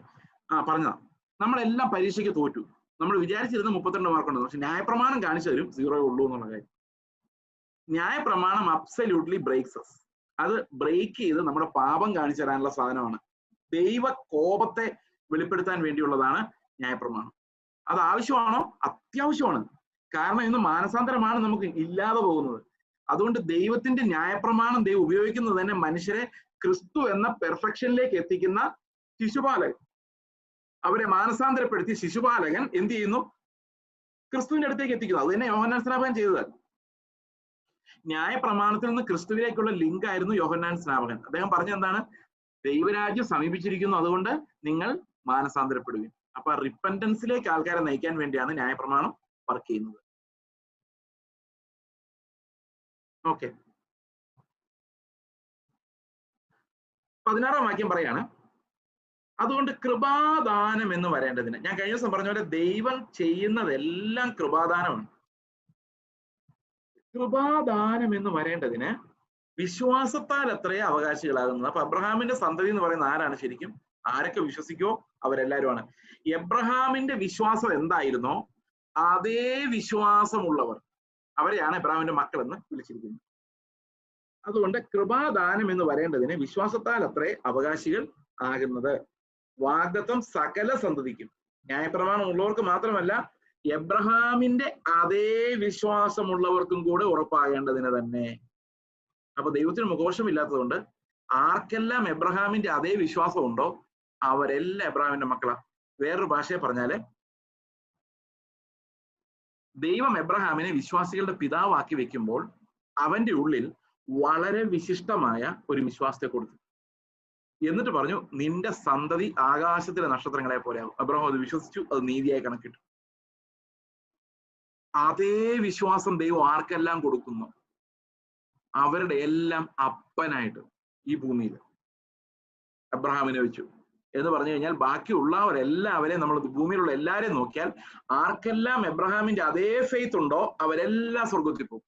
പറഞ്ഞതാ. നമ്മളെല്ലാം പരീക്ഷയ്ക്ക് തോറ്റു. നമ്മൾ വിചാരിച്ചിരുന്ന 32 മാർക്കുണ്ട്, പക്ഷെ ന്യായപ്രമാണം കാണിച്ചു തരും 0 ഉള്ളൂ എന്നുള്ള കാര്യം. ന്യായപ്രമാണം അബ്സല്യൂട്ട്ലി ബ്രേക്സ് അസ്. അത് ബ്രേക്ക് ചെയ്ത് നമ്മുടെ പാപം കാണിച്ചു തരാനുള്ള സാധനമാണ്. ദൈവ കോപത്തെ വെളിപ്പെടുത്താൻ വേണ്ടിയുള്ളതാണ് ന്യായപ്രമാണം. അത് ആവശ്യമാണോ? അത്യാവശ്യമാണ്. കാരണം ഇന്ന് മാനസാന്തരമാണ് നമുക്ക് ഇല്ലാതെ പോകുന്നത്. അതുകൊണ്ട് ദൈവത്തിന്റെ ന്യായപ്രമാണം ദൈവം ഉപയോഗിക്കുന്നത് തന്നെ മനുഷ്യരെ ക്രിസ്തു എന്ന പെർഫെക്ഷനിലേക്ക് എത്തിക്കുന്ന ശിശുപാലകൻ. അവരെ മാനസാന്തരപ്പെടുത്തി ശിശുപാലകൻ എന്ത് ചെയ്യുന്നു? ക്രിസ്തുവിന്റെ അടുത്തേക്ക് എത്തിക്കുന്നു. അത് തന്നെ യോഹന്നാൻ സ്നാപകൻ ചെയ്തത്. ന്യായപ്രമാണത്തിൽ നിന്ന് ക്രിസ്തുവിലേക്കുള്ള ലിങ്ക് ആയിരുന്നു യോഹന്നാൻ സ്നാപകൻ. അദ്ദേഹം പറഞ്ഞെന്താണ്? ദൈവരാജ്യം സമീപിച്ചിരിക്കുന്നു, അതുകൊണ്ട് നിങ്ങൾ മാനസാന്തരപ്പെടുവിൻ. അപ്പൊ റിപ്പന്റൻസിലേക്ക് ആൾക്കാരെ നയിക്കാൻ വേണ്ടിയാണ് ന്യായപ്രമാണം വർക്ക് ചെയ്യുന്നത്. ഓക്കെ, 16-ാം വാക്യം പറയാണ്, അതുകൊണ്ട് കൃപാദാനം എന്ന് വരേണ്ടതിന്. ഞാൻ കഴിഞ്ഞ ദിവസം പറഞ്ഞ പോലെ ദൈവം ചെയ്യുന്നതെല്ലാം കൃപാദാനമാണ്. കൃപാദാനം എന്ന് വരേണ്ടതിന് വിശ്വാസത്താൽ അത്രേ അവകാശികളാകുന്നത്. അപ്പൊ അബ്രഹാമിന്റെ സന്തതി എന്ന് പറയുന്ന ആരാണ് ശരിക്കും? ആരൊക്കെ വിശ്വസിക്കോ അവരെല്ലാവരുമാണ്. എബ്രഹാമിന്റെ വിശ്വാസം എന്തായിരുന്നോ അതേ വിശ്വാസമുള്ളവർ, അവരെയാണ് എബ്രഹാമിന്റെ മക്കൾ എന്ന് വിളിച്ചിരിക്കുന്നത്. അതുകൊണ്ട് കൃപാദാനം എന്ന് വരേണ്ടതിന് വിശ്വാസത്താൽ അത്രേ അവകാശികൾ ആകുന്നത്. വാഗ്ദത്തം സകല സന്തതിക്കും, ന്യായപ്രമാണം ഉള്ളവർക്ക് മാത്രമല്ല, എബ്രഹാമിന്റെ അതേ വിശ്വാസമുള്ളവർക്കും കൂടെ ഉറപ്പാകേണ്ടതിന് തന്നെ. അപ്പൊ ദൈവത്തിന് മുഖോഷമില്ലാത്തതുകൊണ്ട് ആർക്കെല്ലാം എബ്രഹാമിന്റെ അതേ വിശ്വാസം ഉണ്ടോ അവരെല്ലാം എബ്രഹാമിന്റെ മക്കളാ. വേറൊരു ഭാഷയെ പറഞ്ഞാല്, ദൈവം എബ്രഹാമിനെ വിശ്വാസികളുടെ പിതാവാക്കി വെക്കുമ്പോൾ അവന്റെ ഉള്ളിൽ വളരെ വിശിഷ്ടമായ ഒരു വിശ്വാസത്തെ കൊടുത്തു. എന്നിട്ട് പറഞ്ഞു, നിന്റെ സന്തതി ആകാശത്തിലെ നക്ഷത്രങ്ങളെ പോലെയാകും. അബ്രഹാം അത് വിശ്വസിച്ചു, അത് നീതിയായി കണക്കിട്ടു. അതേ വിശ്വാസം ദൈവം ആർക്കെല്ലാം കൊടുക്കുന്നു? അവരുടെ എല്ലാം അപ്പനായിട്ട് ഈ ഭൂമിയിൽ അബ്രഹാമിനെ വെച്ചു എന്ന് പറഞ്ഞു കഴിഞ്ഞാൽ ബാക്കിയുള്ളവരെല്ലാവരെയും നമ്മൾ ഭൂമിയിലുള്ള എല്ലാവരെയും നോക്കിയാൽ ആർക്കെല്ലാം എബ്രഹാമിന്റെ അതേ ഫെയ്ത്ത് ഉണ്ടോ അവരെല്ലാം സ്വർഗത്തിൽ പോകും.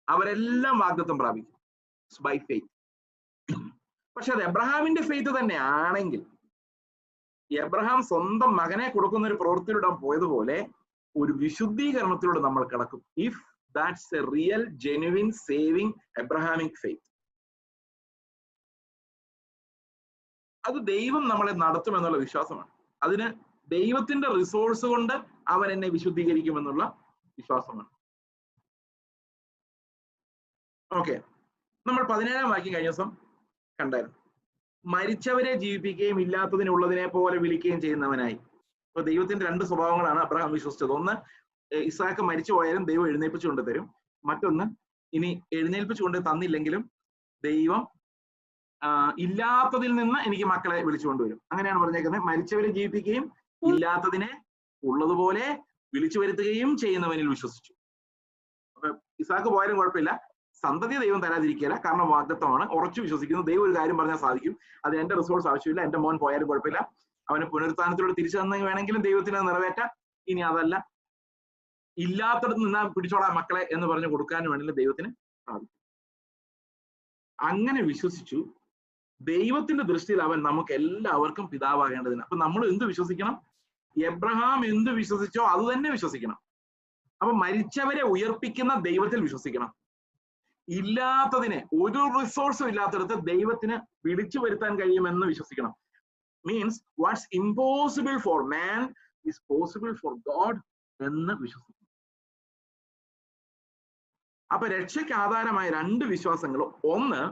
അവരെല്ലാം വാഗ്ദത്തം പ്രാപിക്കും ബൈ ഫെയ്ത്ത്. പക്ഷെ അത് എബ്രഹാമിന്റെ ഫെയ്ത്ത് തന്നെ ആണെങ്കിൽ, എബ്രഹാം സ്വന്തം മകനെ കൊടുക്കുന്ന ഒരു പ്രവൃത്തിയിലൂടെ പോയതുപോലെ ഒരു വിശുദ്ധീകരണത്തിലൂടെ നമ്മൾ കിടക്കും. If that's A real genuine saving Abrahamic faith. അത് ദൈവം നമ്മളെ നടത്തുമെന്നുള്ള വിശ്വാസമാണ്. അതിന് ദൈവത്തിന്റെ റിസോഴ്സ് കൊണ്ട് അവൻ എന്നെ വിശുദ്ധീകരിക്കുമെന്നുള്ള വിശ്വാസമാണ്. ഓക്കെ, നമ്മൾ 17-ാം വാക്യം കഴിഞ്ഞ ദിവസം കണ്ടായിരുന്നു. മരിച്ചവരെ ജീവിപ്പിക്കുകയും ഇല്ലാത്തതിനുള്ളതിനെ പോലെ വിളിക്കുകയും ചെയ്യുന്നവനായി. അപ്പൊ ദൈവത്തിന്റെ 2 സ്വഭാവങ്ങളാണ് അബ്രഹാം വിശ്വസിച്ചത്. ഒന്ന്, ഇസാക്ക് മരിച്ചു പോയാലും ദൈവം എഴുന്നേൽപ്പിച്ചു കൊണ്ട് തരും. മറ്റൊന്ന്, ഇനി എഴുന്നേൽപ്പിച്ചു കൊണ്ട് തന്നില്ലെങ്കിലും ദൈവം ഇല്ലാത്തതിൽ നിന്ന് എനിക്ക് മക്കളെ വിളിച്ചു കൊണ്ടുവരും. അങ്ങനെയാണ് പറഞ്ഞേക്കുന്നത്. മരിച്ചവരെ ജീവിപ്പിക്കുകയും ഇല്ലാത്തതിനെ ഉള്ളതുപോലെ വിളിച്ചു വരുത്തുകയും ചെയ്യുന്നവനിൽ വിശ്വസിച്ചു. അപ്പൊ ഇസാക്ക് പോയാലും കുഴപ്പമില്ല, സന്തതി ദൈവം തരാതിരിക്കില്ല, കാരണം വാഗ്ദത്തമാണ്. ഉറച്ചു വിശ്വസിക്കുന്നു, ദൈവം ഒരു കാര്യം പറഞ്ഞാൽ സാധിക്കും. അത് എന്റെ റിസോഴ്സ് ആവശ്യമില്ല, എന്റെ മോൻ പോയാലും കുഴപ്പമില്ല, അവന് പുനരുത്ഥാനത്തിലൂടെ തിരിച്ചു തന്നെ വേണമെങ്കിലും ദൈവത്തിന് നിറവേറ്റാം. ഇനി അതല്ല, ഇല്ലാത്തടത്ത് നിന്നാ പിടിച്ചോളാം മക്കളെ എന്ന് പറഞ്ഞു കൊടുക്കാൻ വേണ്ടി ദൈവത്തിന് സാധിക്കും. അങ്ങനെ വിശ്വസിച്ചു. ദൈവത്തിന്റെ ദൃഷ്ടിയിൽ അവൻ നമുക്ക് എല്ലാവർക്കും പിതാവാകേണ്ടതിന്. അപ്പൊ നമ്മൾ എന്ത് വിശ്വസിക്കണം? എബ്രഹാം എന്ത് വിശ്വസിച്ചോ അത് തന്നെ വിശ്വസിക്കണം. അപ്പൊ മരിച്ചവരെ ഉയർപ്പിക്കുന്ന ദൈവത്തിൽ വിശ്വസിക്കണം. ഇല്ലാത്തതിനെ, ഒരു റിസോഴ്സും ഇല്ലാത്തടത്ത് ദൈവത്തിന് വിളിച്ചു വരുത്താൻ കഴിയുമെന്ന് വിശ്വസിക്കണം. Means what's impossible for man is possible for God എന്ന് വിശ്വസിക്കണം. അപ്പൊ രക്ഷയ്ക്ക് ആധാരമായ രണ്ട് വിശ്വാസങ്ങൾ, ഒന്ന്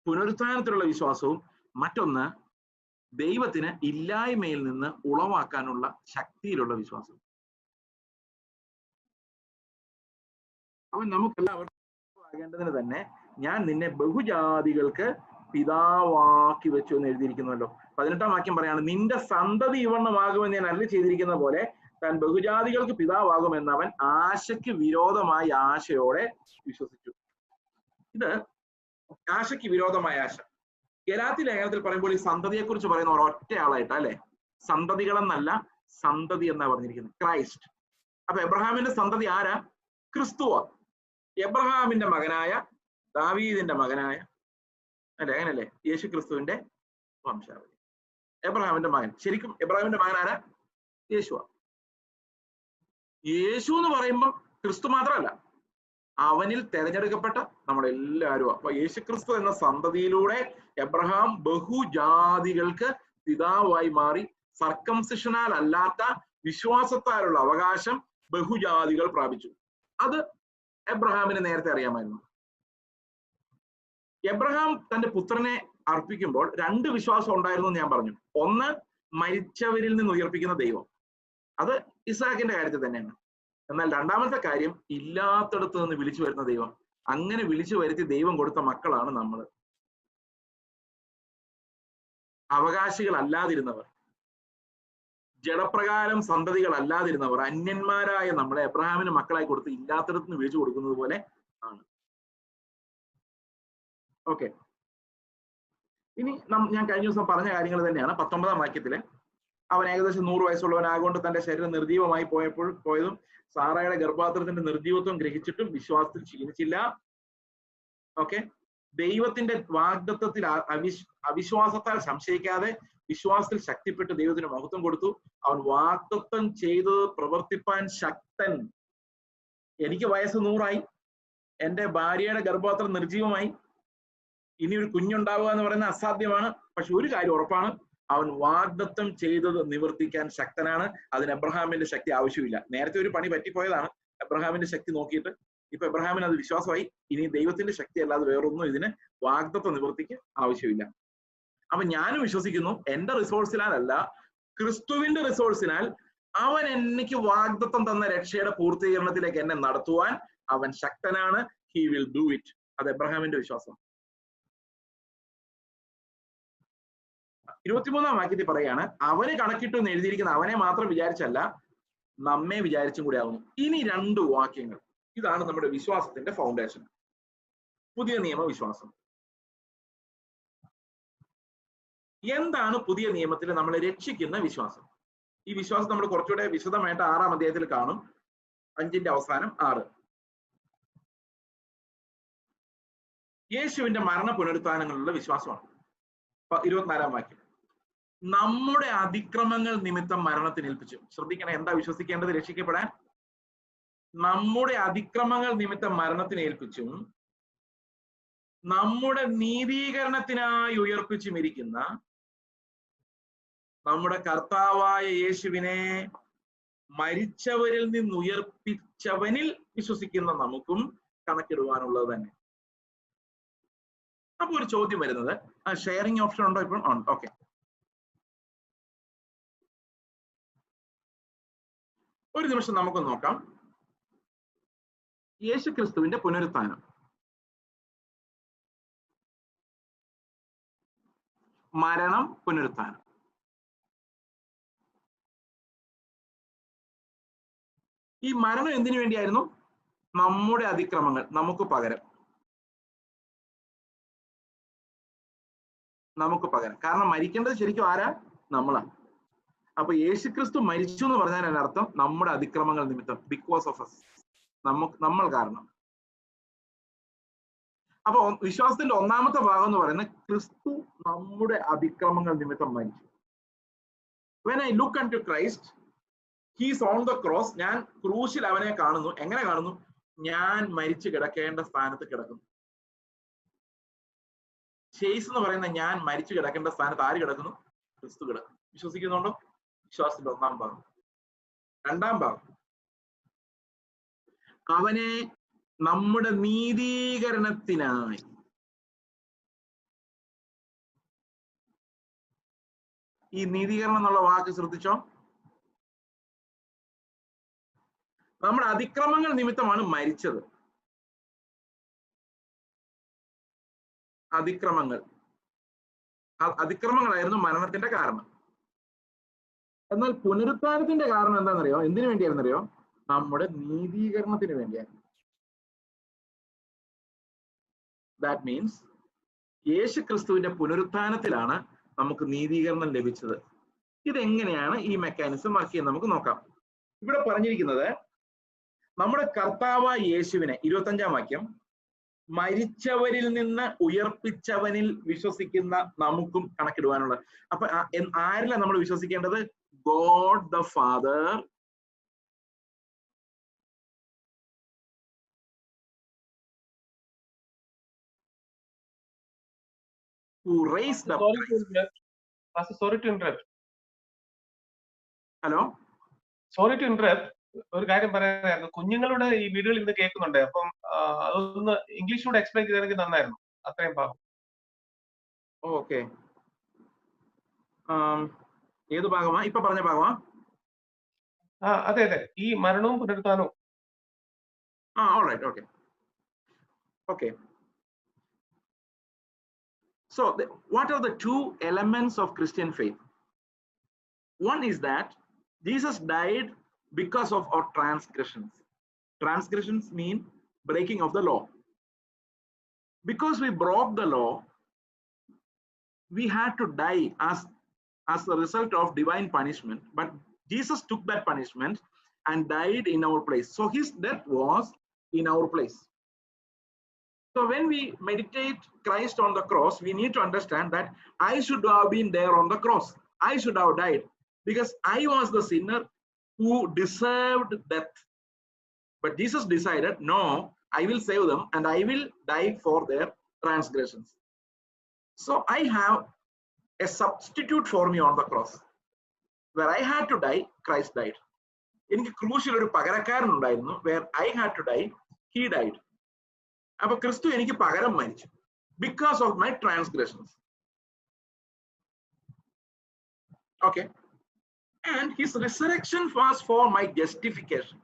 പുനരുത്ഥാനത്തിലുള്ള വിശ്വാസവും മറ്റൊന്ന് ദൈവത്തിന് ഇല്ലായ്മയിൽ നിന്ന് ഉളവാക്കാനുള്ള ശക്തിയിലുള്ള വിശ്വാസവും. അവൻ നമുക്കെല്ലാവർക്കും ആകേണ്ടതിന് തന്നെ ഞാൻ നിന്നെ ബഹുജാതികൾക്ക് പിതാവാക്കി വെച്ചു എന്ന് എഴുതിയിരിക്കുന്നുവല്ലോ. 18-ാം വാക്യം പറയാണ്, നിന്റെ സന്തതി ഇവണ്ണമാകുമെന്ന് ഞാൻ അരുളി ചെയ്തിരിക്കുന്ന പോലെ താൻ ബഹുജാതികൾക്ക് പിതാവാകുമെന്ന് അവൻ ആശയ്ക്ക് വിരോധമായി ആശയോടെ വിശ്വസിച്ചു. ഇത് ആശയ്ക്ക് വിരോധമായ ആശ. ഗലാത്യ ലേഖനത്തിൽ പറയുമ്പോൾ ഈ സന്തതിയെ കുറിച്ച് പറയുന്ന ഒരൊറ്റ ആളായിട്ടാ അല്ലെ? സന്തതികളെന്നല്ല, സന്തതി എന്നാ പറഞ്ഞിരിക്കുന്നത്, ക്രൈസ്റ്റ്. അപ്പൊ എബ്രഹാമിന്റെ സന്തതി ആരാ? ക്രിസ്തുവാ. എബ്രഹാമിന്റെ മകനായ, ദാവീദിന്റെ മകനായ, അല്ലെ അങ്ങനല്ലേ, യേശു ക്രിസ്തുവിന്റെ വംശാവലി. എബ്രഹാമിന്റെ മകൻ. ശരിക്കും എബ്രഹാമിന്റെ മകൻ ആരാ? യേശുവാ. യേശു എന്ന് പറയുമ്പോൾ ക്രിസ്തു മാത്രമല്ല, അവനിൽ തെരഞ്ഞെടുക്കപ്പെട്ട നമ്മളെല്ലാവരും. അപ്പൊ യേശു ക്രിസ്തു എന്ന സന്തതിയിലൂടെ എബ്രഹാം ബഹുജാതികൾക്ക് പിതാവായി മാറി. സർക്കംസിഷനാൽ അല്ലാത്ത വിശ്വാസത്താലുള്ള അവകാശം ബഹുജാതികൾ പ്രാപിച്ചു. അത് എബ്രഹാമിന് നേരത്തെ അറിയാമായിരുന്നു. എബ്രഹാം തന്റെ പുത്രനെ അർപ്പിക്കുമ്പോൾ രണ്ട് വിശ്വാസം ഉണ്ടായിരുന്നു എന്ന് ഞാൻ പറഞ്ഞു. ഒന്ന്, മരിച്ചവരിൽ നിന്ന് ഉയർപ്പിക്കുന്ന ദൈവം, അത് ഇസാക്കിന്റെ കാര്യത്തിൽ തന്നെയാണ്. എന്നാൽ രണ്ടാമത്തെ കാര്യം, ഇല്ലാത്തടത്ത് നിന്ന് വിളിച്ചു വരുന്ന ദൈവം. അങ്ങനെ വിളിച്ചു വരുത്തി ദൈവം കൊടുത്ത മക്കളാണ് നമ്മൾ. അവകാശികൾ അല്ലാതിരുന്നവർ, ജഡപ്രകാരം സന്തതികൾ അല്ലാതിരുന്നവർ, അന്യന്മാരായ നമ്മളെ എബ്രഹാമിന് മക്കളായി കൊടുത്ത് ഇല്ലാത്തടത്ത് നിന്ന് വിളിച്ചു കൊടുക്കുന്നത് പോലെ ആണ്. ഓക്കെ, ഇനി ഞാൻ കഴിഞ്ഞ ദിവസം പറഞ്ഞ കാര്യങ്ങൾ തന്നെയാണ്. 19-ാം വാക്യത്തില് അവൻ ഏകദേശം 100 വയസ്സുള്ളവനാകൊണ്ട് തന്റെ ശരീരം നിർജീവമായി പോയതും സാറയുടെ ഗർഭപാത്രത്തിന്റെ നിർജീവത്വം ഗ്രഹിച്ചിട്ടും വിശ്വാസത്തിൽ ക്ഷീണിച്ചില്ല. ഓക്കെ, ദൈവത്തിന്റെ വാഗ്ദത്തത്തിൽ അവിശ്വാസത്താൽ സംശയിക്കാതെ വിശ്വാസത്തിൽ ശക്തിപ്പെട്ട് ദൈവത്തിന് മഹത്വം കൊടുത്തു. അവൻ വാഗ്ദത്തം ചെയ്തത് പ്രവർത്തിപ്പാൻ ശക്തൻ. എനിക്ക് വയസ്സ് 100ആയി, എന്റെ ഭാര്യയുടെ ഗർഭപാത്രം നിർജീവമായി, ഇനി ഒരു കുഞ്ഞുണ്ടാവുക എന്ന് പറയുന്നത് അസാധ്യമാണ്. പക്ഷെ ഒരു കാര്യം ഉറപ്പാണ്, അവൻ വാഗ്ദത്തം ചെയ്തത് നിവർത്തിക്കാൻ ശക്തനാണ്. അതിന് എബ്രഹാമിന്റെ ശക്തി ആവശ്യമില്ല. നേരത്തെ ഒരു പണി പറ്റിപ്പോയതാണ് എബ്രഹാമിന്റെ ശക്തി നോക്കിയിട്ട്. ഇപ്പൊ എബ്രഹാമിന് അത് വിശ്വാസമായി. ഇനി ദൈവത്തിന്റെ ശക്തി അല്ലാതെ വേറൊന്നും ഇതിന് വാഗ്ദത്ത നിവൃത്തിക്ക് ആവശ്യമില്ല. അപ്പൊ ഞാനും വിശ്വസിക്കുന്നു, എന്റെ റിസോഴ്സിനാലല്ല, ക്രിസ്തുവിന്റെ റിസോഴ്സിനാൽ അവൻ എനിക്ക് വാഗ്ദത്തം തന്ന രക്ഷയുടെ പൂർത്തീകരണത്തിലേക്ക് എന്നെ നടത്തുവാൻ അവൻ ശക്തനാണ്. He will do it. അത് എബ്രഹാമിന്റെ വിശ്വാസം. 23-ാം വാക്യത്തിൽ പറയാണ്, അവനെ കണക്കിട്ടു എന്ന് എഴുതിയിരിക്കുന്ന അവനെ മാത്രം വിചാരിച്ചല്ല, നമ്മെ വിചാരിച്ചും കൂടി ആവുന്നു. ഇനി 2 വാക്യങ്ങൾ. ഇതാണ് നമ്മുടെ വിശ്വാസത്തിന്റെ ഫൗണ്ടേഷൻ. പുതിയ നിയമ വിശ്വാസം. എന്താണ് പുതിയ നിയമത്തിൽ നമ്മളെ രക്ഷിക്കുന്ന വിശ്വാസം? ഈ വിശ്വാസം നമ്മൾ കുറച്ചുകൂടെ വിശദമായിട്ട് 6-ാം അധ്യായത്തിൽ കാണും. 5-ന്റെ അവസാനം 6. യേശുവിന്റെ മരണ പുനരുത്ഥാനങ്ങളിലുള്ള വിശ്വാസമാണ്. 24-ാം വാക്യം, നമ്മുടെ അതിക്രമങ്ങൾ നിമിത്തം മരണത്തിന് ഏൽപ്പിച്ചു. ശ്രദ്ധിക്കണം, എന്താ വിശ്വസിക്കേണ്ടത് രക്ഷിക്കപ്പെടാൻ? നമ്മുടെ അതിക്രമങ്ങൾ നിമിത്തം മരണത്തിന് ഏൽപ്പിച്ചും നമ്മുടെ നീതീകരണത്തിനായി ഉയർപ്പിച്ചും ഇരിക്കുന്ന നമ്മുടെ കർത്താവായ യേശുവിനെ മരിച്ചവരിൽ നിന്ന് ഉയർപ്പിച്ചവനിൽ വിശ്വസിക്കുന്ന നമുക്കും കണക്കിടുവാനുള്ളത് തന്നെ. അപ്പൊ ഒരു ചോദ്യം വരുന്നത്, ഷെയറിംഗ് ഓപ്ഷൻ ഉണ്ടോ? ഇപ്പോൾ ഉണ്ട്. ഓക്കെ, ഒരു നിമിഷം നമുക്ക് നോക്കാം. യേശു ക്രിസ്തുവിന്റെ പുനരുത്ഥാനം, മരണം, പുനരുത്ഥാനം. ഈ മരണം എന്തിനു വേണ്ടിയായിരുന്നു? നമ്മുടെ അതിക്രമങ്ങൾ നമുക്ക് പകരം. കാരണം മരിക്കേണ്ടത് ശരിക്കും ആരാ? നമ്മളാണ്. അപ്പൊ യേശുക്രിസ്തു മരിച്ചു എന്ന് പറഞ്ഞാൽ അതിന്റെ അർത്ഥം നമ്മുടെ അതിക്രമങ്ങൾ നിമിത്തം, ബിക്കോസ് ഓഫ് us, നമ്മൾ കാരണം. അപ്പൊ വിശ്വാസത്തിന്റെ ഒന്നാമത്തെ ഭാഗം എന്ന് പറയുന്നത് ക്രിസ്തു നമ്മുടെ അതിക്രമങ്ങൾ നിമിത്തം മരിച്ചു. When I look unto Christ, he is on the cross. ഞാൻ ക്രൂശിൽ അവനെ കാണുന്നു. എങ്ങനെ കാണുന്നു? ഞാൻ മരിച്ചു കിടക്കേണ്ട സ്ഥാനത്ത് കിടക്കുന്നു. ചേസ് എന്ന് പറയുന്ന ഞാൻ മരിച്ചു കിടക്കേണ്ട സ്ഥാനത്ത് ആര് കിടക്കുന്നു? ക്രിസ്തു കിടക്കുന്നു. വിശ്വസിക്കുന്നുണ്ടോ? വിശ്വാസത്തിന്റെ ഒന്നാം ഭാഗം. രണ്ടാം ഭാഗം, അവനെ നമ്മുടെ നീതീകരണത്തിനായി. ഈ നീതീകരണം എന്നുള്ള വാക്ക് ശ്രദ്ധിച്ചോ? നമ്മുടെ അതിക്രമങ്ങൾ നിമിത്തമാണ് മരിച്ചത്. അതിക്രമങ്ങളായിരുന്നു മരണത്തിന്റെ കാരണം. എന്നാൽ പുനരുത്ഥാനത്തിന്റെ കാരണം എന്താണെന്നറിയോ? എന്തിനു വേണ്ടിയായിരുന്നറിയോ? നമ്മുടെ നീതീകരണത്തിന് വേണ്ടിയായിരുന്നു. ദാറ്റ് മീൻസ് യേശു ക്രിസ്തുവിന്റെ പുനരുത്ഥാനത്തിലാണ് നമുക്ക് നീതീകരണം ലഭിച്ചത്. ഇതെങ്ങനെയാണ് ഈ മെക്കാനിസം വർക്ക് ചെയ്യുന്നത് നമുക്ക് നോക്കാം. ഇവിടെ പറഞ്ഞിരിക്കുന്നത് നമ്മുടെ കർത്താവായ യേശുവിനെ, 25-ാം വാക്യം, മരിച്ചവരിൽ നിന്ന് ഉയർപ്പിച്ചവനിൽ വിശ്വസിക്കുന്ന നമുക്കും കണക്കിടുവാനുള്ള. അപ്പൊ ആരിലാണ് നമ്മൾ വിശ്വസിക്കേണ്ടത്? God the Father, who raised up. Sorry to interrupt. Hello? Sorry to interrupt. ഒരു കാര്യം പറയാനായിരുന്നു. കുഞ്ഞുങ്ങളുടെ ഈ വീഡിയോയിൽ ഇന്ന് കേൾക്കുന്നുണ്ട്. അപ്പം അതൊന്ന് ഇംഗ്ലീഷിലൂടെ എക്സ്പ്ലെയിൻ ചെയ്തെങ്കിൽ നന്നായിരുന്നു. അത്രയും ഭാഗം. ഓക്കെ. ഏത് ഭാഗമാ? ഇപ്പൊ പറഞ്ഞ ഭാഗമാ? അതെ അതെ, ഈ മരണവും പുനരുത്ഥാനവും. All right, okay. Okay. So what are the two elements of Christian faith? One is that Jesus died because of our transgressions. Transgressions mean breaking of the law. Because we broke the law, we had to die as a result of divine punishment. But Jesus took that punishment and died in our place. So his death was in our place. So when we meditate Christ on the cross, we need to understand that I should have been there on the cross. I should have died because I was the sinner who deserved death. But Jesus decided, no, I will save them and I will die for their transgressions. So I have a substitute for me on the cross. Where I had to die, Christ died. എനിക്ക് ക്രൂശിൽ ഒരു പകരക്കാരൻ ഉണ്ടായിരുന്നു. Where I had to die, he died. അപ്പൊ ക്രിസ്തു എനിക്ക് പകരം മരിച്ചു because of my transgressions. Okay. And his resurrection was for my justification.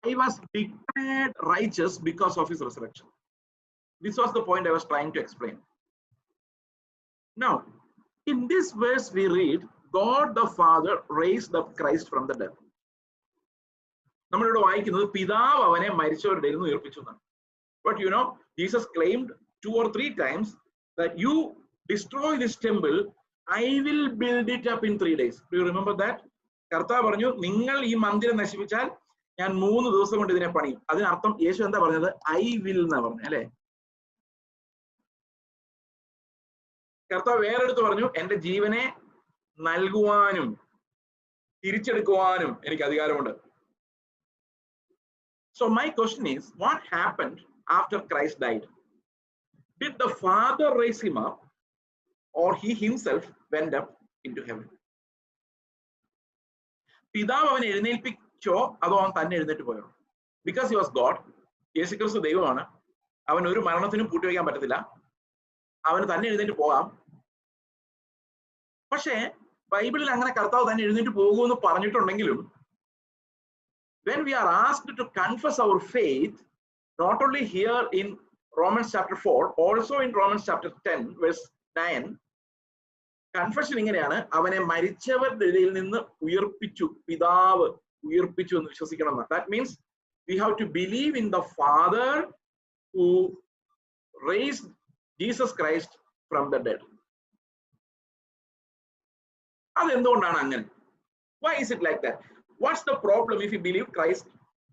I was declared righteous because of his resurrection. This was the point I was trying to explain. Now, in this verse we read, God the Father raised up Christ from the dead. നമ്മളിവിടെ വായിക്കുന്നത് പിതാവ് അവനെ മരിച്ചവരുടെ ഇടയിൽ നിന്ന് ഉയർപ്പിച്ചു എന്നാണ്. But you know, Jesus claimed 2 or 3 times that you destroy this temple, I will build it up in 3 days. Do you remember that? കർത്താവ് പറഞ്ഞു, നിങ്ങൾ ഈ മന്ദിരം നശിപ്പിച്ചാൽ ഞാൻ 3 ദിവസം കൊണ്ട് ഇതിനെ പണിയും. അതിനർത്ഥം യേശു എന്താ പറഞ്ഞത്? I will എന്നാ പറഞ്ഞു, അല്ലെ? കർത്താവ് വേറെടുത്ത് പറഞ്ഞു, എന്റെ ജീവനെ നൽകുവാനും തിരിച്ചെടുക്കുവാനും എനിക്ക് അധികാരമുണ്ട്. So my question is, what happened after Christ died? Did the Father raise him up or he himself went up into heaven? പിതാവ് അവനെ എഴുന്നേൽപ്പിച്ചോ അതോ അവൻ തന്നെ എഴുന്നേറ്റ് പോയോ? Because he was God. യേശുക്രിസ്തു ദൈവമാണ്. അവൻ ഒരു മരണത്തിനും പൂട്ടിവെക്കാൻ പറ്റത്തില്ല. അവന് തന്നെ എഴുന്നേറ്റ് പോകാം. പക്ഷേ ബൈബിളിൽ അങ്ങനെ കർത്താവ് തന്നെ എഴുന്നേറ്റ് പോകുമെന്ന് പറഞ്ഞിട്ടുണ്ടെങ്കിലും when we are asked to confess our faith, not only here in Romans chapter 4, also in Romans chapter 10 verse 9, confession ഇങ്ങനെയാണ്, അവനെ മരിച്ചവരുടെ ഇടയിൽ നിന്ന് ഉയർപ്പിച്ചു, പിതാവ് ഉയർപ്പിച്ചു എന്ന് വിശ്വസിക്കണം. That means we have to believe in the Father who raised Jesus Christ from the dead. അതെന്തുകൊണ്ടാണ് അങ്ങനെ? Why is it like that? What's the problem if you believe Christ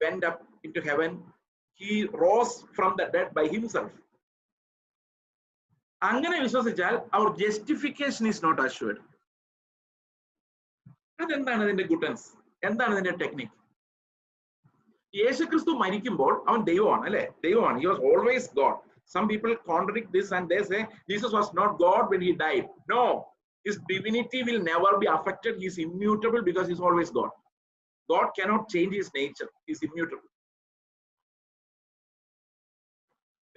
went up into heaven? He rose from the dead by himself. അങ്ങനെ വിശ്വസിച്ചാൽ our justification is not assured. അതെന്താണ് അതിന്റെ goodness? എന്താണ് അതിന്റെ technique? യേശുക്രിസ്തു മരിക്കുമ്പോൾ അവൻ ദൈവമാണ് അല്ലെ? ദൈവമാണ്. He was always God. Some people contradict this and they say Jesus was not God when he died. No, his divinity will never be affected. He is immutable because he is always God. God cannot change his nature. He is immutable.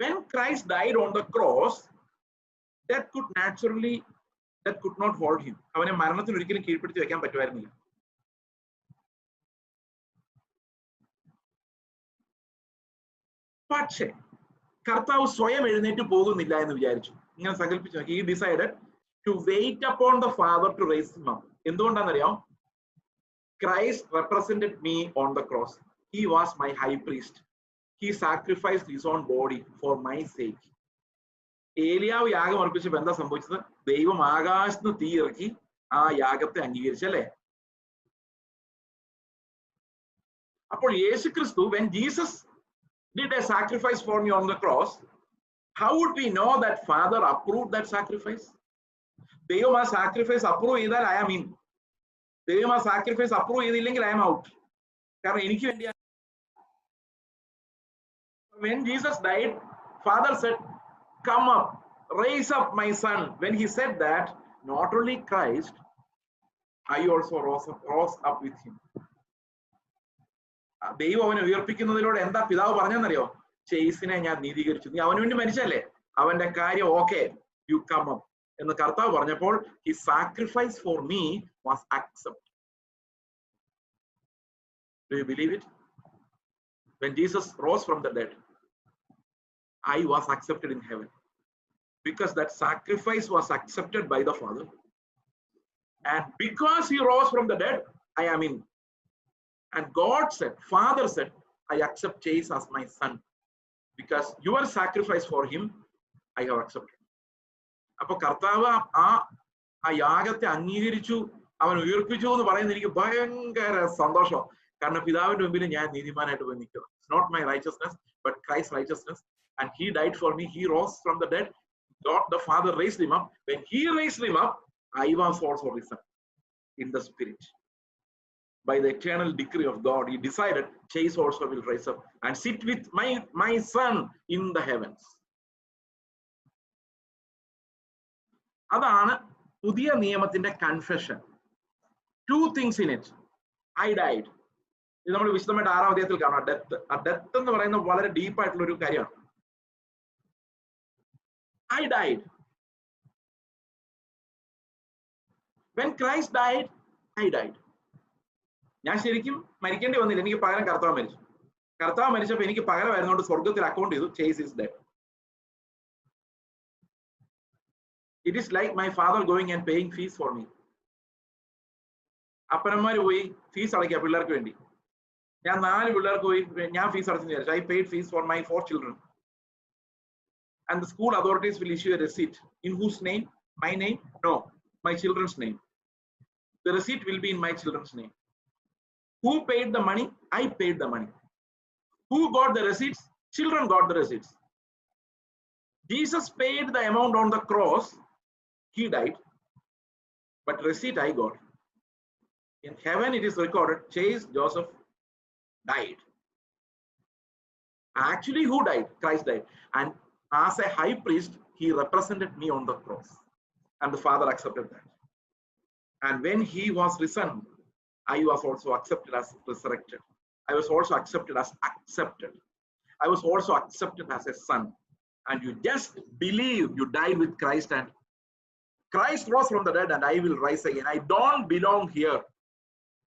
When Christ died on the cross, that could not hold him. അവനെ മരണത്തിന് ഒരിക്കലും കീഴ്പ്പെടുത്തി വെക്കാൻ പറ്റുമായിരുന്നില്ല. പക്ഷേ കർത്താവ് സ്വയം എഴുന്നേറ്റ് പോകുന്നില്ല എന്ന് വിചാരിച്ചു. ഇങ്ങനെ സങ്കല്പിച്ചു നോക്കി. He decided to wait upon the Father to raise him up. എന്തുകൊണ്ടാണെന്നറിയാം? Christ represented me on the cross. He was my high priest. He sacrificed his own body for my sake. ഏലിയാവ് യാഗം അർപ്പിച്ചപ്പോൾ എന്താ സംഭവിച്ചത്? ദൈവം ആകാശത്ത് തീ ഇറക്കി ആ യാഗത്തെ അംഗീകരിച്ചല്ലേ? അപ്പോൾ യേശുക്രിസ്തു, when Jesus did a sacrifice for me on the cross, how would we know that Father approved that sacrifice? ദൈവം ആ സാക്രിഫൈസ് അപ്രൂവ് ചെയ്താൽ I am in. ദൈവം ആ സാക്രിഫൈസ് അപ്രൂവ് ചെയ്തില്ലെങ്കിൽ I am out. കാരണം എനിക്ക് വേണ്ടി. When Jesus died, Father said, come up, raise up my son. When he said that, not only Christ, I also rose up with him. ദൈവം അവനെ ഉയർപ്പിക്കുന്നതിലൂടെ എന്താ പിതാവ് പറഞ്ഞെന്നറിയോ? ചേസിനെ ഞാൻ നീതീകരിച്ചു. നീ അവന് വേണ്ടി മരിച്ചല്ലേ, അവന്റെ കാര്യം ഓക്കെ, യു കം അപ്പ് എന്ന് കർത്താവ് പറഞ്ഞപ്പോൾ his sacrifice for me was accepted. Do you believe it? When Jesus rose from the dead, I was accepted in heaven because that sacrifice was accepted by the Father, and because he rose from the dead, I am in. And God said, Father said, I accept Chase as my son because your sacrifice for him I have accepted. അപ്പൊ കർത്താവ് ആ യാഗത്തെ അംഗീകരിച്ചു, അവൻ ഉയർപ്പിച്ചു എന്ന് പറയുന്നത് എനിക്ക് ഭയങ്കര സന്തോഷം. കാരണം പിതാവിന്റെ മുമ്പിൽ ഞാൻ നീതിമാനായിട്ട് പോയി നിൽക്കുക. It's not my righteousness but Christ's righteousness, and he died for me. He rose from the dead. God the Father raised him up. When he raised him up, I was also risen in the spirit. By the eternal decree of God, he decided Chase also will rise up and sit with my son in the heavens. അതാണ് പുതിയ നിയമത്തിന്റെ confession. 2 things in it. I died. ഇത് നമ്മൾ വിശദമായിട്ട് 6-ാം അധ്യായത്തിൽ കാണാം. Death എന്ന് പറയുന്നത് വളരെ ഡീപ്പായിട്ടുള്ള ഒരു കാര്യമാണ്. I died. When Christ died, I died. ഞാൻ ശരിക്കും മരിക്കേണ്ടി വന്നില്ല, എനിക്ക് പകരം കർത്താവ് മരിച്ചു. കർത്താവ് മരിച്ചപ്പോൾ എനിക്ക് പകരമായിരുന്നുകൊണ്ട് സ്വർഗത്തിൽ അക്കൗണ്ട് ചെയ്തു, Chase is dead. It is like my father going and paying fees for me. അപ്പനന്മാര് പോയി ഫീസ് അടയ്ക്കുക പിള്ളേർക്ക് വേണ്ടി. ഞാൻ 4 പിള്ളേർക്ക് പോയി ഞാൻ ഫീസ് അടച്ചെന്ന് വിചാരിച്ചു. I paid fees for my 4 children. And the school authorities will issue a receipt. In whose name? My name? No, my children's name. The receipt will be in my children's name. Who paid the money? I paid the money. Who got the receipts? Children got the receipts. Jesus paid the amount on the cross. He died. But receipt I got. In heaven it is recorded, Chase Joseph died. Actually, who died? Christ died. And as a high priest, he represented me on the cross. And the Father accepted that. And when he was risen, I was also accepted as resurrected. I was also accepted as accepted. I was also accepted as a son. And you just believe you died with Christ and Christ rose from the dead and I will rise again. I don't belong here.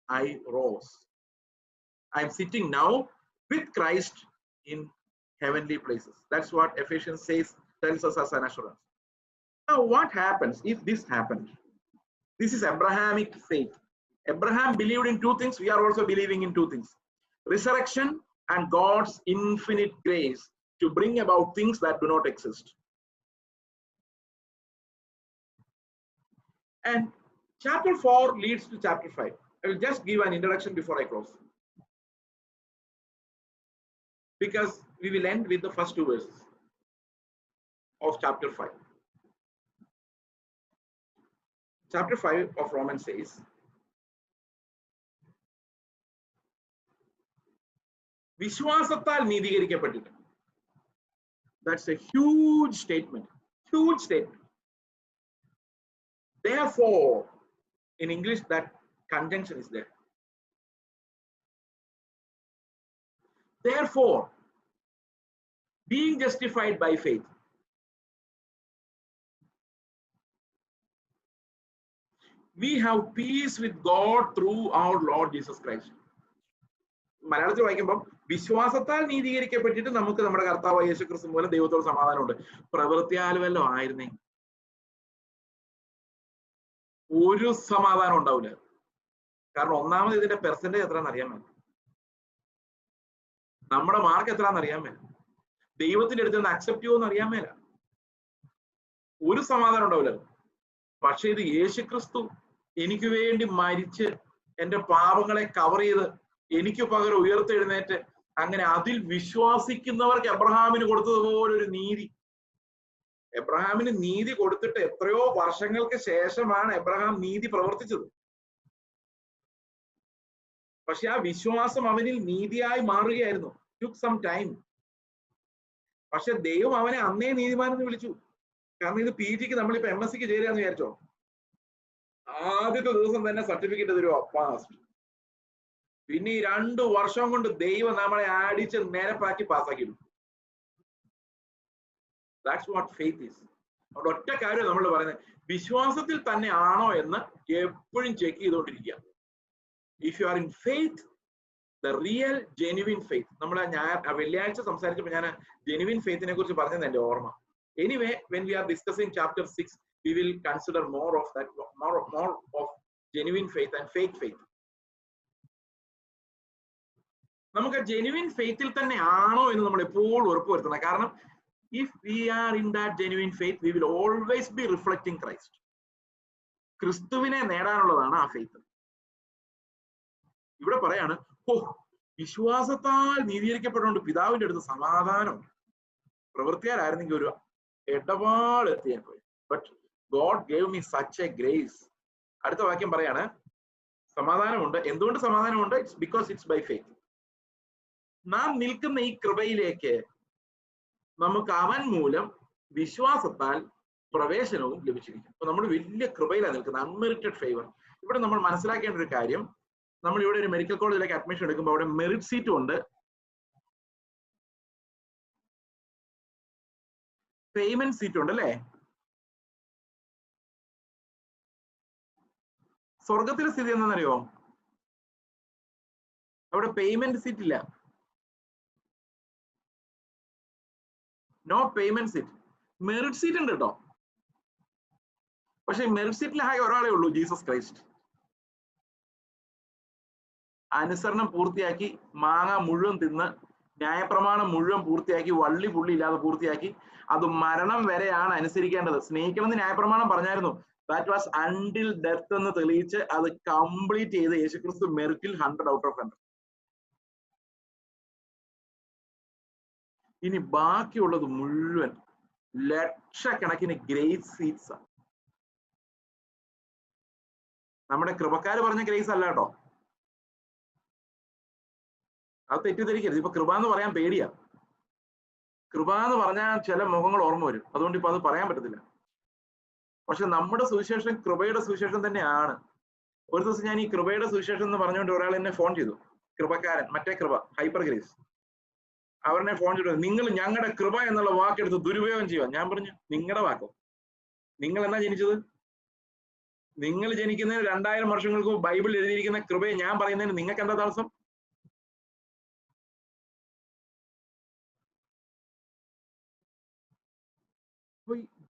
I rose. I am sitting now with Christ in heavenly places. That's what Ephesians tells us as an assurance. Now, what happens if this happened? This is Abrahamic faith. Abraham believed in 2 things. We are also believing in 2 things. Resurrection and God's infinite grace to bring about things that do not exist. And chapter 4 leads to chapter 5. I will just give an introduction before I close, because we will end with the first 2 verses of chapter 5. Chapter 5 of Romans says, വിശ്വാസത്താൽ നീതീകരിക്കപ്പെട്ടിട്ട്. That's a huge statement. Huge statement. Therefore, in English, that conjunction is there. Therefore, being justified by faith, we have peace with God through our Lord Jesus Christ. മലയാളത്തിൽ വായിക്കുമ്പോൾ വിശ്വാസത്താൽ നീതീകരിക്കപ്പെട്ടിട്ട് നമുക്ക് നമ്മുടെ കർത്താവ് യേശു ക്രിസ്തു മൂലം ദൈവത്തോട് സമാധാനമുണ്ട്. പ്രവൃത്തിയാൽ വല്ലതും ആയിരുന്നേ ഒരു സമാധാനം ഉണ്ടാവില്ല. കാരണം ഒന്നാമത് ഇതിന്റെ പെർസെന്റേജ് എത്രയാണെന്ന് അറിയാൻ മേല, നമ്മുടെ മാർക്ക് എത്രയാണെന്ന് അറിയാൻ മേല, ദൈവത്തിന്റെ അടുത്ത് നിന്ന് അക്സെപ്റ്റ് ചെയ്യുമെന്ന് അറിയാൻ മേല, ഒരു സമാധാനം ഉണ്ടാവില്ല. പക്ഷെ ഇത് യേശു ക്രിസ്തു എനിക്ക് വേണ്ടി മരിച്ച് എന്റെ പാപങ്ങളെ കവർ ചെയ്ത് എനിക്ക് പകരം ഉയർത്തെഴുന്നേറ്റ്, അങ്ങനെ അതിൽ വിശ്വസിക്കുന്നവർക്ക് എബ്രഹാമിന് കൊടുത്തതുപോലെ ഒരു നീതി. എബ്രഹാമിന് നീതി കൊടുത്തിട്ട് എത്രയോ വർഷങ്ങൾക്ക് ശേഷമാണ് എബ്രഹാം നീതി പ്രവർത്തിച്ചത്. പക്ഷെ ആ വിശ്വാസം അവനിൽ നീതിയായി മാറുകയായിരുന്നു. took some time. പക്ഷെ ദൈവം അവനെ അന്നേ നീതിമാനെന്ന് വിളിച്ചു. കാരണം ഇത് PGക്ക് നമ്മളിപ്പോ MSCക്ക് ചേരുകയെന്ന് വിചാരിച്ചോ, ആദ്യത്തെ ദിവസം തന്നെ സർട്ടിഫിക്കറ്റ് തരുമോ പാസ്. പിന്നെ ഈ 2 വർഷം കൊണ്ട് ദൈവം നമ്മളെ അടിച്ച് നേരപ്പാക്കി പാസ്സാക്കിയിടും. That's what faith is. അവിടെ ഒറ്റ കാര്യം നമ്മൾ പറയുന്നത്, വിശ്വാസത്തിൽ തന്നെ ആണോ എന്ന് എപ്പോഴും ചെക്ക് ചെയ്തുകൊണ്ടിരിക്കുക. If you are in faith, the real genuine faith. നമ്മൾ വെള്ളിയാഴ്ച സംസാരിച്ചപ്പോൾ ഞാൻ ജെനുവിൻ ഫെയ്ത്തിനെ കുറിച്ച് പറഞ്ഞത് എന്റെ ഓർമ്മ. Anyway, when we are discussing chapter 6, we will consider more of that, more of genuine faith and fake faith. നമുക്ക് ജെനുവിൻ ഫെയ്ത്തിൽ തന്നെ ആണോ എന്ന് നമ്മൾ എപ്പോഴും ഉറപ്പുവരുത്തണം. കാരണം if we are in that genuine faith, we will always be reflecting Christ. ക്രിസ്തുവിനെ നേടാനുള്ളതാണ് ആ ഫെയ്ത്ത്. ഇവിടെ പറയാണ്, വിശ്വാസത്താൽ നീതീകരിക്കപ്പെട്ടുകൊണ്ട് പിതാവിന്റെ അടുത്ത് സമാധാനമുണ്ട്. പ്രവൃത്തിയാലായിരുന്നെങ്കിൽ ഒരു ഇടപാട് എത്തിയാൽ പോയി. But God gave me such a grace. അടുത്ത വാക്യം പറയാണ്, സമാധാനമുണ്ട്. എന്തുകൊണ്ട് സമാധാനമുണ്ട്? It's because it's by faith. നാം നിൽക്കുന്ന ഈ കൃപയിലേക്ക് നമുക്ക് അവൻ മൂലം വിശ്വാസത്താൽ പ്രവേശനവും ലഭിച്ചിരിക്കും. അപ്പൊ നമ്മൾ വലിയ കൃപയിലാണ് നിൽക്കുന്നത്, അൺമെറിറ്റഡ് ഫേവർ. ഇവിടെ നമ്മൾ മനസ്സിലാക്കേണ്ട ഒരു കാര്യം, നമ്മൾ ഇവിടെ ഒരു മെഡിക്കൽ കോളേജിലേക്ക് അഡ്മിഷൻ എടുക്കുമ്പോൾ അവിടെ മെറിറ്റ് സീറ്റും ഉണ്ട്, പേയ്മെന്റ് സീറ്റും ഉണ്ട്, അല്ലേ? സ്വർഗത്തിലെ സ്ഥിതി എന്താണെന്നറിയോ? അവിടെ പേയ്മെന്റ് സീറ്റ് ഇല്ല. No payment seat. Merit seat ഉണ്ട് കേട്ടോ. പക്ഷെ മെറിറ്റ് സീറ്റിൽ ആകെ ഒരാളേ ഉള്ളൂ, ജീസസ് ക്രൈസ്റ്റ്. അനുസരണം പൂർത്തിയാക്കി, മാങ്ങ മുഴുവൻ തിന്ന്, ന്യായപ്രമാണം മുഴുവൻ പൂർത്തിയാക്കി, വള്ളി പുള്ളി ഇല്ലാതെ പൂർത്തിയാക്കി, അത് മരണം വരെയാണ് അനുസരിക്കേണ്ടത്. സ്നേഹിക്കണമെന്ന് ന്യായപ്രമാണം പറഞ്ഞായിരുന്നു. ദാറ്റ് വാസ് അണ്ടിൽ ഡെത്ത് എന്ന് തെളിയിച്ച് അത് കംപ്ലീറ്റ് ചെയ്ത് യേശുക്രിസ്തു മെറിറ്റിൽ 100 out of 100. ഇനി ബാക്കിയുള്ളത് മുഴുവൻ ലക്ഷക്കണക്കിന് ഗ്രേസ് സീറ്റ്സ് ആണ്. നമ്മുടെ കൃപക്കാര് പറഞ്ഞ ഗ്രേസ് അല്ല കേട്ടോ, അത് തെറ്റിദ്ധരിക്കരുത്. ഇപ്പൊ കൃപ എന്ന് പറയാൻ പേടിയാ. കൃപ എന്ന് പറഞ്ഞാൽ ചില മുഖങ്ങൾ ഓർമ്മ വരും, അതുകൊണ്ട് ഇപ്പൊ അത് പറയാൻ പറ്റത്തില്ല. പക്ഷെ നമ്മുടെ സുവിശേഷം കൃപയുടെ സുവിശേഷം തന്നെയാണ്. ഒരു ദിവസം ഞാൻ ഈ കൃപയുടെ സുവിശേഷം എന്ന് പറഞ്ഞുകൊണ്ട് ഒരാൾ എന്നെ ഫോൺ ചെയ്തു, കൃപക്കാരൻ, മറ്റേ കൃപ, ഹൈപ്പർ ഗ്രേസ്. അവരെന്നെ ഫോൺ ചെയ്തു, നിങ്ങൾ ഞങ്ങളുടെ കൃപ എന്നുള്ള വാക്കെടുത്ത് ദുരുപയോഗം ചെയ്യുക. ഞാൻ പറഞ്ഞു, നിങ്ങളുടെ വാക്കോ? നിങ്ങൾ എന്നാ ജനിച്ചത്? നിങ്ങൾ ജനിക്കുന്നതിന് 2000 വർഷങ്ങൾക്ക് ബൈബിൾ എഴുതിയിരിക്കുന്ന കൃപയെ ഞാൻ പറയുന്നതിന് നിങ്ങൾക്ക് എന്താ തടസ്സം?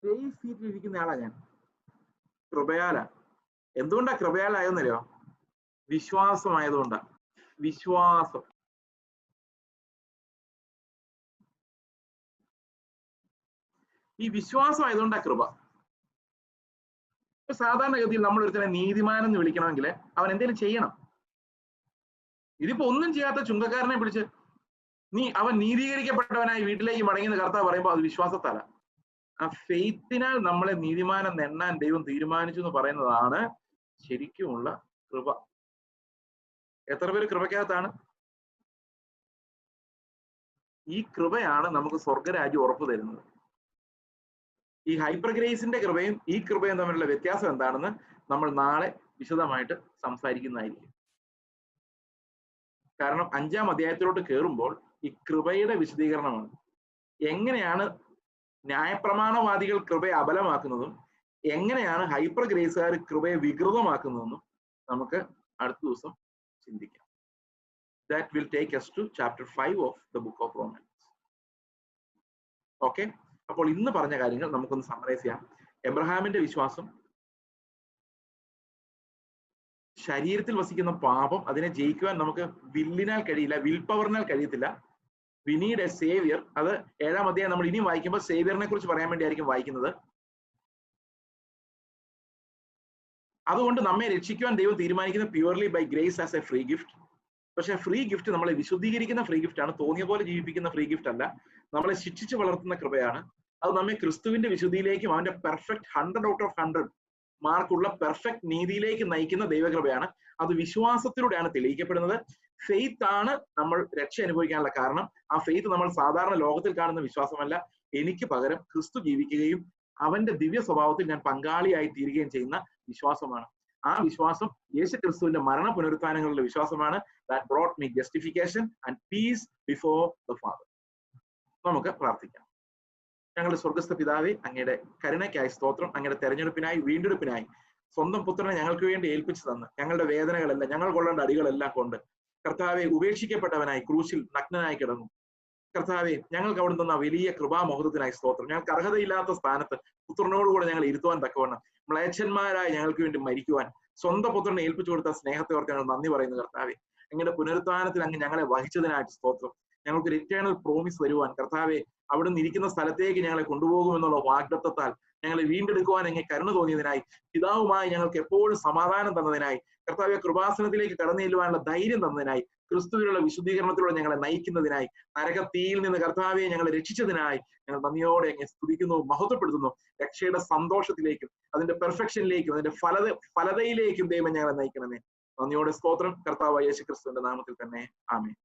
ഗ്രേസ് സീറ്റിൽ ഇരിക്കുന്ന ആളാ ഞാൻ, കൃപയാല. എന്തുകൊണ്ടാ കൃപയാലായെന്നറിയോ? വിശ്വാസമായതുകൊണ്ടാ. വിശ്വാസം. ഈ വിശ്വാസം ആയതുകൊണ്ടാ കൃപ. സാധാരണഗതിയിൽ നമ്മൾ ഒരുത്തനെ നീതിമാനെന്ന് വിളിക്കണമെങ്കിൽ അവൻ എന്തെങ്കിലും ചെയ്യണം. ഇതിപ്പോ ഒന്നും ചെയ്യാത്ത ചുങ്കക്കാരനെ പിടിച്ച് അവൻ നീതീകരിക്കപ്പെട്ടവനായി വീട്ടിലേക്ക് മടങ്ങിയെന്ന് കർത്താവ് പറയുമ്പോൾ അത് വിശ്വാസത്താല. ആ ഫെയ്ത്തിനാൽ നമ്മളെ നീതിമാനം എണ്ണാൻ ദൈവം തീരുമാനിച്ചു എന്ന് പറയുന്നതാണ് ശരിക്കുമുള്ള കൃപ. എത്ര പേര് കൃപയ്ക്കകത്താണ്? ഈ കൃപയാണ് നമുക്ക് സ്വർഗരാജ്യം ഉറപ്പു തരുന്നത്. ഈ ഹൈപ്പർ ഗ്രേസിന്റെ കൃപയും ഈ കൃപയും തമ്മിലുള്ള വ്യത്യാസം എന്താണെന്ന് നമ്മൾ നാളെ വിശദമായിട്ട് സംസാരിക്കുന്നതായിരിക്കും. കാരണം 5-ാം അധ്യായത്തിലോട്ട് കയറുമ്പോൾ ഈ കൃപയുടെ വിശദീകരണമാണ്. എങ്ങനെയാണ് ന്യായപ്രമാണവാദികൾ കൃപയെ അബലമാക്കുന്നതും എങ്ങനെയാണ് ഹൈപ്പർ ഗ്രേസുകാർ കൃപയെ വികൃതമാക്കുന്നതെന്നും നമുക്ക് അടുത്ത ദിവസം ചിന്തിക്കാം. That will take us to chapter 5 of the book of Romans. Okay, അപ്പോൾ ഇന്ന് പറഞ്ഞ കാര്യങ്ങൾ നമുക്കൊന്ന് സമ്മറൈസ് ചെയ്യാം. എബ്രഹാമിന്റെ വിശ്വാസം, ശരീരത്തിൽ വസിക്കുന്ന പാപം, അതിനെ ജയിക്കുവാൻ നമുക്ക് വില്ലിനാൽ കഴിയില്ല, വിൽ പവറിനാൽ കഴിയത്തില്ല. We need a saviour. അത് 7-ാം അധ്യായം നമ്മൾ ഇനിയും വായിക്കുമ്പോൾ സേവിയറിനെ കുറിച്ച് പറയാൻ വേണ്ടിയായിരിക്കും വായിക്കുന്നത്. അതുകൊണ്ട് നമ്മെ രക്ഷിക്കുവാൻ ദൈവം തീരുമാനിക്കുന്നത് purely by grace as a free gift. പക്ഷെ ഫ്രീ ഗിഫ്റ്റ് നമ്മളെ വിശുദ്ധീകരിക്കുന്ന ഫ്രീ ഗിഫ്റ്റ് ആണ്, തോന്നിയ പോലെ ജീവിപ്പിക്കുന്ന ഫ്രീ ഗിഫ്റ്റ് അല്ല. നമ്മളെ ശിക്ഷിച്ച് വളർത്തുന്ന കൃപയാണ്. അത് നമ്മെ ക്രിസ്തുവിന്റെ വിശുദ്ധിയിലേക്കും അവന്റെ പെർഫെക്റ്റ് 100 out of 100 മാർക്കുള്ള പെർഫെക്റ്റ് നീതിയിലേക്ക് നയിക്കുന്ന ദൈവകൃപയാണ്. അത് വിശ്വാസത്തിലൂടെയാണ് തെളിയിക്കപ്പെടുന്നത്. ഫെയ്ത്ത് ആണ് നമ്മൾ രക്ഷ അനുഭവിക്കാനുള്ള കാരണം. ആ ഫെയ്ത്ത് നമ്മൾ സാധാരണ ലോകത്തിൽ കാണുന്ന വിശ്വാസമല്ല. എനിക്ക് പകരം ക്രിസ്തു ജീവിക്കുകയും അവന്റെ ദിവ്യ സ്വഭാവത്തിൽ ഞാൻ പങ്കാളിയായി തീരുകയും ചെയ്യുന്ന വിശ്വാസമാണ്. ആ വിശ്വാസം യേശു ക്രിസ്തുവിന്റെ മരണ പുനരുത്ഥാനങ്ങളുടെ വിശ്വാസമാണ്. That brought me justification and peace before the Father. നമുക്ക് പ്രാർത്ഥിക്കാം. ഞങ്ങളുടെ സ്വർഗസ്ഥ പിതാവേ, അങ്ങയുടെ കരുണയ്ക്കായി സ്തോത്രം. അങ്ങയുടെ തെരഞ്ഞെടുപ്പിനായി, വീണ്ടെടുപ്പിനായി സ്വന്തം പുത്രനെ ഞങ്ങൾക്ക് വേണ്ടി ഏൽപ്പിച്ചു തന്ന് ഞങ്ങളുടെ വേദനകളെല്ലാം, ഞങ്ങൾ കൊള്ളേണ്ട അടികളെല്ലാം കൊണ്ട് കർത്താവെ ഉപേക്ഷിക്കപ്പെട്ടവനായി ക്രൂശിൽ നഗ്നനായി കിടന്നു. കർത്താവെ, ഞങ്ങൾക്ക് അവിടെ തന്ന വലിയ കൃപാമഹത്വത്തിനായി സ്തോത്രം. ഞങ്ങൾക്ക് അർഹതയില്ലാത്ത സ്ഥാനത്ത് പുത്രനോടുകൂടെ ഞങ്ങൾ ഇരുത്തുവാൻ തക്കവണ്ണം മ്ലേച്ഛന്മാരായി ഞങ്ങൾക്ക് വേണ്ടി മരിക്കുവാൻ സ്വന്തം പുത്രനെ ഏൽപ്പിച്ചു കൊടുത്ത സ്നേഹത്തെ ഓർത്ത് ഞങ്ങൾ നന്ദി പറയുന്നു. കർത്താവെ, അങ്ങയുടെ പുനരുത്ഥാനത്തിൽ അങ്ങ് ഞങ്ങളെ വഹിച്ചതിനായിട്ട് സ്തോത്രം. ഞങ്ങൾക്ക് ഒരു ഇറ്റേണൽ പ്രോമിസ് വരുവാൻ കർത്താവെ, അവിടുന്ന് ഇരിക്കുന്ന സ്ഥലത്തേക്ക് ഞങ്ങളെ കൊണ്ടുപോകുമെന്നുള്ള വാഗ്ദത്തത്താൽ ഞങ്ങളെ വീണ്ടെടുക്കുവാൻ അങ്ങ് കരുണ തോന്നിയതിനായി, പിതാവുമായി ഞങ്ങൾക്ക് എപ്പോഴും സമാധാനം തന്നതിനായി, കർത്താവെ കൃപാസനത്തിലേക്ക് കടന്നു ചെല്ലുവാനുള്ള ധൈര്യം തന്നതിനായി, ക്രിസ്തുവിനുള്ള വിശുദ്ധീകരണത്തിലൂടെ ഞങ്ങളെ നയിക്കുന്നതിനായി, നരകത്തീയിൽ നിന്ന് കർത്താവെ ഞങ്ങളെ രക്ഷിച്ചതിനായി ഞങ്ങൾ നന്ദിയോടെ അങ്ങ് സ്തുതിക്കുന്നു, മഹത്വപ്പെടുത്തുന്നു. രക്ഷയുടെ സന്തോഷത്തിലേക്കും അതിന്റെ പെർഫെക്ഷനിലേക്കും അതിന്റെ ഫലതയിലേക്കും ദൈവം ഞങ്ങളെ നയിക്കണമേ. നന്ദിയോടെ സ്തോത്രം. കർത്താവ് യേശു ക്രിസ്തുവിന്റെ നാമത്തിൽ തന്നെ. ആമേൻ.